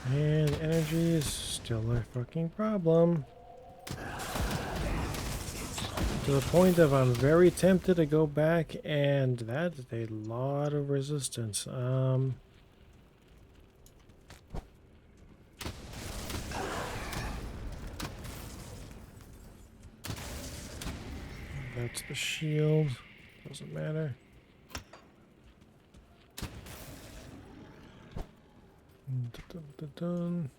C: And energy is still a fucking problem. To the point of I'm very tempted to go back, and that is a lot of resistance. That's the shield. Doesn't matter. Dun, dun, dun.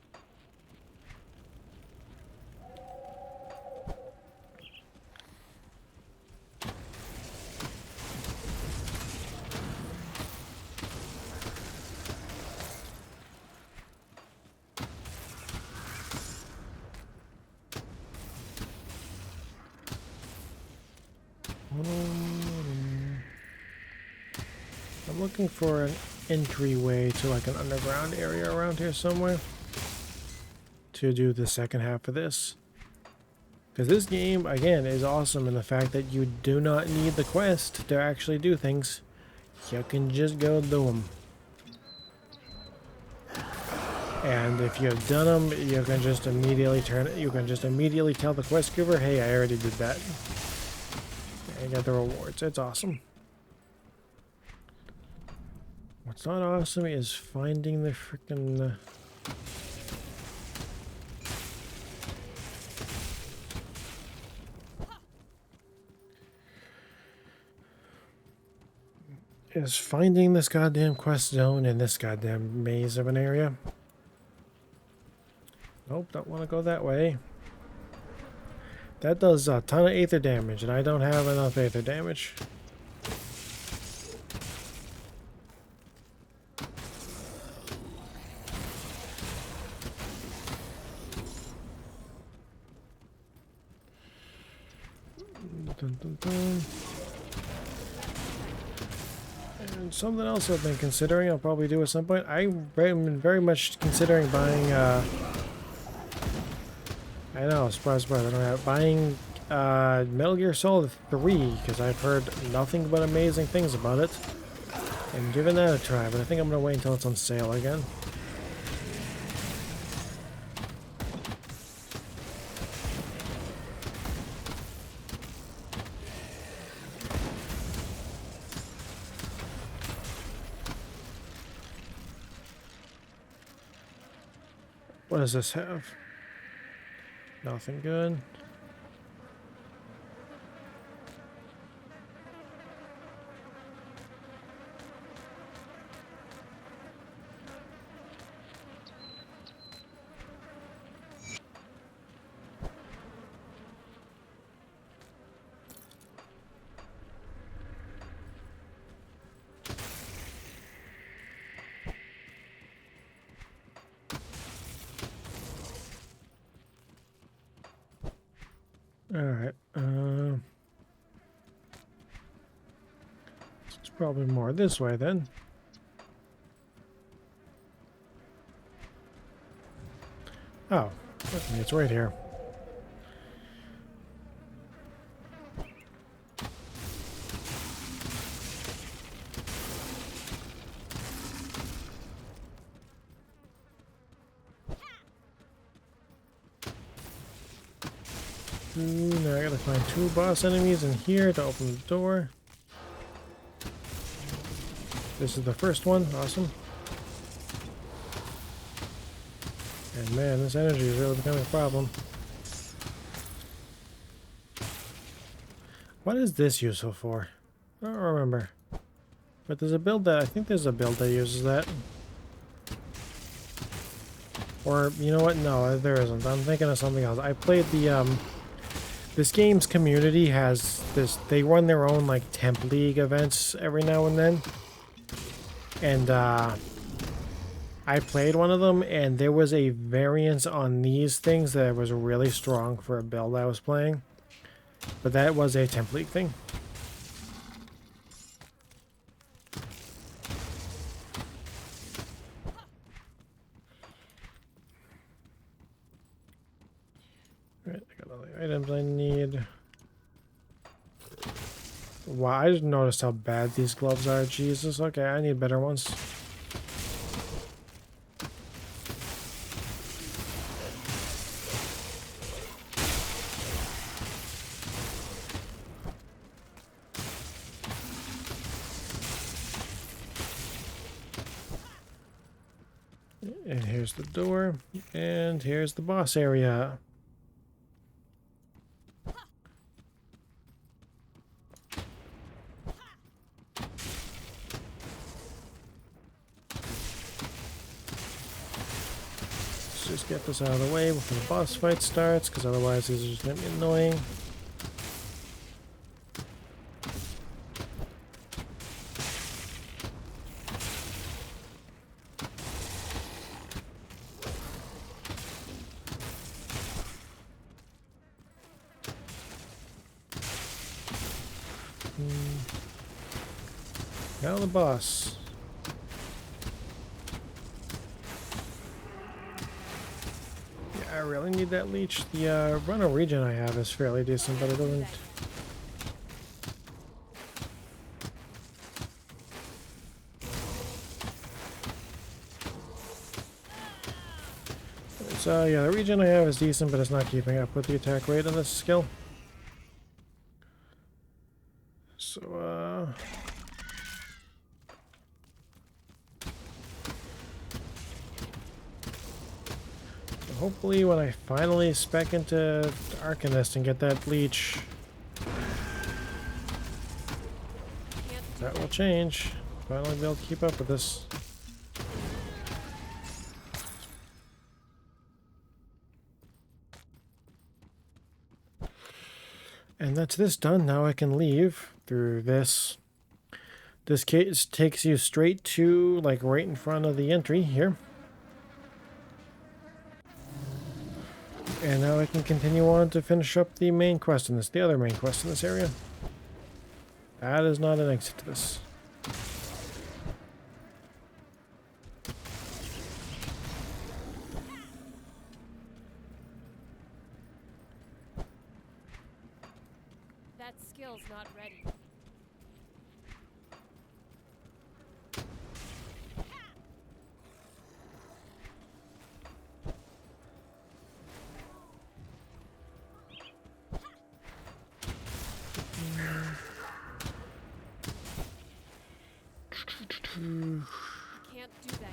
C: I'm looking for an entryway to like an underground area around here somewhere to do the second half of this. Because this game, again, is awesome in the fact that you do not need the quest to actually do things. You can just go do them. And if you've done them, you can just immediately tell the quest giver, hey, I already did that. And you get the rewards. It's awesome. What's not awesome is finding the freaking... is finding this goddamn quest zone in this goddamn maze of an area. Nope, don't want to go that way. That does a ton of aether damage, and I don't have enough aether damage. Dun, dun, dun. And something else I've been considering, I'll probably do at some point. I've been very much considering buying, I know, surprise, I don't have, buying Metal Gear Solid 3, because I've heard nothing but amazing things about it. And giving that a try, but I think I'm going to wait until it's on sale again. What does this have? Nothing good. Alright, it's probably more this way then. Oh, okay, it's right here. Now I gotta find 2 boss enemies in here to open the door. This is the first one, awesome. And man, this energy is really becoming a problem. What is this useful for? I don't remember. But there's a build that, I think there's a build that uses that. Or, you know what? No, there isn't. I'm thinking of something else. I played the, this game's community has this, they run their own like temp league events every now and then. And I played one of them and there was a variance on these things that was really strong for a build I was playing. But that was a temp league thing. Alright, I got all the items I need. Wow, I just noticed how bad these gloves are. Jesus, okay, I need better ones. And here's the door, and here's the boss area. Let's just get this out of the way before the boss fight starts, because otherwise these are just going to be annoying. Now the boss. Yeah, I really need that leech. The run of regen I have is fairly decent, but it doesn't... So yeah, the regen I have is decent, but it's not keeping up with the attack rate on this skill. So, hopefully when I finally spec into Arcanist and get that leech, that will change. Finally be able to keep up with this. And that's this done. Now I can leave through this. This case takes you straight to, like, right in front of the entry here. And now I can continue on to finish up the main quest in this, the other main quest in this area. That is not an exit to this.
F: That skill's not ready. Can't do that yet.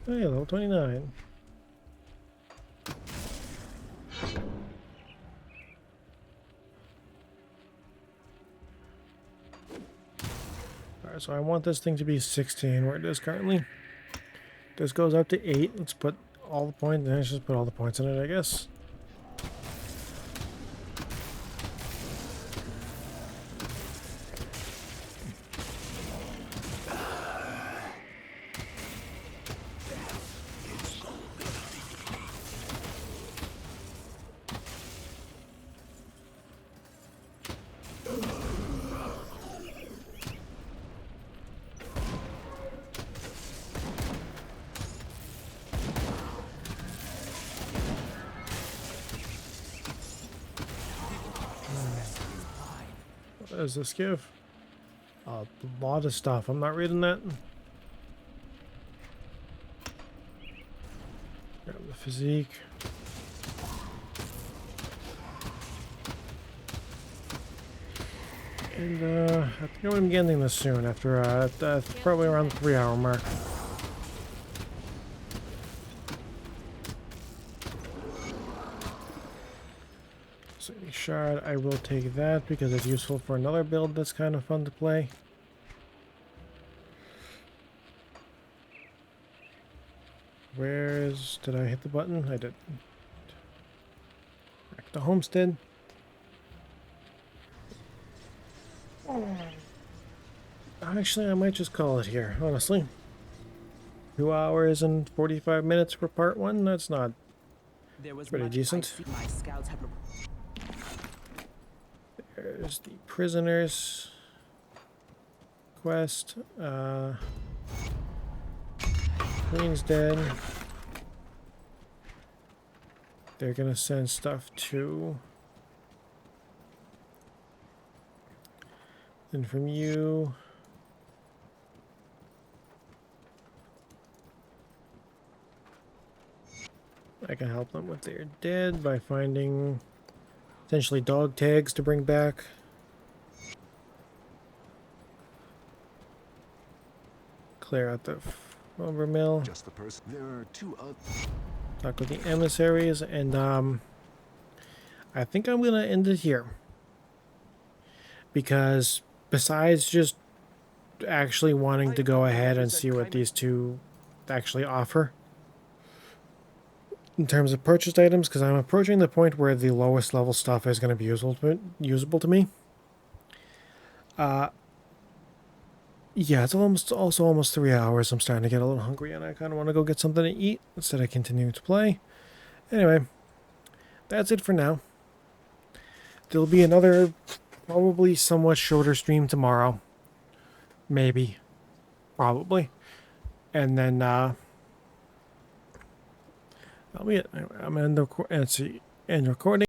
C: Hey, level 29. Alright, so I want this thing to be 16 where it is currently. This goes up to 8. Let's put all the points. Let's just put all the points in it, I guess. What does this give? A lot of stuff. I'm not reading that. Grab the physique. And I think I'm going to be ending this soon after probably around the 3-hour mark. Shard, I will take that because it's useful for another build that's kind of fun to play. Did I hit the button? I did. Back to Homestead. Actually, I might just call it here, honestly. 2 hours and 45 minutes for part 1. That's not
H: There was
C: pretty
H: much
C: decent.
H: I see my scouts have
C: There's the prisoners quest. Queen's dead. They're gonna send stuff to. And from you. I can help them with their dead by finding potentially dog tags to bring back. Clear out the rubber mill.
A: Just the person. There are 2 other.
C: Talk with the emissaries, and I think I'm gonna end it here. Because besides just actually wanting to go ahead and see what these two actually offer in terms of purchased items, because I'm approaching the point where the lowest level stuff is going to be usable to me. Yeah, it's almost 3 hours. I'm starting to get a little hungry, and I kind of want to go get something to eat instead of continuing to play. Anyway, that's it for now. There'll be another, probably somewhat shorter stream tomorrow. Maybe. Probably. And then, that'll be it. I'm going to end the recording.